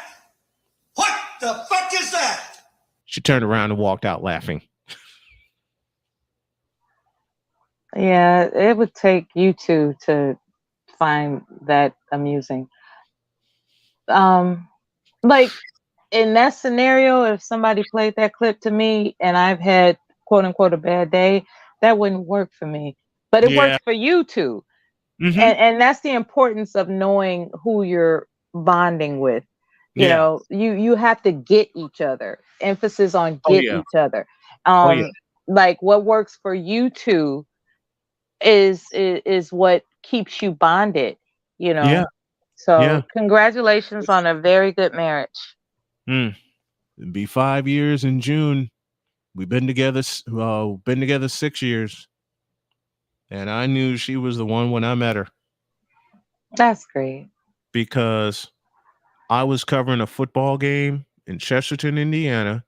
What the fuck is that? She turned around and walked out laughing. Yeah, it would take you two to find that amusing. Like in that scenario, if somebody played that clip to me and I've had quote unquote a bad day, that wouldn't work for me. But it works for you two. And that's the importance of knowing who you're bonding with. You know, you have to get each other. Emphasis on get each other. Like what works for you two is what keeps you bonded, So congratulations on a very good marriage. It'll be 5 years in June. We've been together 6 years. And I knew she was the one when I met her. That's great. Because I was covering a football game in Chesterton, Indiana.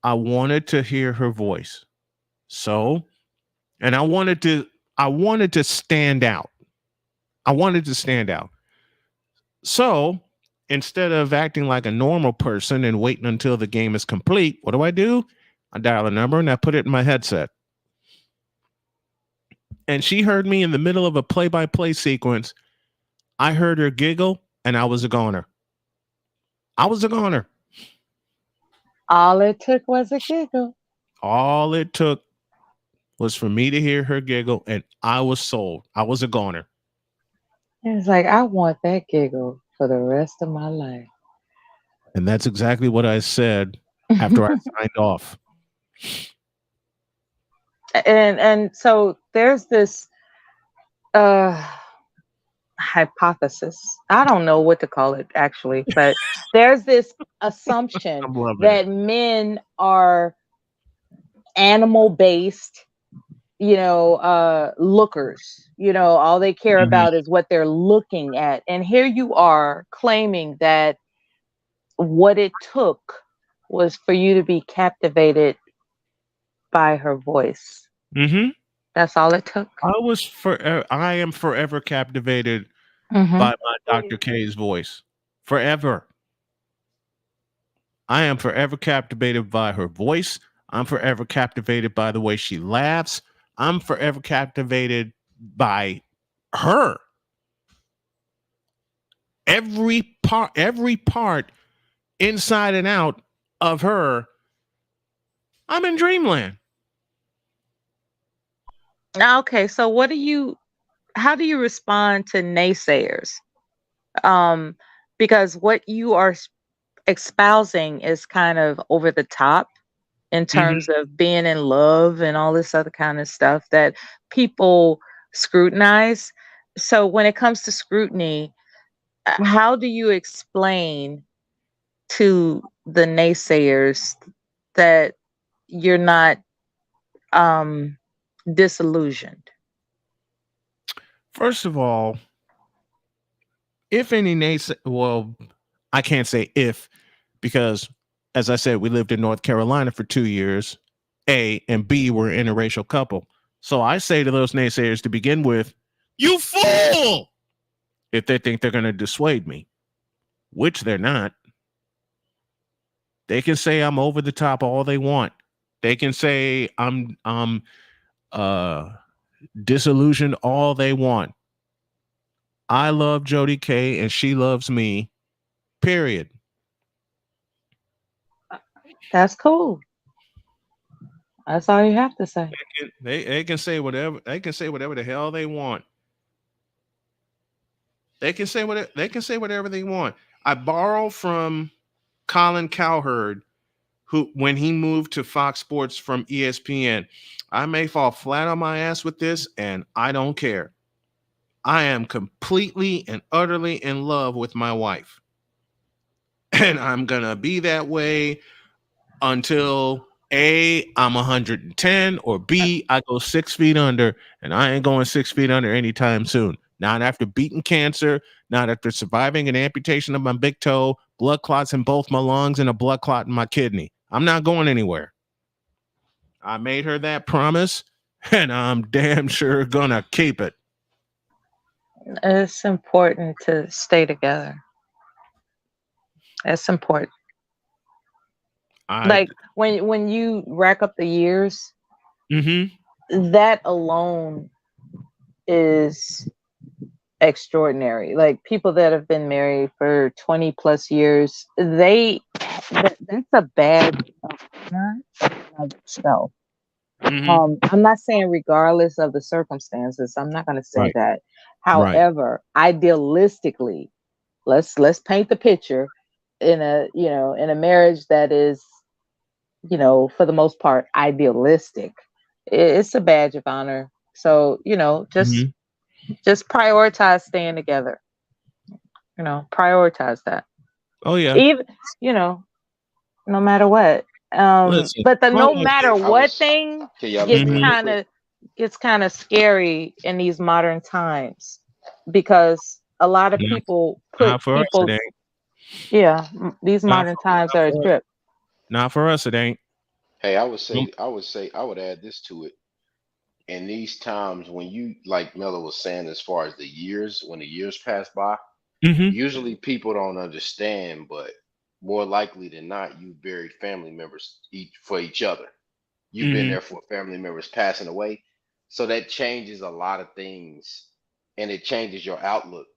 I wanted to hear her voice. And I wanted to stand out. So instead of acting like a normal person and waiting until the game is complete, what do? I dial a number and I put it in my headset. And she heard me in the middle of a play-by-play sequence. I heard her giggle and I was a goner. All it took was a giggle. All it took was for me to hear her giggle and I was sold. I was a goner. It's like, I want that giggle for the rest of my life. And that's exactly what I said after I signed off. And so there's this, how hypothesis. I don't know what to call it actually, but there's this assumption I'm loving that it. men are animal based, lookers. All they care Mhm. about is what they're looking at. And here you are claiming that what it took was for you to be captivated by her voice. Mhm. That's all it took. I am forever captivated Mm-hmm. by my Dr. K's voice. Forever. I am forever captivated by her voice. I'm forever captivated by the way she laughs. I'm forever captivated by her. Every part inside and out of her. I'm in dreamland. Okay, so how do you respond to naysayers? Because what you are espousing is kind of over the top in terms of being in love and all this other kind of stuff that people scrutinize. So when it comes to scrutiny, how do you explain to the naysayers that you're not disillusioned? First of all, if any well, I can't say if, because as I said, we lived in North Carolina for 2 years. A and B were an interracial couple. So I say to those naysayers to begin with, you fool! If they think they're going to dissuade me, which they're not. They can say I'm over the top all they want. They can say I'm disillusioned all they want. I love Jody K and she loves me. Period. That's cool. That's all you have to say. They can say whatever the hell they want. They can say whatever they want. I borrow from Colin Cowherd, who when he moved to Fox Sports from ESPN, I may fall flat on my ass with this, and I don't care. I am completely and utterly in love with my wife. And I'm gonna be that way until A, I'm 110, or B, I go 6 feet under, and I ain't going 6 feet under anytime soon. Not after beating cancer, not after surviving an amputation of my big toe, blood clots in both my lungs, and a blood clot in my kidney. I'm not going anywhere. I made her that promise, and I'm damn sure gonna keep it. It's important to stay together. It's important. Like when you rack up the years, that alone is extraordinary. Like people that have been married for 20 plus years, that's a badge of honor of itself. I'm not saying regardless of the circumstances. I'm not going to say that. However, idealistically, let's paint the picture in a marriage that is, for the most part, idealistic. It's a badge of honor. So, just prioritize staying together. Prioritize that. Oh yeah. Even, no matter what. But the no matter what thing gets kind of scary in these modern times because a lot of people put people. These modern times are a trip. Not for us, it ain't. Hey, I would add this to it. In these times when you, like Miller was saying, as far as when the years pass by, usually people don't understand, but more likely than not, you buried family members for each other. You've been there for family members passing away. So that changes a lot of things and it changes your outlook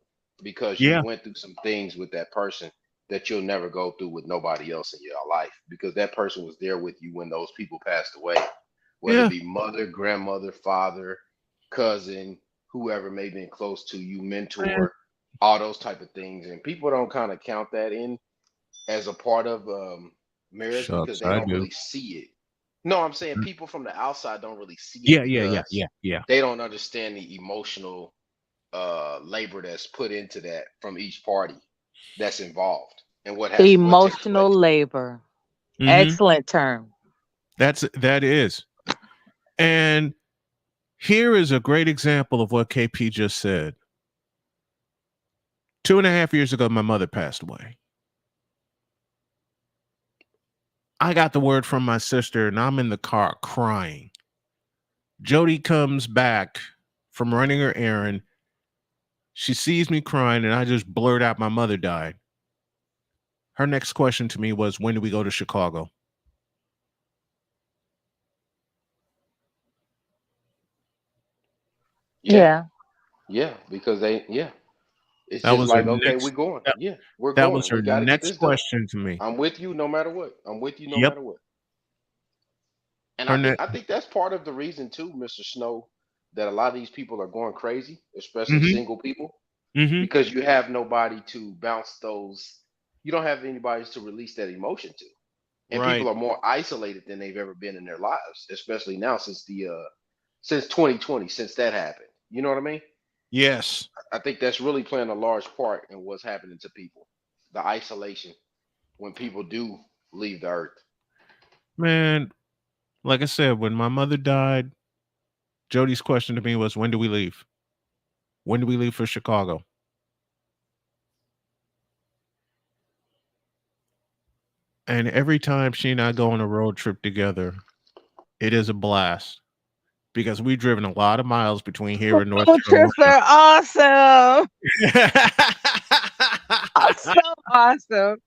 because you went through some things with that person that you'll never go through with nobody else in your life because that person was there with you when those people passed away. Whether it be mother, grandmother, father, cousin, whoever may have been close to you, mentor, all those type of things. And people don't kind of count that in as a part of marriage because they don't really see it. No, I'm saying people from the outside don't really see it. Yeah. They don't understand the emotional labor that's put into that from each party that's involved and what takes Emotional place. labor. Excellent term. That is. And here is a great example of what KP just said. 2.5 years ago, my mother passed away. I got the word from my sister, and I'm in the car crying. Jody comes back from running her errand. She sees me crying, and I just blurt out, my mother died. Her next question to me was, when do we go to Chicago? Yeah, because it's that just was like, her okay, next, we're going. Yeah, we're that going. was her We got to get next this done. question to me. I'm with you no matter what. I'm with you no Yep. matter what. And Her I think that's part of the reason too, Mr. Snow, that a lot of these people are going crazy, especially Mhm. single people, Mhm. because you have nobody to bounce those. You don't have anybody to release that emotion to, and Right. people are more isolated than they've ever been in their lives, especially now since since 2020, since that happened. You know what I mean? Yes. I think that's really playing a large part in what's happening to people, the isolation when people do leave the earth. Man, like I said, when my mother died, Jody's question to me was, when do we leave? When do we leave for Chicago? And every time she and I go on a road trip together, it is a blast because we've driven a lot of miles between here and North Road trips Carolina. are awesome. So awesome.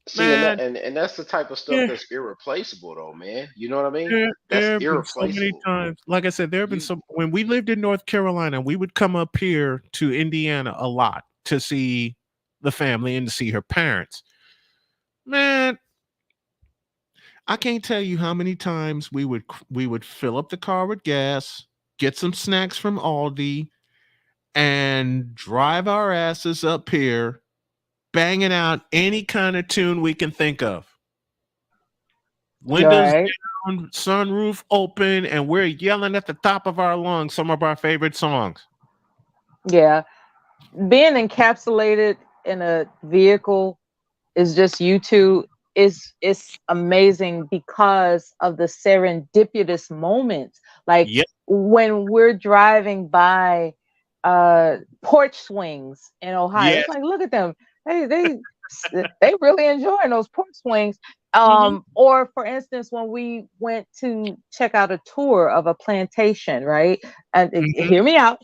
See, Man, and that's the type of stuff that's irreplaceable, though, man. You know what I mean? there That's have been so many irreplaceable. times. Like I said, there have been You some when we lived in North Carolina, we would come up here to Indiana a lot to see the family and to see her parents. Man, I can't tell you how many times we would fill up the car with gas, get some snacks from Aldi, and drive our asses up here, banging out any kind of tune we can think of. Windows down, sunroof open, and we're yelling at the top of our lungs some of our favorite songs. Yeah. Being encapsulated in a vehicle is just you two is amazing because of the serendipitous moments. Like when we're driving by porch swings in Ohio. It's like, look at them. They really enjoying those porch swings. Or for instance, when we went to check out a tour of a plantation, right? And hear me out.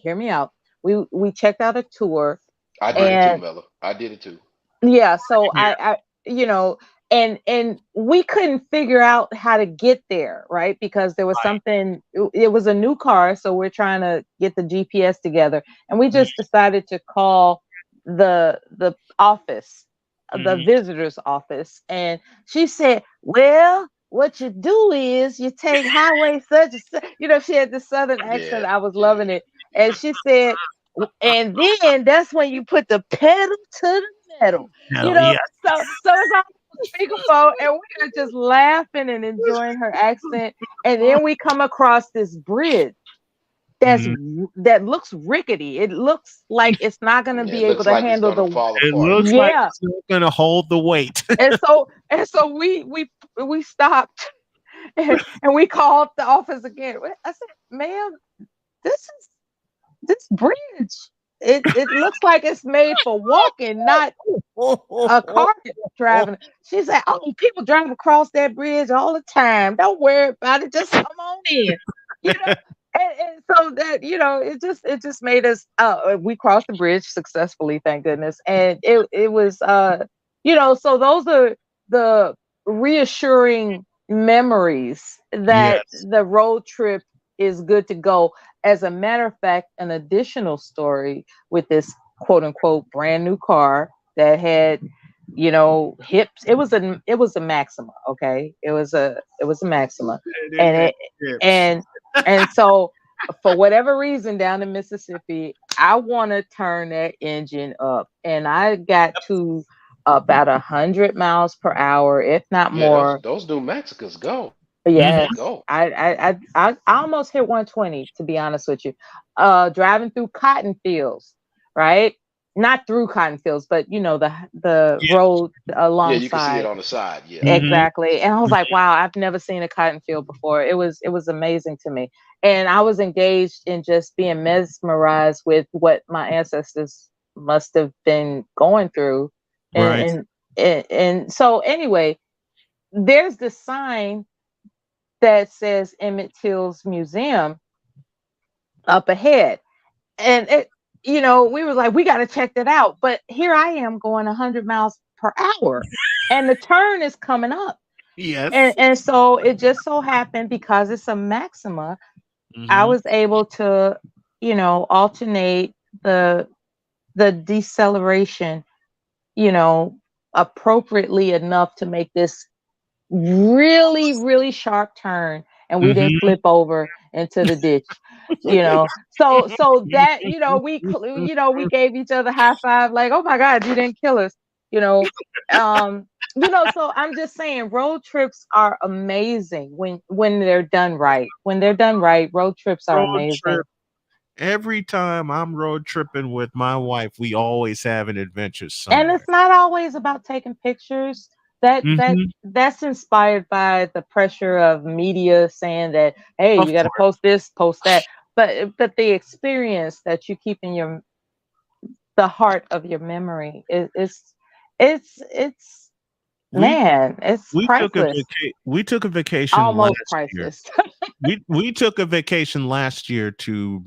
We checked out a tour. I did it too, Mella. I did it too. Yeah, so I you know, and we couldn't figure out how to get there, right? Because there was something, it was a new car, so we're trying to get the GPS together, and we just decided to call the office, the visitor's office, and she said, well, what you do is you take highway such and such. She had the southern accent. I was loving it. And she said, and then that's when you put the pedal to the metal. So it's on speakerphone, and we are just laughing and enjoying her accent. And then we come across this bridge that looks rickety. It looks like it's not going to be able to handle the fall apart. It looks like it's not going to hold the weight. and so we stopped and we called the office again. I said, ma'am, this bridge, it looks like it's made for walking, not a car driving. She said, oh, people drive across that bridge all the time. Don't worry about it. Just come on in. And so that, it just made us, we crossed the bridge successfully, thank goodness. And it was, so those are the reassuring memories that the road trip is good to go. As a matter of fact, an additional story with this quote unquote brand new car that had, hips. It was a Maxima. Okay. It was a Maxima. And so for whatever reason down in Mississippi, I want to turn that engine up, and I got to about 100 miles per hour, if not more. Those New Mexicans go. Yes, Go. I almost hit 120, to be honest with you. Driving through cotton fields, right? Not through cotton fields, but you know the road Yeah, you can see it alongside. on the side. Yeah. Exactly. And I was like, wow, I've never seen a cotton field before. It was amazing to me. And I was engaged in just being mesmerized with what my ancestors must have been going through. Right. And so anyway, there's the sign that says Emmett Till's Museum up ahead. And we were like, we got to check that out. But here I am going 100 miles per hour, and the turn is coming up. Yes. And so it just so happened, because it's a Maxima, I was able to, alternate the deceleration, appropriately enough to make this really, really sharp turn, and we didn't flip over into the ditch. So that we gave each other high five, like, oh my God, you didn't kill us. So I'm just saying, road trips are amazing when they're done right. When they're done right, road trips are amazing. Every time I'm road tripping with my wife, we always have an adventure somewhere. And it's not always about taking pictures. That's inspired by the pressure of media saying that, hey, you got to post this, post that. But the experience that you keep in the heart of your memory it's priceless. We took a vacation Almost last priceless. year. we took a vacation last year to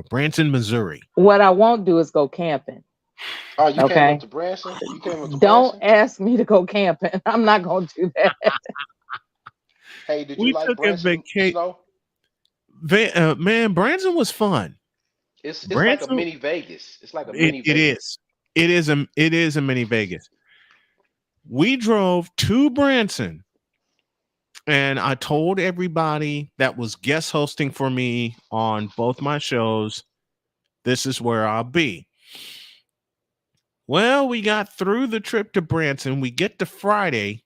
Branson, Missouri. What I won't do is go camping. Oh, you came up to Branson? You came up to Don't Branson? ask me to go camping. I'm not going to do that. Hey, did you like Branson snow? Man, Branson was fun. It's like a mini Vegas. It's like a mini Vegas. It is a mini Vegas. We drove to Branson, and I told everybody that was guest hosting for me on both my shows, this is where I'll be. Well, we got through the trip to Branson. We get to Friday,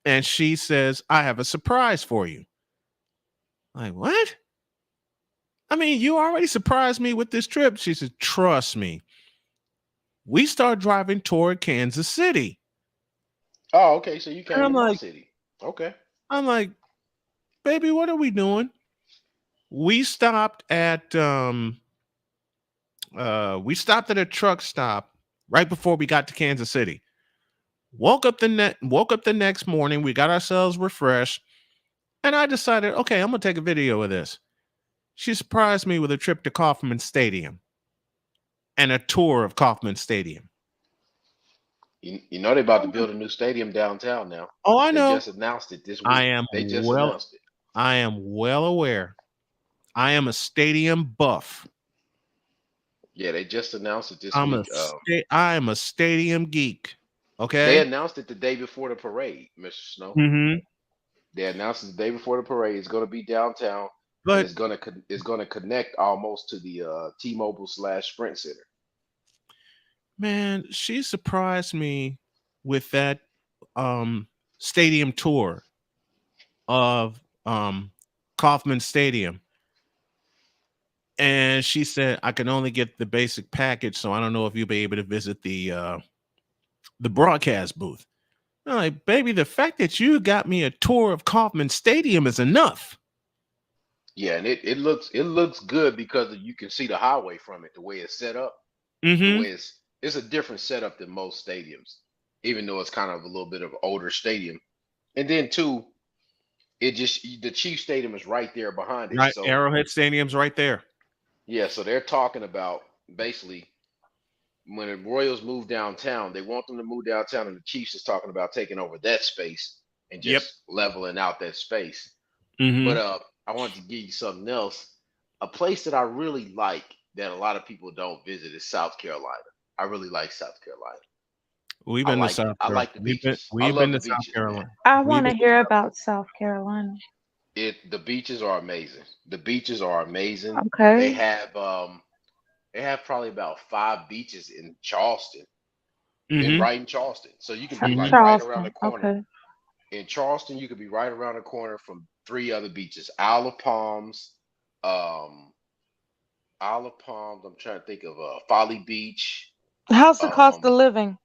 and she says, I have a surprise for you. Like, what? I mean, you already surprised me with this trip. She said, trust me. We start driving toward Kansas City. Oh, okay. So you came to my city. Okay. I'm like, baby, what are we doing? We stopped at a truck stop right before we got to Kansas City. Woke up the next morning. We got ourselves refreshed, and I decided, okay, I'm gonna take a video of this. She surprised me with a trip to Kauffman Stadium and a tour of Kauffman Stadium. You know they're about to build a new stadium downtown now. Oh, I know. They just announced it this week. Announced it. I am well aware. I am a stadium buff. Yeah, they just announced it this week. I am a stadium geek. Okay. They announced it the day before the parade, Mr. Snow. Mm-hmm. They announced it the day before the parade. It's going to be downtown. But it's going to connect almost to the T-Mobile / Sprint Center. Man, she surprised me with that stadium tour of Kauffman Stadium. And she said, I can only get the basic package, so I don't know if you'll be able to visit the broadcast booth. I'm like, baby, the fact that you got me a tour of Kauffman Stadium is enough. Yeah, and it looks good because you can see the highway from it, the way it's set up. Mm-hmm. The way it's a different setup than most stadiums, even though it's kind of a little bit of an older stadium. And then too, the Chiefs Stadium is right there behind it. Right, so Arrowhead Stadium's right there. Yeah, so they're talking about basically when the Royals move downtown, they want them to move downtown, and the Chiefs is talking about taking over that space and just leveling out that space. Mm-hmm. But I wanted to give you something else. A place that I really like that a lot of people don't visit is South Carolina. I really like South Carolina. We've been to South Carolina. I like the beaches. We've been to South Carolina. I want to hear about South Carolina. The beaches are amazing. The beaches are amazing. Okay. They have probably about 5 beaches in Charleston. Mm-hmm. Right in Charleston. So you can be like right around the corner. Okay. In Charleston, you could be right around the corner from 3 other beaches: Isle of Palms, um, Isle of Palms. I'm trying to think of Folly Beach. How's the cost of living?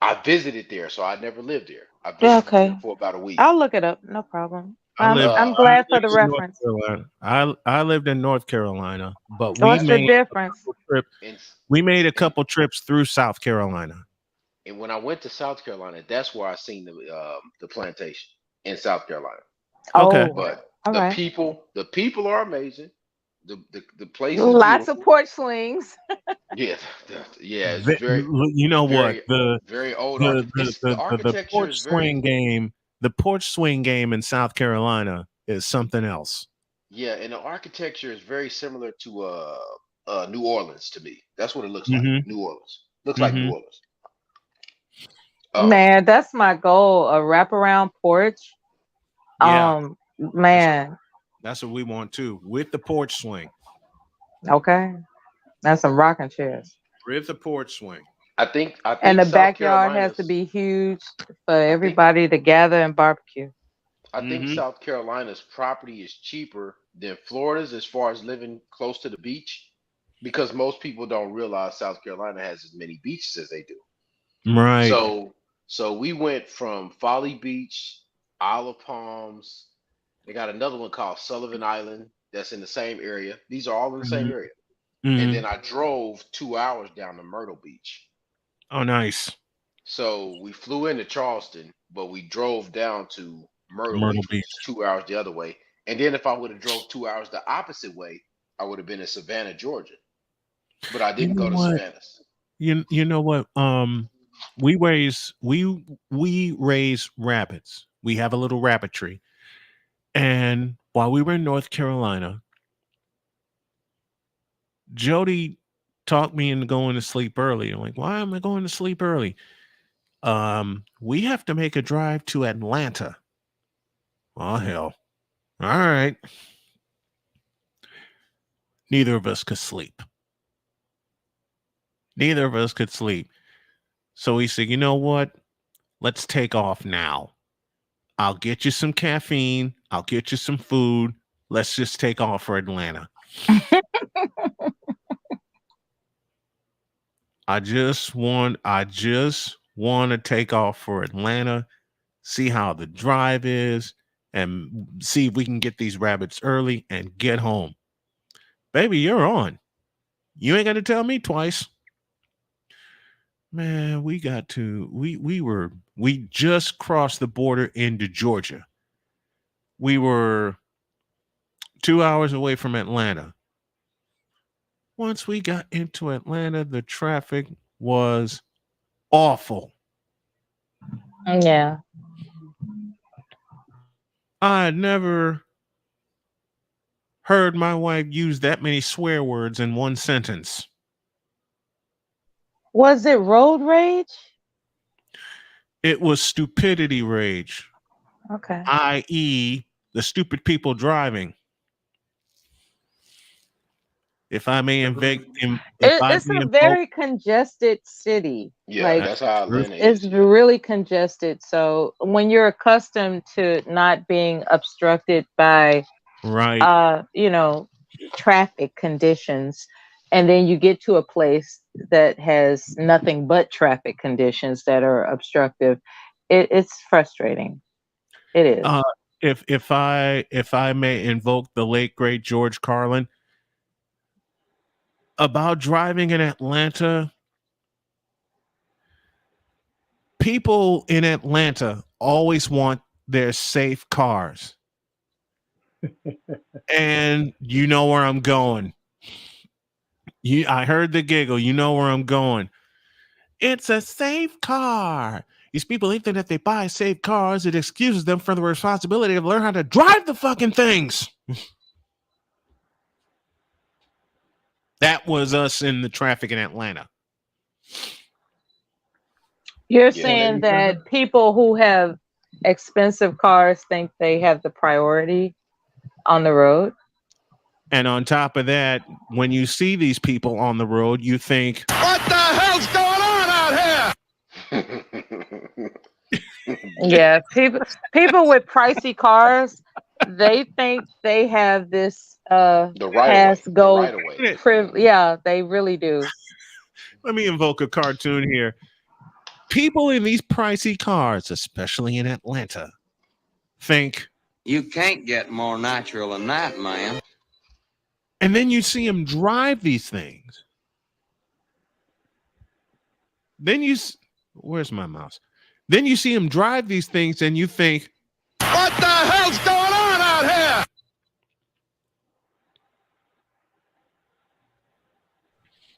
I visited there, so I never lived there. I visited there for about a week. I'll look it up. No problem. I'm I glad for lived the in North reference. Carolina. I lived in North Carolina, but What's the difference? We made a couple trips through South Carolina. And when I went to South Carolina, that's where I seen the plantation in South Carolina. Okay, but right. the people are amazing. The place is lots beautiful. of porch swings. Yeah, it's very. You know very, what very old the architecture porch is very, swing game. The porch swing game in South Carolina is something else. Yeah, and the architecture is very similar to New Orleans to me. That's what it looks like. New Orleans looks like New Orleans. Man, that's my goal. A wraparound porch. Yeah. Man. That's what we want too, with the porch swing. Okay. That's some rocking chairs. With the porch swing. I think and the South backyard has to be huge for everybody to gather and barbecue. I think South Carolina's property is cheaper than Florida's as far as living close to the beach, because most people don't realize South Carolina has as many beaches as they do. Right. So we went from Folly Beach, Isle of Palms. They got another one called Sullivan Island that's in the same area. These are all in the same area. And then I drove 2 hours down to Myrtle Beach. Oh, nice. So we flew into Charleston, but we drove down to Myrtle Beach, which is 2 hours the other way. And then if I would have drove 2 hours the opposite way, I would have been in Savannah, Georgia. But I didn't go to Savannah. You know what? We raise rabbits. We have a little rabbitry. And while we were in North Carolina, Jody talked me into going to sleep early. I'm like, why am I going to sleep early? We have to make a drive to Atlanta. Oh, hell. All right. Neither of us could sleep. So he said, you know what? Let's take off now. I'll get you some caffeine. I'll get you some food. Let's just take off for Atlanta. I just want to take off for Atlanta, see how the drive is, and see if we can get these rabbits early and get home. Baby, you're on. You ain't got to tell me twice. Man, we just crossed the border into Georgia. We were 2 hours away from Atlanta. Once we got into Atlanta, the traffic was awful. Yeah. I had never heard my wife use that many swear words in one sentence. Was it road rage? It was stupidity rage. Okay. I.e., the stupid people driving. If I may it's a very congested city. Yeah, that's how Atlanta is. It's really congested. So when you're accustomed to not being obstructed by traffic conditions, and then you get to a place that has nothing but traffic conditions that are obstructive, it's frustrating. It is. If I may invoke the late great George Carlin about driving in Atlanta, people in Atlanta always want their safe cars. And you know where I'm going. I heard the giggle. You know where I'm going. It's a safe car. These people think that if they buy safe cars, it excuses them from the responsibility of learn how to drive the fucking things. That was us in the traffic in Atlanta. You're saying that people who have expensive cars think they have the priority on the road? And on top of that, when you see these people on the road, you think, what the hell's going on out here? Yeah, people with pricey cars, they think they have this The right of pass way. The go right of way. yeah, they really do. Let me invoke a cartoon here. People in these pricey cars, especially in Atlanta, think you can't get more natural than that, man. And then you see them drive these things. Then where's my mouse? Then you see him drive these things and you think, what the hell's going on out here?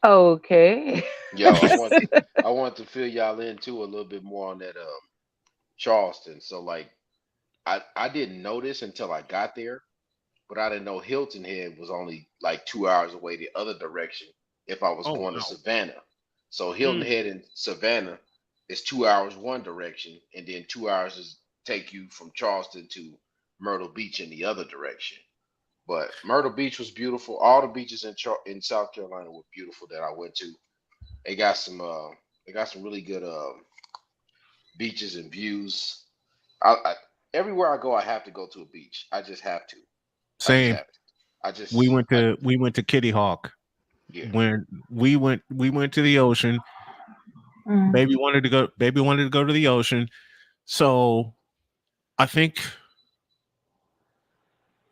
Okay. Yo, I want to fill y'all in too a little bit more on that Charleston. So like I didn't know this until I got there, but I didn't know Hilton Head was only like 2 hours away the other direction if I was going to Savannah. So Hilton Head and Savannah is 2 hours one direction, and then 2 hours is take you from Charleston to Myrtle Beach in the other direction. But Myrtle Beach was beautiful. All the beaches in South Carolina were beautiful that I went to. They got some really good beaches and views. Everywhere I go, I have to go to a beach. I just have to. Same. We went to Kitty Hawk. Yeah. When we went to the ocean. Baby wanted to go to the ocean. So I think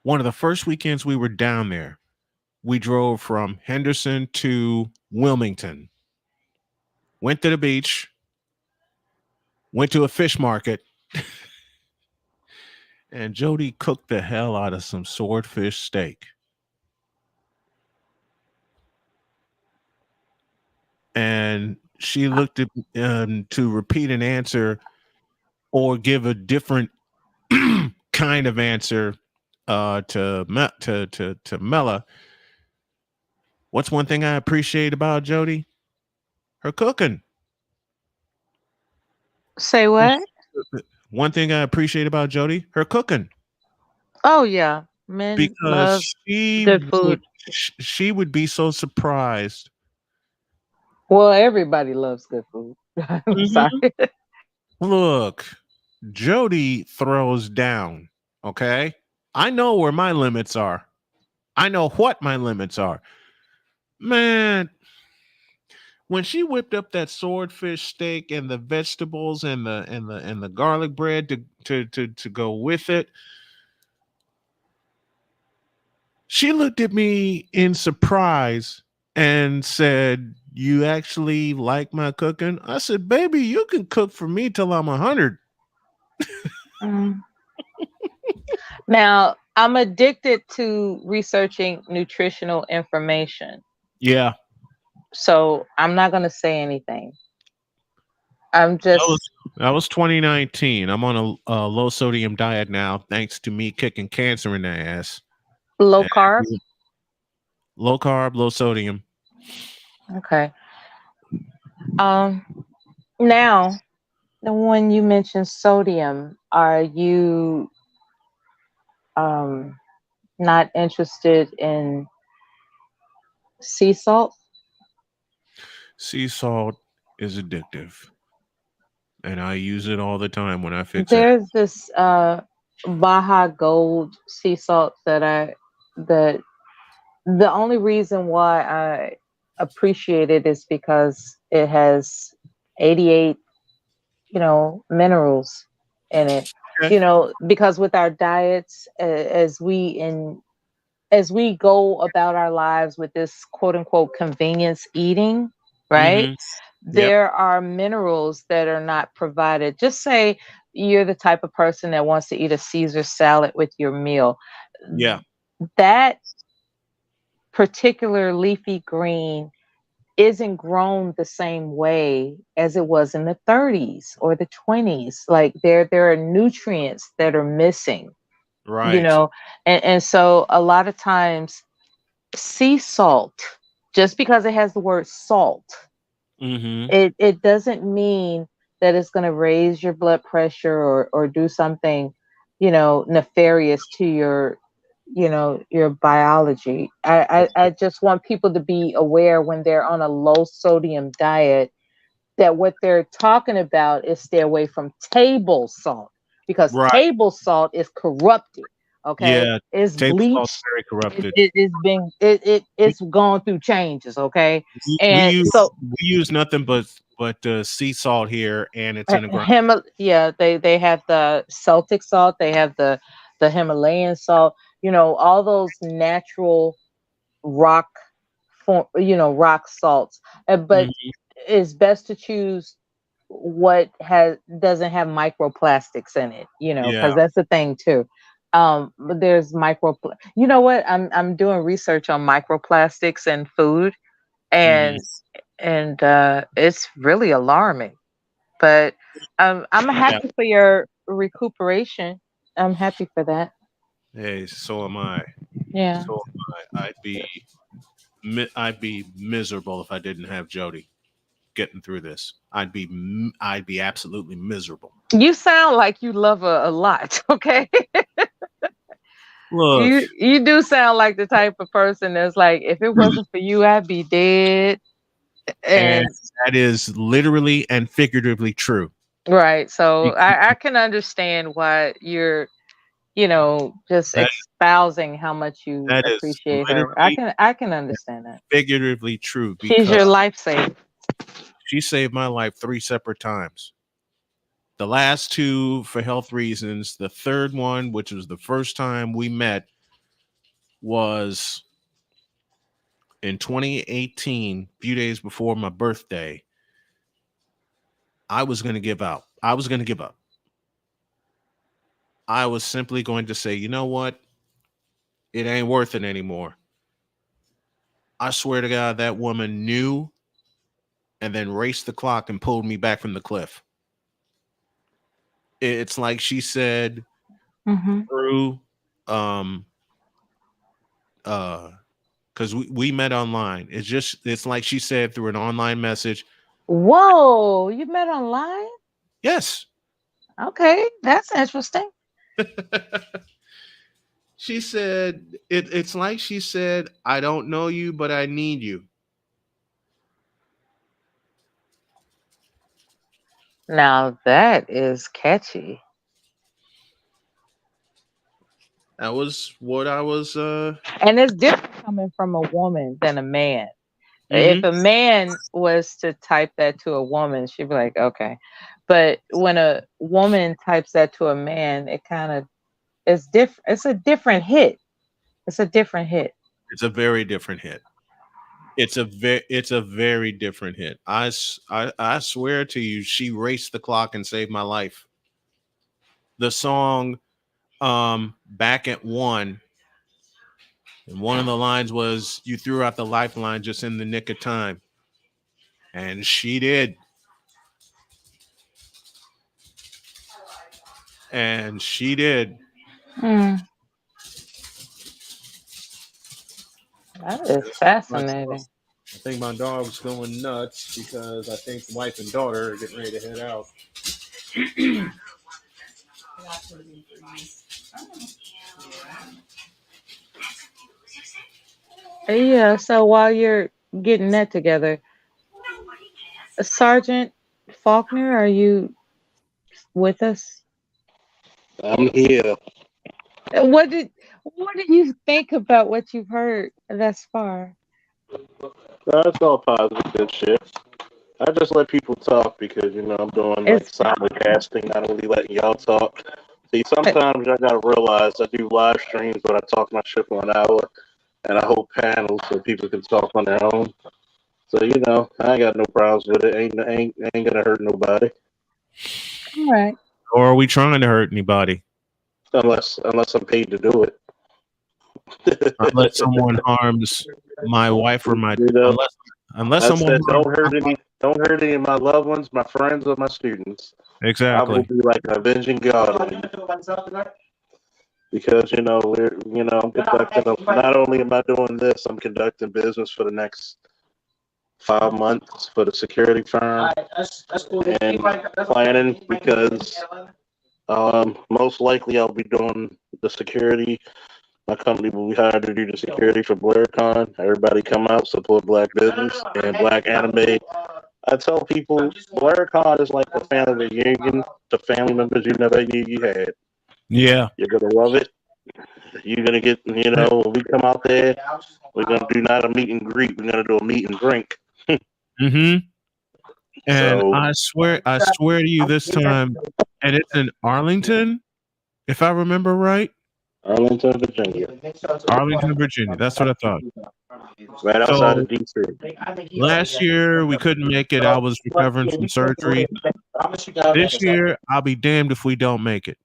one of the first weekends we were down there, we drove from Henderson to Wilmington, went to the beach, went to a fish market, and Jody cooked the hell out of some swordfish steak. And she looked at to repeat an answer or give a different kind of answer to Mella. What's one thing I appreciate about Jody? Her cooking. Say what? One thing I appreciate about Jody, her cooking. Oh yeah, men because love good food. She would be so surprised. Well, everybody loves good food. I'm sorry. Look, Jody throws down. Okay, I know where my limits are. I know what my limits are. Man, when she whipped up that swordfish steak and the vegetables and the garlic bread to go with it, she looked at me in surprise and said, "You actually like my cooking?" I said, "Baby, you can cook for me till I'm 100." Now, I'm addicted to researching nutritional information. Yeah. So I'm not going to say anything. I'm just. That was 2019. I'm on a low sodium diet now, thanks to me kicking cancer in the ass. Low carb? Low carb, low sodium. Okay. Now, when you mention sodium, are you not interested in sea salt? Sea salt is addictive, and I use it all the time when I fix There's this Baja Gold sea salt that the only reason why I appreciate it is because it has 88 minerals in it. Okay. Because with our diets, as we go about our lives with this quote unquote convenience eating, right? Mm-hmm. There are minerals that are not provided. Just say you're the type of person that wants to eat a Caesar salad with your meal. Yeah. That particular leafy green isn't grown the same way as it was in the 30s or the 20s. Like there are nutrients that are missing. Right. And so a lot of times sea salt, just because it has the word salt, it doesn't mean that it's going to raise your blood pressure or do something, nefarious to your biology. I just want people to be aware when they're on a low sodium diet that what they're talking about is stay away from table salt, because table salt is corrupted. Okay, Yeah, it's table salt's bleached. very corrupted. It's gone through changes. Okay, We and so use nothing but sea salt here, and it's in the ground. they have the Celtic salt, they have the Himalayan salt. You know, all those natural rock rock salts. But it's best to choose what doesn't have microplastics in it, because that's the thing too. But there's you know what, I'm doing research on microplastics in food, and it's really alarming. But I'm happy for your recuperation. I'm happy for that. Hey, so am I. Yeah. So am I. I'd be miserable if I didn't have Jody getting through this. I'd be absolutely miserable. You sound like you love her a lot. Okay. Look, you do sound like the type of person that's like, if it wasn't for you, I'd be dead. And that is literally and figuratively true. Right. So I can understand why you're, just espousing how much you appreciate her. I can understand that. Figuratively true. She's your lifesaver. She saved my life 3 separate times. The last 2 for health reasons. The third one, which was the first time we met, was in 2018, a few days before my birthday. I was going to give out. I was going to give up. I was simply going to say, you know what? It ain't worth it anymore. I swear to God, that woman knew and then raced the clock and pulled me back from the cliff. It's like she said through, because we met online. It's like she said through an online message. Whoa, you met online? Yes. Okay, that's interesting. She said, it's like she said, I don't know you, but I need you. Now that is catchy. That was what I was. And it's different coming from a woman than a man. If a man was to type that to a woman, she'd be like, okay. But when a woman types that to a man, it kind of is different. It's a different hit. It's a different hit. It's a very different hit. It's a very different hit. I swear to you, she raced the clock and saved my life. The song, Back at One, and one of the lines was, you threw out the lifeline just in the nick of time. And she did. And she did. That is fascinating. I think my dog's going nuts because I think the wife and daughter are getting ready to head out. Yeah, so while you're getting that together, Sergeant Faulkner, are you with us? I'm here. What did you think about what you've heard thus far? That's all positive good shit. I just let people talk because I'm doing like simulcasting, not only letting y'all talk. See, sometimes I gotta realize I do live streams, but I talk my shit for an hour, and I hold panels so people can talk on their own. So I ain't got no problems with it. Ain't gonna hurt nobody. All right. Or are we trying to hurt anybody? Unless I'm paid to do it. Unless someone harms my wife or my unless someone don't hurt any of my loved ones, my friends, or my students. Exactly. I will be like an avenging God on you. Because I'm conducting. Not only am I doing this, I'm conducting business for the next 5 months for the security firm, and planning because most likely I'll be doing the security. My company will be hired to do the security for BlairCon. Everybody come out, support Black business and Black anime I tell people, Blair Con is like a family reunion to family members you never knew you had. Yeah. You're going to love it. You're going to get, you know, when we come out there, we're going to do not a meet and greet. We're going to do a meet and drink. Mm-hmm. And So, I swear to you this time, and it's in Arlington, if I remember right. Arlington, Virginia. Arlington, Virginia. That's what I thought. Right outside of DC. Last year we couldn't make it. I was recovering from surgery. This year I'll be damned if we don't make it,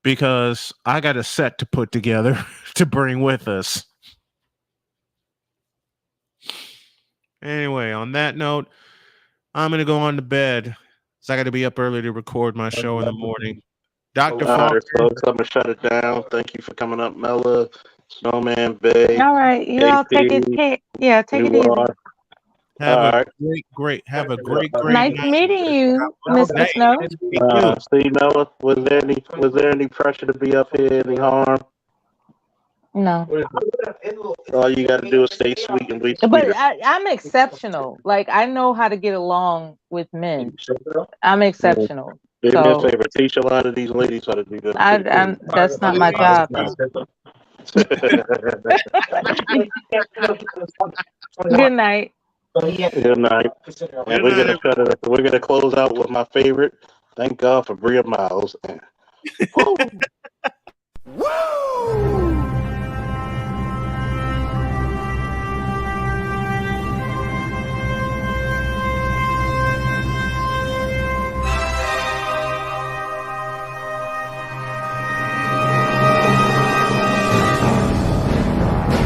because I got a set to put together to bring with us. Anyway, on that note, I'm gonna go on to bed. So I got to be up early to record my show in the morning. Dr. All right, Faulkner. folks, I'm gonna shut it down. Thank you for coming up, Mella, Snowman, Bay. All right, you all take it. Take it easy. Have a great nice night. meeting you, Mr. Snow. See, Noah, was there any pressure to be up here? Any harm? No. All you got to do is stay sweet and be sweet. But I'm exceptional. Like, I know how to get along with men. I'm exceptional. Do me a favor. Teach a lot of these ladies how to do that. That's not my job. Good night. Good night. And we're gonna close out with my favorite. Thank God for Bria Miles.